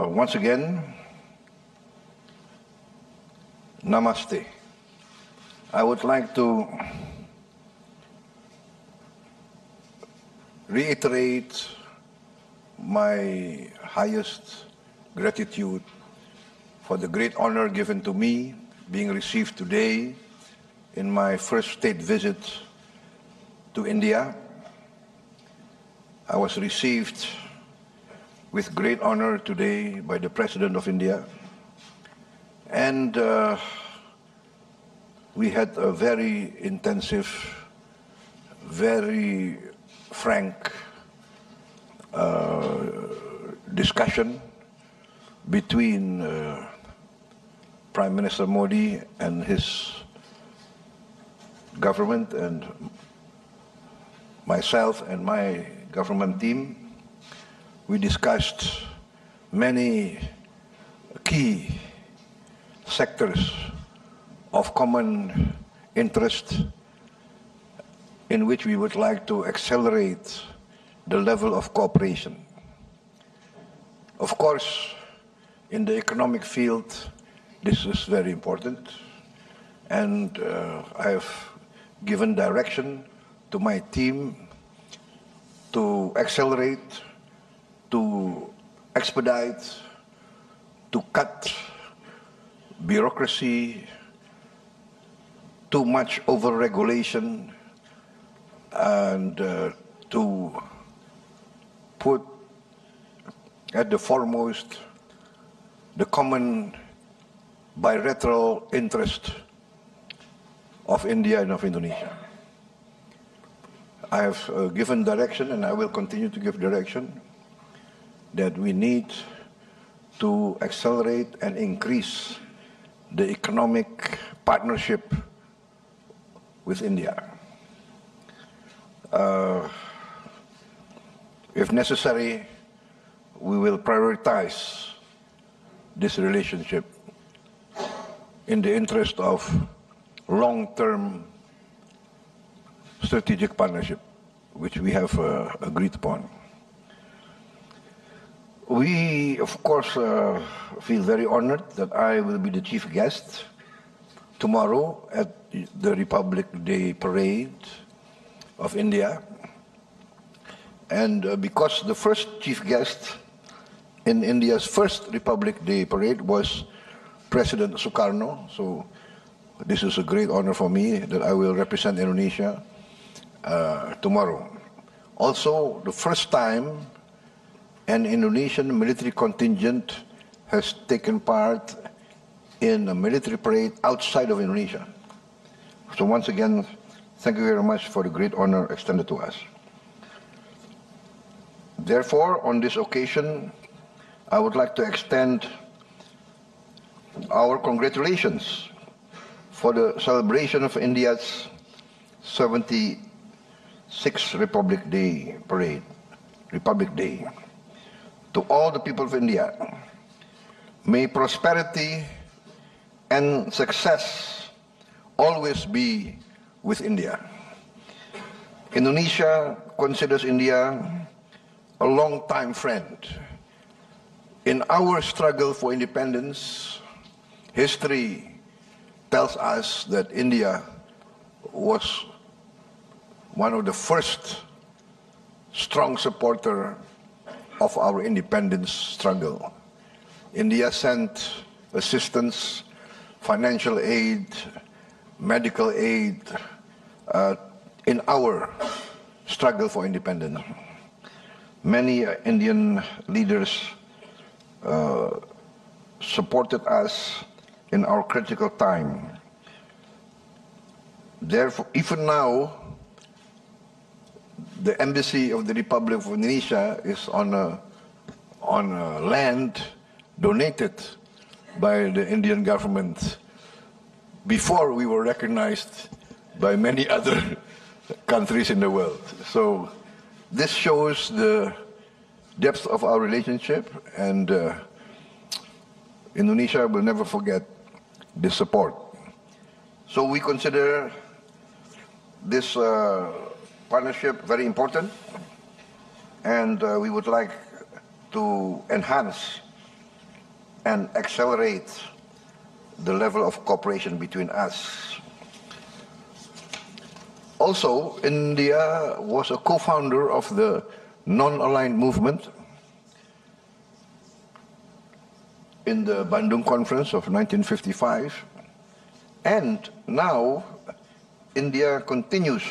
once again, namaste. I would like to reiterate my highest gratitude for the great honor given to me being received today in my first state visit to India. I was received with great honor today by the President of India, and we had a very intensive, very frank discussion between Prime Minister Modi and his government and myself and my government team. We discussed many key sectors of common interest in which we would like to accelerate the level of cooperation. Of course, in the economic field, this is very important, and I have given direction to my team to accelerate, to expedite, to cut bureaucracy, too much over-regulation, and to put at the foremost the common bilateral interest of India and of Indonesia. I have given direction, and I will continue to give direction, that we need to accelerate and increase the economic partnership with India. If necessary, we will prioritize this relationship in the interest of long-term strategic partnership, which we have agreed upon. We, of course, feel very honored that I will be the chief guest tomorrow at the Republic Day Parade of India. And because the first chief guest in India's first Republic Day Parade was President Sukarno, so this is a great honor for me that I will represent Indonesia tomorrow. Also, the first time an Indonesian military contingent has taken part in a military parade outside of Indonesia. So once again, thank you very much for the great honor extended to us. Therefore, on this occasion, I would like to extend our congratulations for the celebration of India's 76th Republic Day Parade, Republic Day. To all the people of India, may prosperity and success always be with India. Indonesia considers India a long-time friend. In our struggle for independence, history tells us that India was one of the first strong supporter of our independence struggle. India sent assistance, financial aid, medical aid in our struggle for independence. Many Indian leaders supported us in our critical time. Therefore, even now, the embassy of the Republic of Indonesia is on a land donated by the Indian government before we were recognized by many other countries in the world. So this shows the depth of our relationship, and Indonesia will never forget this support. So we consider this partnership very important, and we would like to enhance and accelerate the level of cooperation between us. Also, India was a co-founder of the non-aligned movement in the Bandung Conference of 1955, and now India continues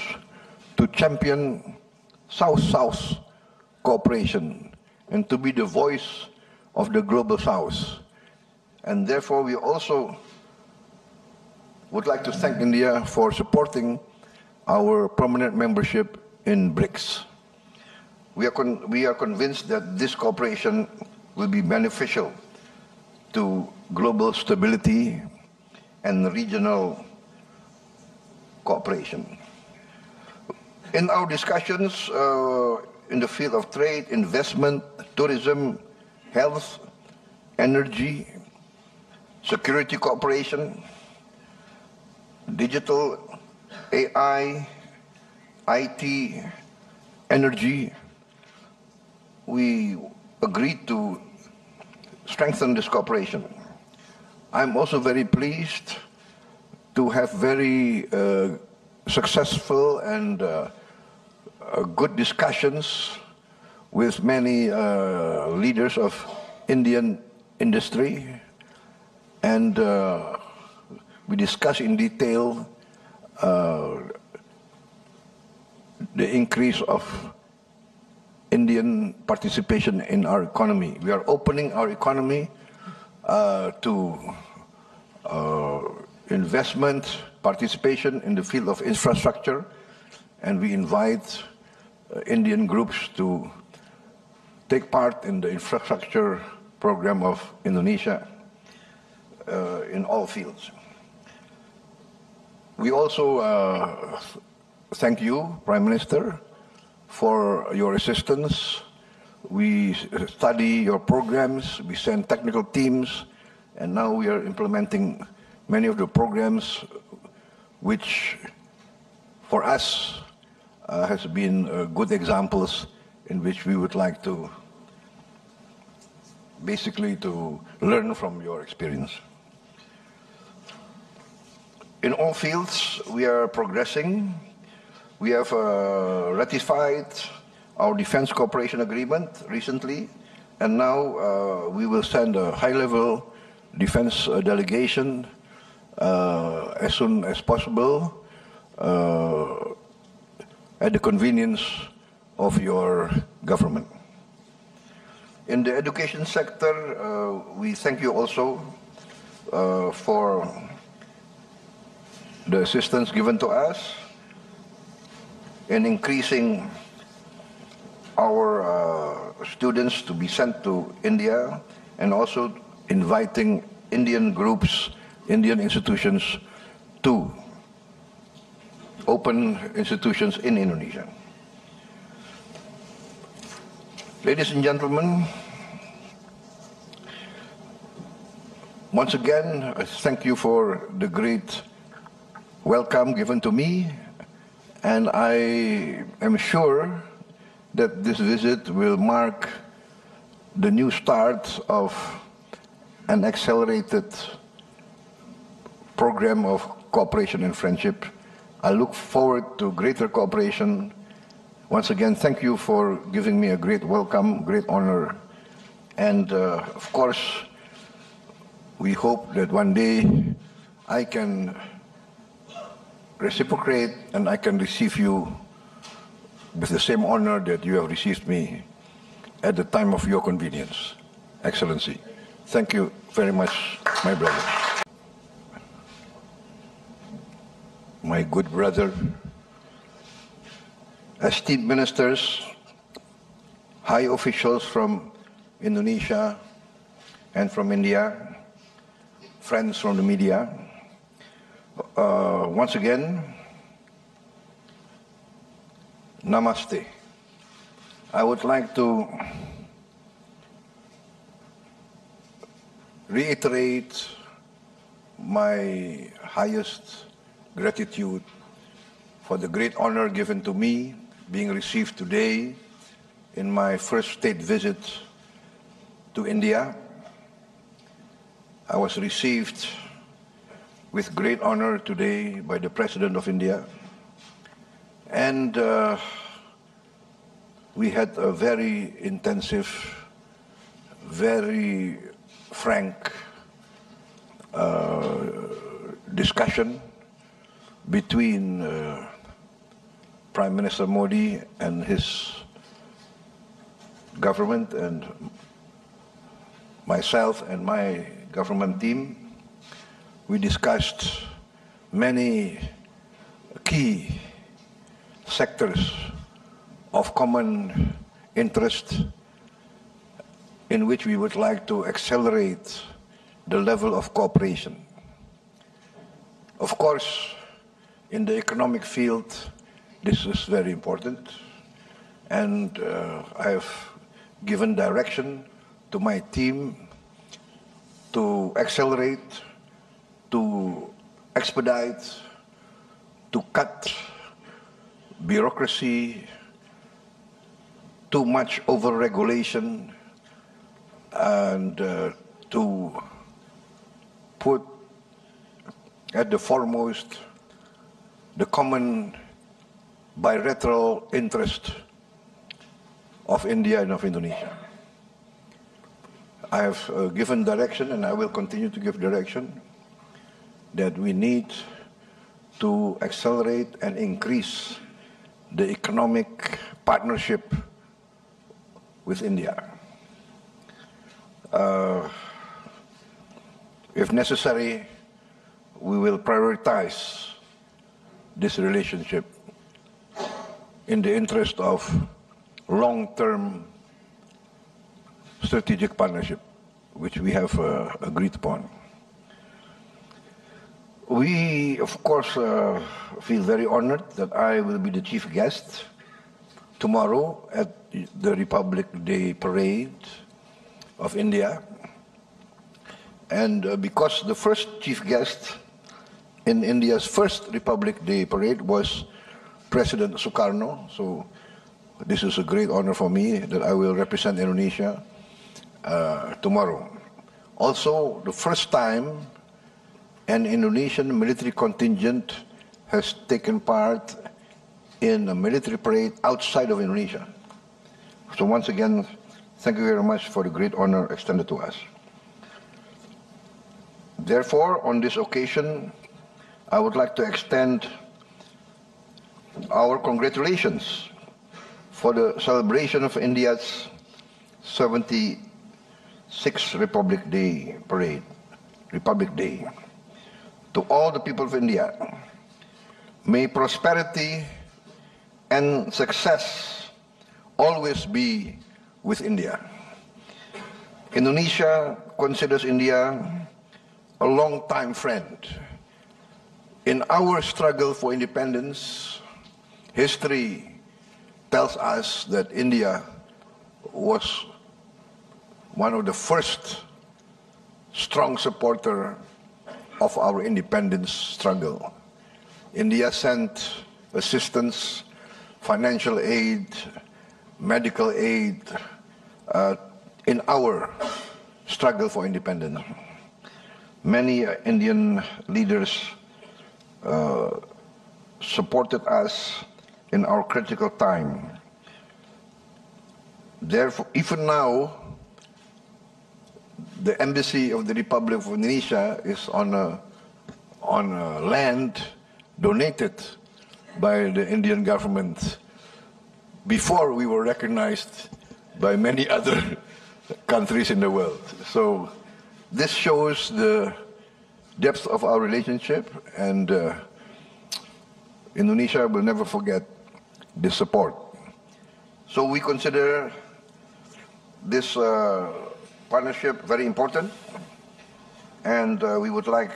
to champion South-South cooperation and to be the voice of the global South. And therefore, we also would like to thank India for supporting our permanent membership in BRICS. We are convinced that this cooperation will be beneficial to global stability and regional cooperation. In our discussions in the field of trade, investment, tourism, health, energy, security cooperation, digital, AI, IT, energy, we agreed to strengthen this cooperation. I'm also very pleased to have very successful and good discussions with many leaders of Indian industry, and we discussed in detail the increase of Indian participation in our economy. We are opening our economy to investment, participation in the field of infrastructure, and we invite Indian groups to take part in the infrastructure program of Indonesia in all fields. We also thank you, Prime Minister, for your assistance. We study your programs, we send technical teams, and now we are implementing many of the programs which for us has been good examples in which we would like to basically to learn from your experience. In all fields, we are progressing. We have ratified our defense cooperation agreement recently, and now we will send a high-level defense delegation as soon as possible at the convenience of your government. In the education sector, we thank you also for the assistance given to us in increasing our students to be sent to India, and also inviting Indian groups, Indian institutions to open institutions in Indonesia. Ladies and gentlemen, once again, I thank you for the great welcome given to me, and I am sure that this visit will mark the new start of an accelerated program of cooperation and friendship. I look forward to greater cooperation. Once again, thank you for giving me a great welcome, great honor, and of course, we hope that one day I can reciprocate and I can receive you with the same honor that you have received me at the time of your convenience, Excellency. Thank you very much, my brother. My good brother, esteemed ministers, high officials from Indonesia and from India, friends from the media, once again, namaste. I would like to reiterate my highest gratitude for the great honor given to me being received today in my first state visit to India. I was received with great honor today by the President of India, and we had a very intensive, very frank discussion between Prime Minister Modi and his government and myself and my government team. We discussed many key sectors of common interest in which we would like to accelerate the level of cooperation. Of course, in the economic field, this is very important, and I have given direction to my team to accelerate, to expedite, to cut bureaucracy, too much over-regulation, and to put at the foremost the common bilateral interest of India and of Indonesia. I have given direction, and I will continue to give direction, that we need to accelerate and increase the economic partnership with India. If necessary, we will prioritize this relationship in the interest of long-term strategic partnership, which we have agreed upon. We, of course, feel very honored that I will be the chief guest tomorrow at the Republic Day Parade of India. And because the first chief guest in India's first Republic Day Parade was President Sukarno, so this is a great honor for me that I will represent Indonesia tomorrow. Also, the first time an Indonesian military contingent has taken part in a military parade outside of Indonesia. So once again, thank you very much for the great honor extended to us. Therefore, on this occasion, I would like to extend our congratulations for the celebration of India's 76th Republic Day Parade, Republic Day. To all the people of India, may prosperity and success always be with India. Indonesia considers India a long-time friend. In our struggle for independence, history tells us that India was one of the first strong supporter of our independence struggle. India sent assistance, financial aid, medical aid in our struggle for independence. Many Indian leaders supported us in our critical time. Therefore, even now, the embassy of the Republic of Indonesia is on a land donated by the Indian government before we were recognized by many other countries in the world. So this shows the depth of our relationship, and Indonesia will never forget this support. So we consider this partnership very important, and we would like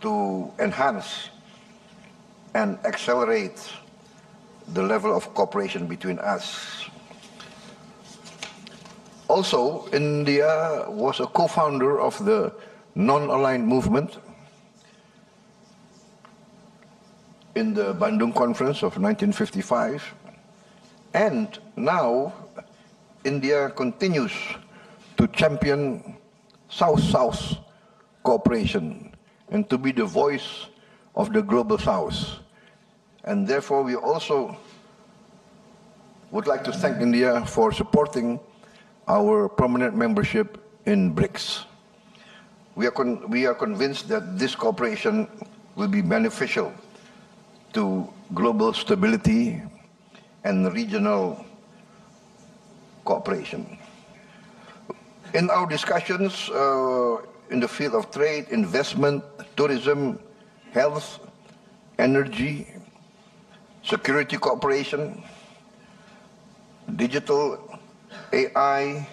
to enhance and accelerate the level of cooperation between us. Also, India was a co-founder of the non-aligned movement in the Bandung Conference of 1955, and now India continues to champion South-South cooperation and to be the voice of the global South. And therefore, we also would like to thank India for supporting our permanent membership in BRICS. We are convinced that this cooperation will be beneficial to global stability and regional cooperation. In our discussions in the field of trade, investment, tourism, health, energy, security cooperation, digital, AI,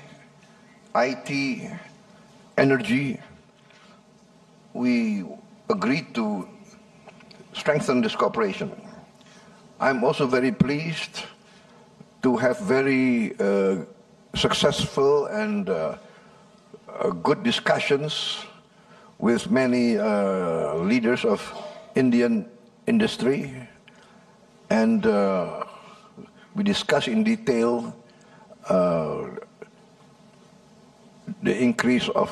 IT, energy, we agreed to strengthen this cooperation. I'm also very pleased to have very successful and good discussions with many leaders of Indian industry, and we discussed in detail the increase of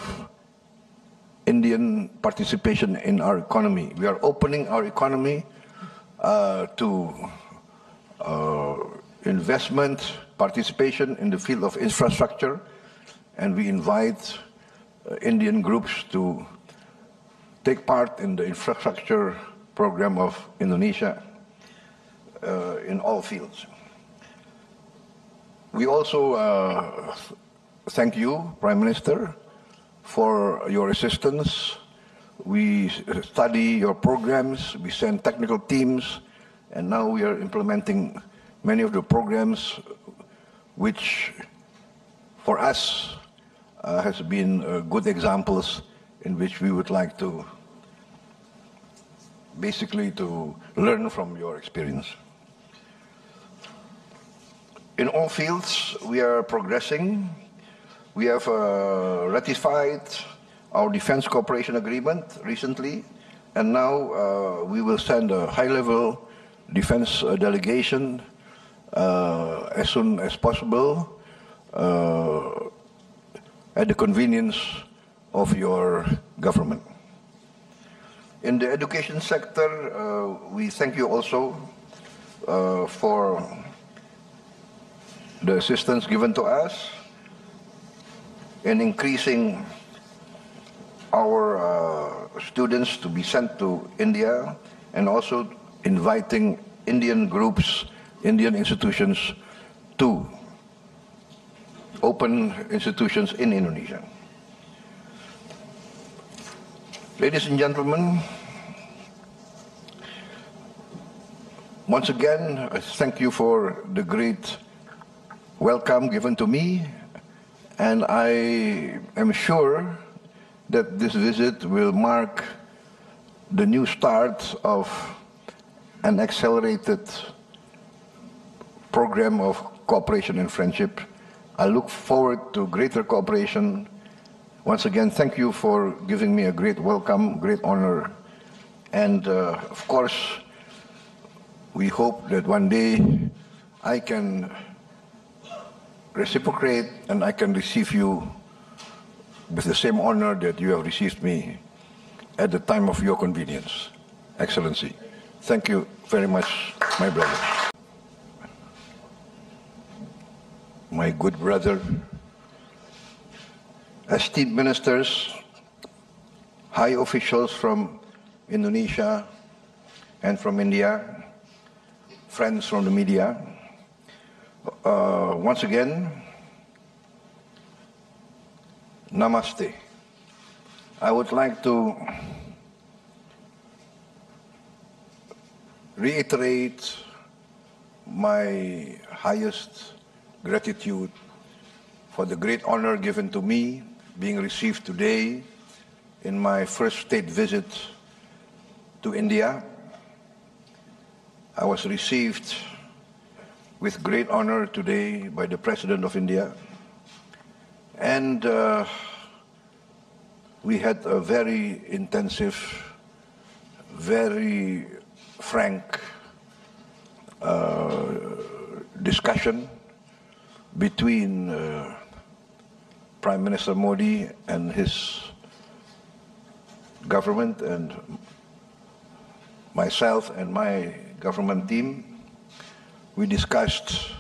Indian participation in our economy. We are opening our economy to investment, participation in the field of infrastructure, and we invite Indian groups to take part in the infrastructure program of Indonesia in all fields. We also thank you, Prime Minister, for your assistance. We study your programs, we send technical teams, and now we are implementing many of the programs which for us has been good examples in which we would like to basically to learn from your experience. In all fields, we are progressing. We have ratified our defense cooperation agreement recently, and now we will send a high-level defense delegation as soon as possible at the convenience of your government. In the education sector, we thank you also for the assistance given to us in increasing our students to be sent to India, and also inviting Indian groups, Indian institutions to open institutions in Indonesia. Ladies and gentlemen, once again, I thank you for the great welcome given to me, and I am sure that this visit will mark the new start of an accelerated program of cooperation and friendship. I look forward to greater cooperation. Once again, thank you for giving me a great welcome, great honor. And of course, we hope that one day I can reciprocate and I can receive you with the same honor that you have received me at the time of your convenience, Excellency. Thank you very much, my brother. My good brother, esteemed ministers, high officials from Indonesia and from India, friends from the media, once again, namaste. I would like to reiterate my highest gratitude for the great honor given to me being received today in my first state visit to India. I was received with great honor today by the President of India, and we had a very intensive, very frank discussion between Prime Minister Modi and his government and myself and my government team. We discussed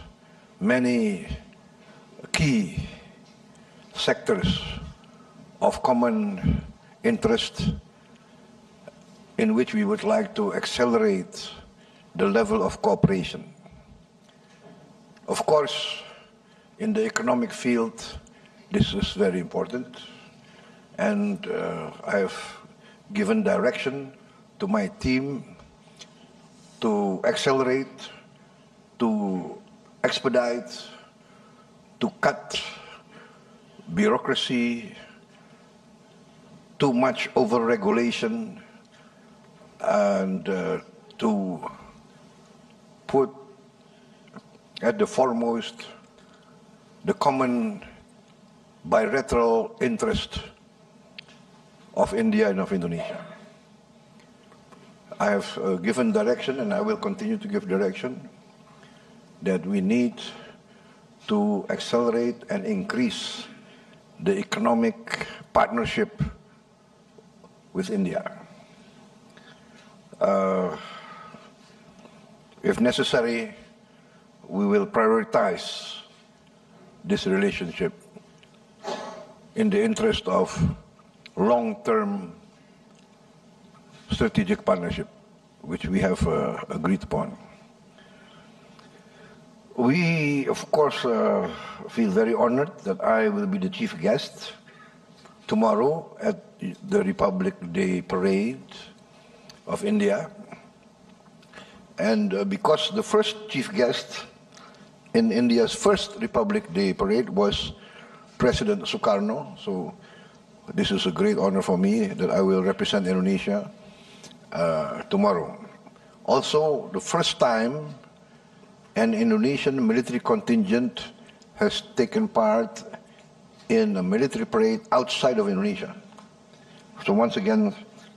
many key sectors of common interest in which we would like to accelerate the level of cooperation. Of course, in the economic field, this is very important, and I have given direction to my team to accelerate, to expedite, to cut bureaucracy, too much over-regulation, and to put at the foremost the common bilateral interest of India and of Indonesia. I have given direction, and I will continue to give direction, that we need to accelerate and increase the economic partnership with India. If necessary, we will prioritize this relationship in the interest of long-term strategic partnership, which we have agreed upon. We, of course, feel very honored that I will be the chief guest tomorrow at the Republic Day Parade of India. And because the first chief guest in India's first Republic Day Parade was President Sukarno, so this is a great honor for me that I will represent Indonesia tomorrow. Also, the first time an Indonesian military contingent has taken part in a military parade outside of Indonesia. So once again,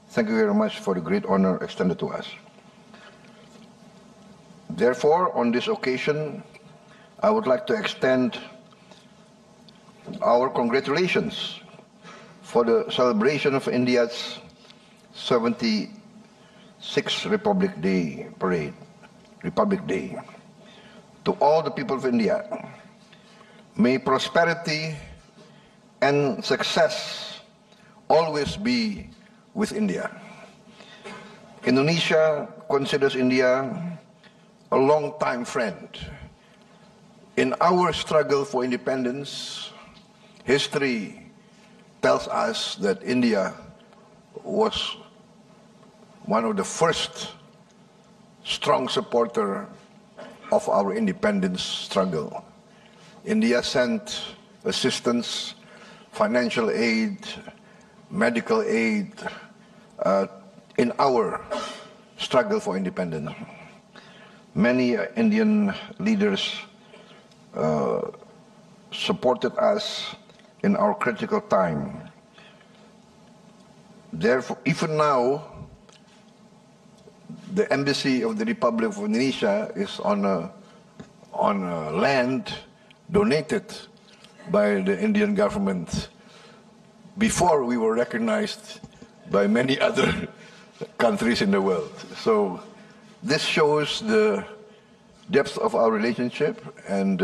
thank you very much for the great honor extended to us. Therefore, on this occasion, I would like to extend our congratulations for the celebration of India's 76th Republic Day Parade, Republic Day. To all the people of India, may prosperity and success always be with India. Indonesia considers India a long-time friend. In our struggle for independence, history tells us that India was one of the first strong supporter of our independence struggle. India sent assistance, financial aid, medical aid in our struggle for independence. Many Indian leaders supported us in our critical time. Therefore, even now, the embassy of the Republic of Indonesia is on a land donated by the Indian government before we were recognized by many other countries in the world. So this shows the depth of our relationship, and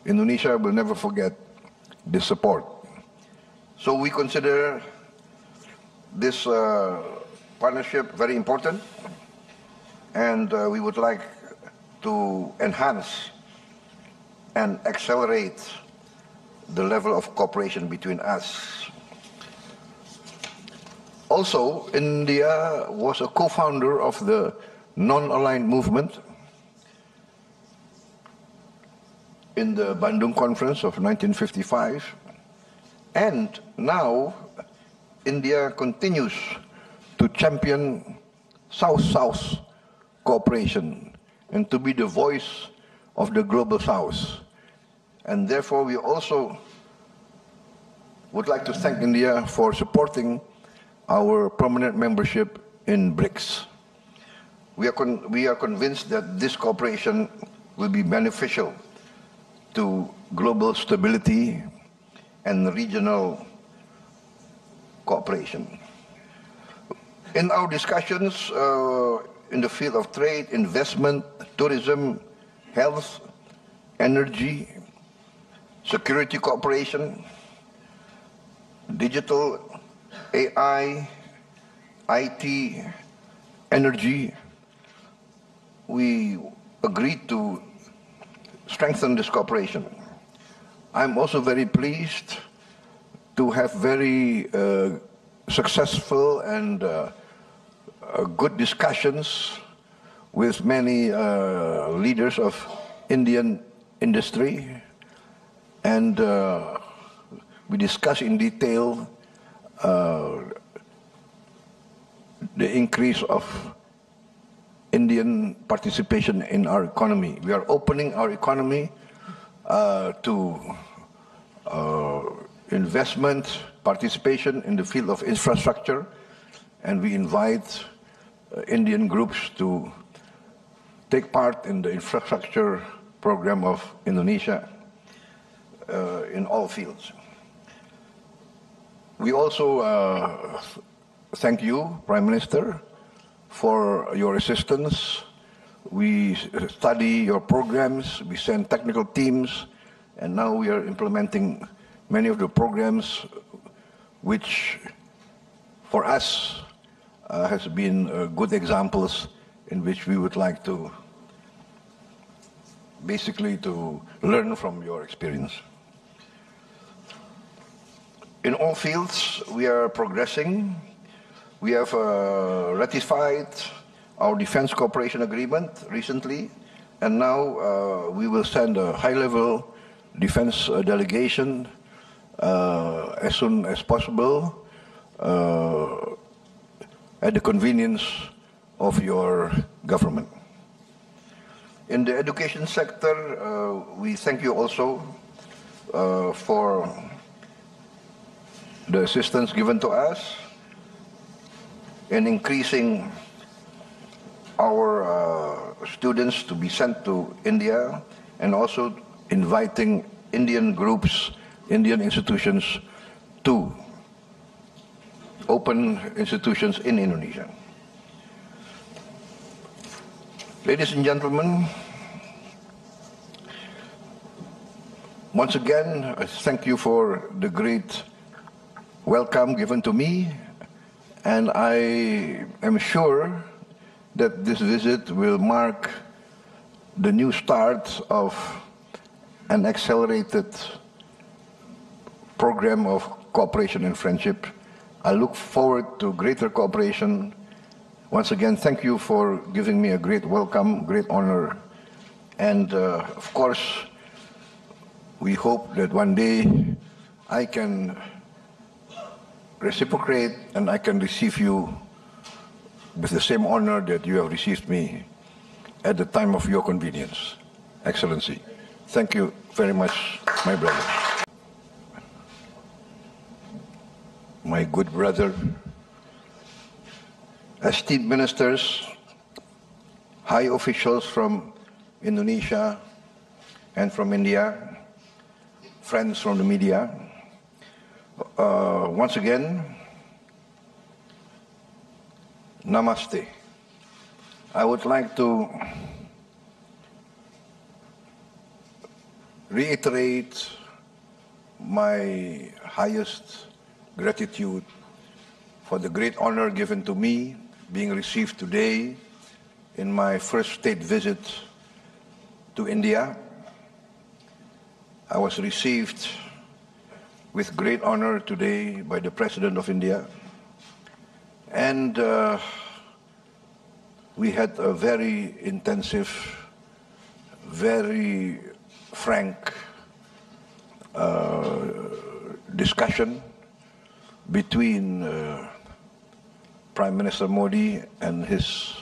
Indonesia will never forget this support. So we consider this partnership very important, and we would like to enhance and accelerate the level of cooperation between us. Also, India was a co-founder of the non-aligned movement in the Bandung Conference of 1955, and now India continues to champion South-South cooperation and to be the voice of the Global South. And therefore, we also would like to thank India for supporting our permanent membership in BRICS. We are convinced that this cooperation will be beneficial to global stability and regional cooperation. In our discussions in the field of trade, investment, tourism, health, energy, security cooperation, digital, AI, IT, energy, we agreed to strengthen this cooperation. I'm also very pleased to have very successful and good discussions with many leaders of Indian industry, and we discuss in detail the increase of Indian participation in our economy. We are opening our economy to investment, participation in the field of infrastructure, and we invite Indian groups to take part in the infrastructure program of Indonesia in all fields. We also thank you, Prime Minister, for your assistance. We study your programs, we send technical teams, and now we are implementing many of the programs which, for us, has been good examples in which we would like to basically to learn from your experience. In all fields, we are progressing. We have ratified our defense cooperation agreement recently, and now we will send a high-level defense delegation as soon as possible at the convenience of your government. In the education sector, we thank you also for the assistance given to us in increasing our students to be sent to India, and also inviting Indian groups, Indian institutions to open institutions in Indonesia. Ladies and gentlemen, once again, I thank you for the great welcome given to me, and I am sure that this visit will mark the new start of an accelerated program of cooperation and friendship. I look forward to greater cooperation. Once again, thank you for giving me a great welcome, great honor. And of course, we hope that one day I can reciprocate and I can receive you with the same honor that you have received me at the time of your convenience. Excellency, thank you very much, my brother. My good brother, esteemed ministers, high officials from Indonesia and from India, friends from the media, once again, Namaste. I would like to reiterate my highest gratitude for the great honor given to me being received today in my first state visit to India. I was received with great honor today by the President of India, and we had a very intensive, very frank discussion between Prime Minister Modi and his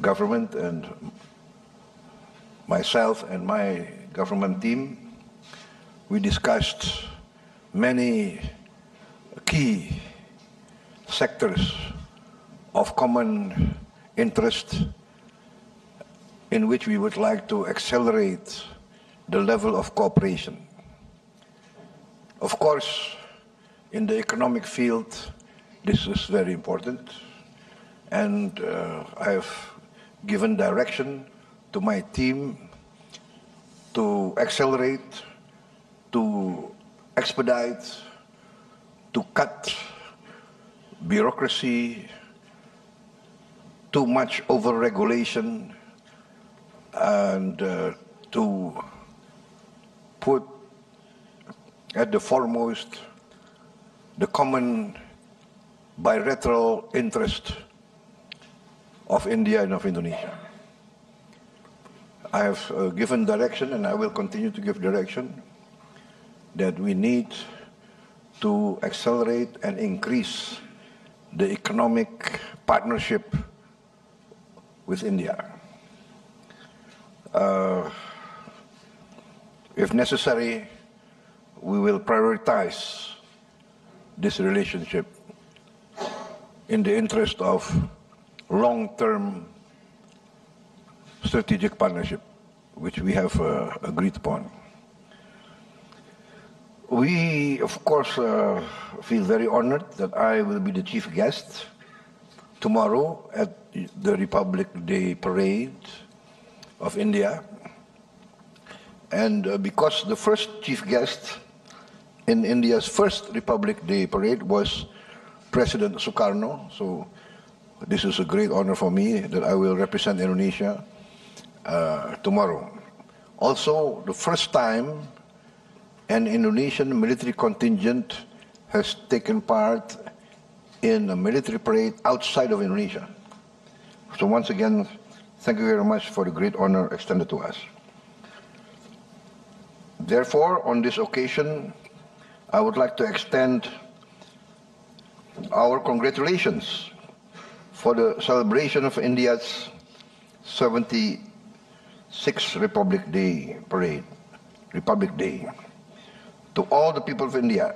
government and myself and my government team. We discussed many key sectors of common interest in which we would like to accelerate the level of cooperation. Of course, in the economic field, this is very important, and I have given direction to my team to accelerate, to expedite, to cut bureaucracy, too much over-regulation, and to put at the foremost the common bilateral interest of India and of Indonesia. I have given direction, and I will continue to give direction, that we need to accelerate and increase the economic partnership with India. If necessary, we will prioritize this relationship in the interest of long-term strategic partnership, which we have agreed upon. We, of course, feel very honored that I will be the chief guest tomorrow at the Republic Day Parade of India. And because the first chief guest in India's first Republic Day Parade was President Sukarno, so this is a great honor for me that I will represent Indonesia tomorrow. Also, the first time an Indonesian military contingent has taken part in a military parade outside of Indonesia. So once again, thank you very much for the great honor extended to us. Therefore, on this occasion, I would like to extend our congratulations for the celebration of India's 76th Republic Day Parade, Republic Day. To all the people of India,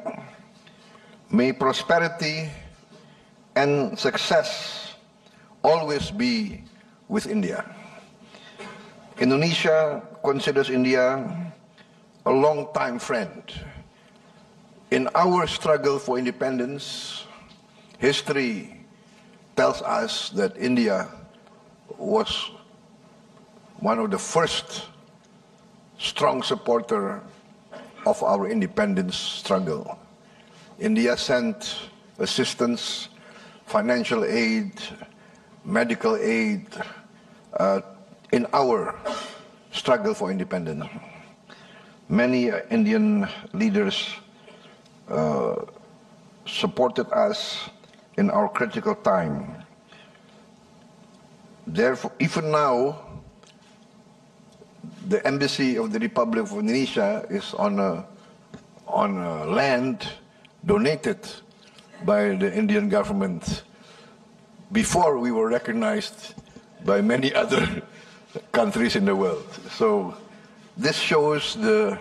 may prosperity and success always be with India. Indonesia considers India a long-time friend. In our struggle for independence, history tells us that India was one of the first strong supporter of our independence struggle. India sent assistance, financial aid, medical aid in our struggle for independence. Many Indian leaders supported us in our critical time. Therefore, even now, the embassy of the Republic of Indonesia is on a land donated by the Indian government before we were recognized by many other countries in the world. So this shows the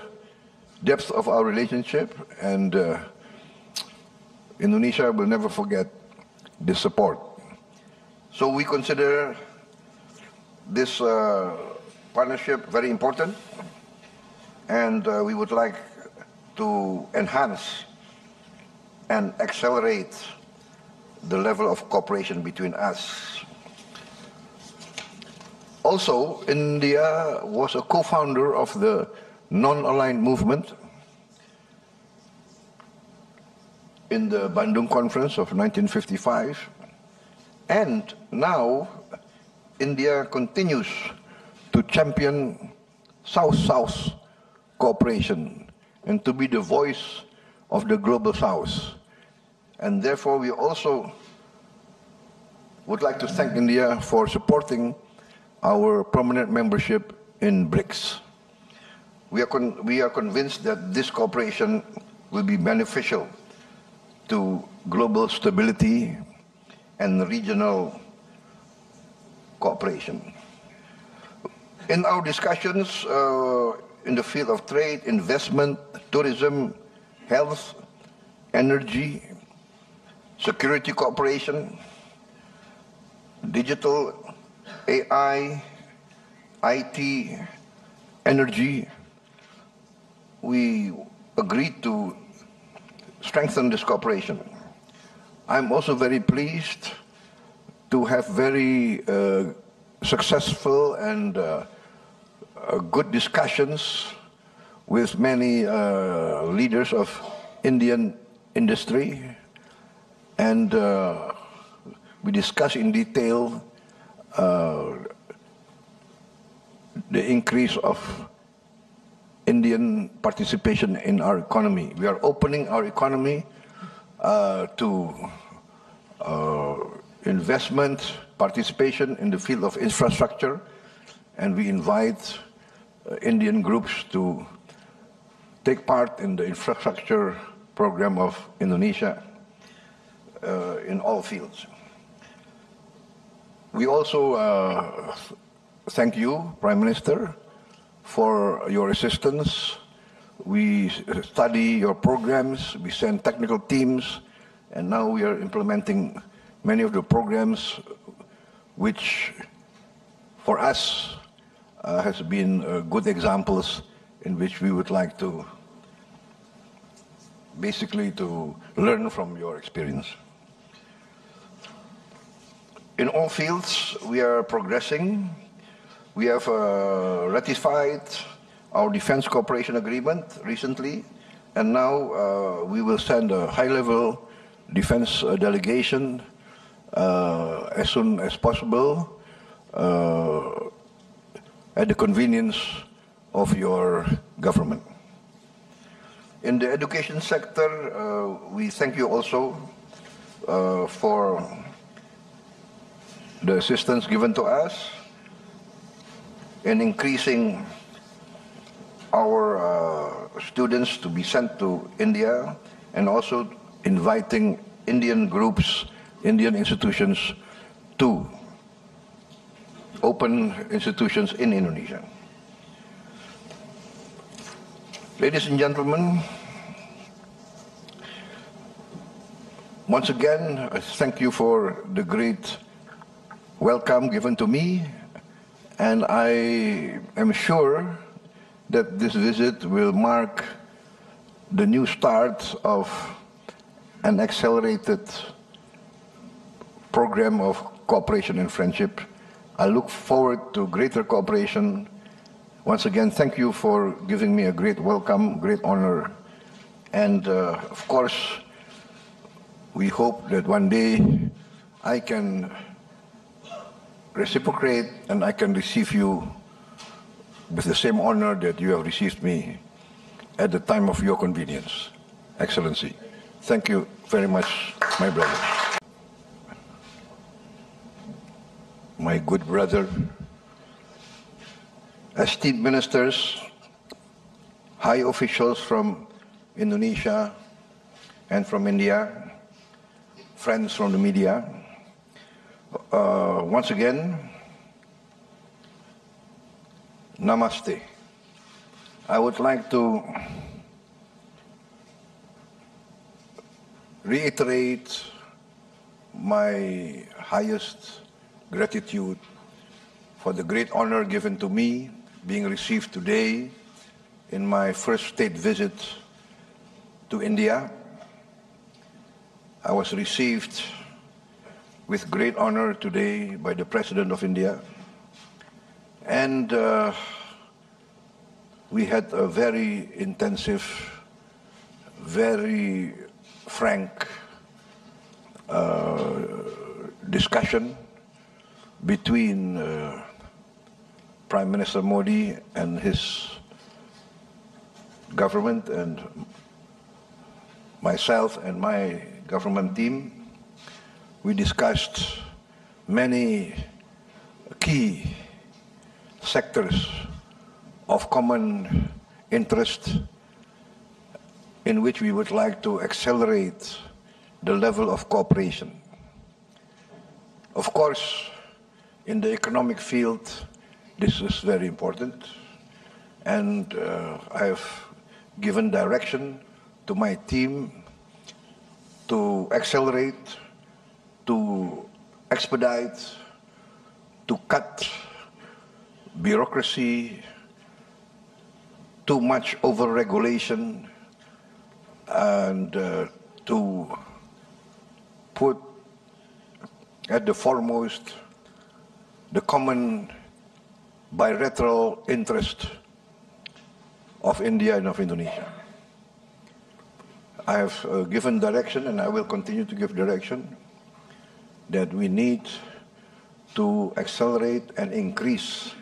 depth of our relationship, and Indonesia will never forget this support. So we consider this partnership very important, and we would like to enhance and accelerate the level of cooperation between us. Also, India was a co-founder of the non-aligned movement in the Bandung Conference of 1955, and now India continues to champion South-South cooperation and to be the voice of the Global South. And therefore, we also would like to thank India for supporting our permanent membership in BRICS. We are convinced that this cooperation will be beneficial to global stability and regional cooperation. In our discussions in the field of trade, investment, tourism, health, energy, security cooperation, digital, AI, IT, energy, we agreed to strengthen this cooperation. I'm also very pleased to have very successful and good discussions with many leaders of Indian industry, and we discuss in detail the increase of Indian participation in our economy. We are opening our economy to investment, participation in the field of infrastructure, and we invite Indian groups to take part in the infrastructure program of Indonesia in all fields. We also thank you, Prime Minister, for your assistance. We study your programs, we send technical teams, and now we are implementing many of the programs which for us has been good examples in which we would like to basically to learn from your experience. In all fields, we are progressing. We have ratified our defense cooperation agreement recently, and now we will send a high-level defense delegation as soon as possible at the convenience of your government. In the education sector, we thank you also for the assistance given to us in increasing our students to be sent to India, and also inviting Indian groups, Indian institutions to open institutions in Indonesia. Ladies and gentlemen, once again, I thank you for the great welcome given to me, and I am sure that this visit will mark the new start of an accelerated program of cooperation and friendship. I look forward to greater cooperation. Once again, thank you for giving me a great welcome, great honor, and of course, we hope that one day I can reciprocate and I can receive you with the same honor that you have received me at the time of your convenience. Excellency, thank you very much, my brother. My good brother, esteemed ministers, high officials from Indonesia and from India, friends from the media, once again, namaste. I would like to reiterate my highest gratitude for the great honor given to me being received today in my first state visit to India. I was received with great honor today by the President of India, and we had a very intensive, very frank discussion between Prime Minister Modi and his government and myself and my government team. We discussed many key sectors of common interest in which we would like to accelerate the level of cooperation. Of course, in the economic field, this is very important, and I have given direction to my team to accelerate, to expedite, to cut bureaucracy, too much over-regulation, and to put at the foremost the common bilateral interest of India and of Indonesia. I have given direction, and I will continue to give direction, that we need to accelerate and increase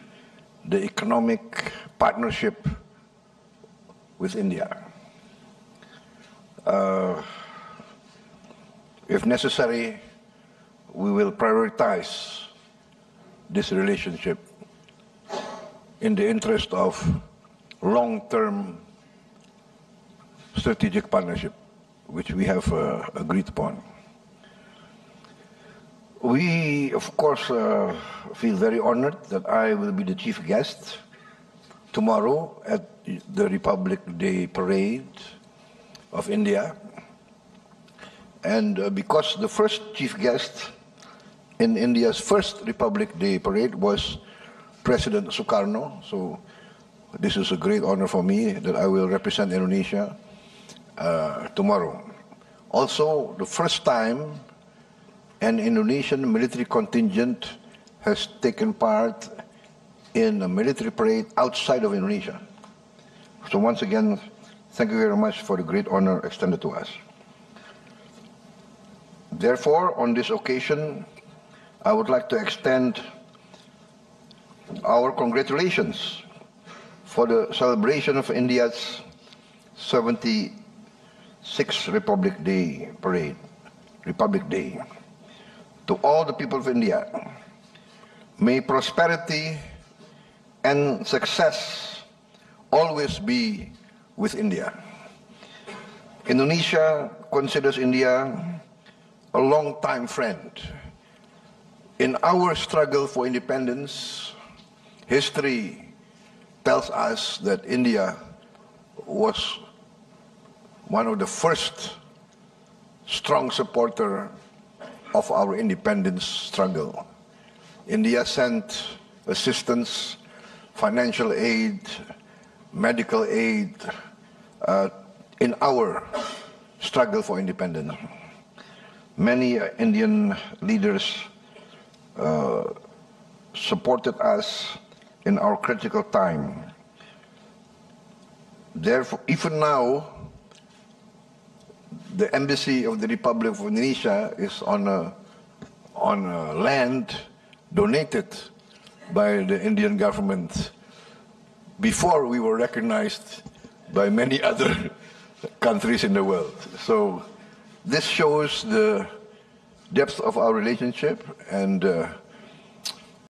the economic partnership with India. If necessary, we will prioritize this relationship in the interest of long-term strategic partnership, which we have agreed upon. We, of course, feel very honored that I will be the chief guest tomorrow at the Republic Day Parade of India. And because the first chief guest in India's first Republic Day Parade was President Sukarno, so this is a great honor for me that I will represent Indonesia tomorrow. Also, the first time an Indonesian military contingent has taken part in a military parade outside of Indonesia. So once again, thank you very much for the great honor extended to us. Therefore, on this occasion, I would like to extend our congratulations for the celebration of India's 76th Republic Day parade, Republic Day. To all the people of India, may prosperity and success always be with India. Indonesia considers India a long-time friend. In our struggle for independence, history tells us that India was one of the first strong supporter of our independence struggle. India sent assistance, financial aid, medical aid in our struggle for independence. Many Indian leaders supported us in our critical time. Therefore, even now, the embassy of the Republic of Indonesia is on a land donated by the Indian government before we were recognized by many other countries in the world. So this shows the depth of our relationship, and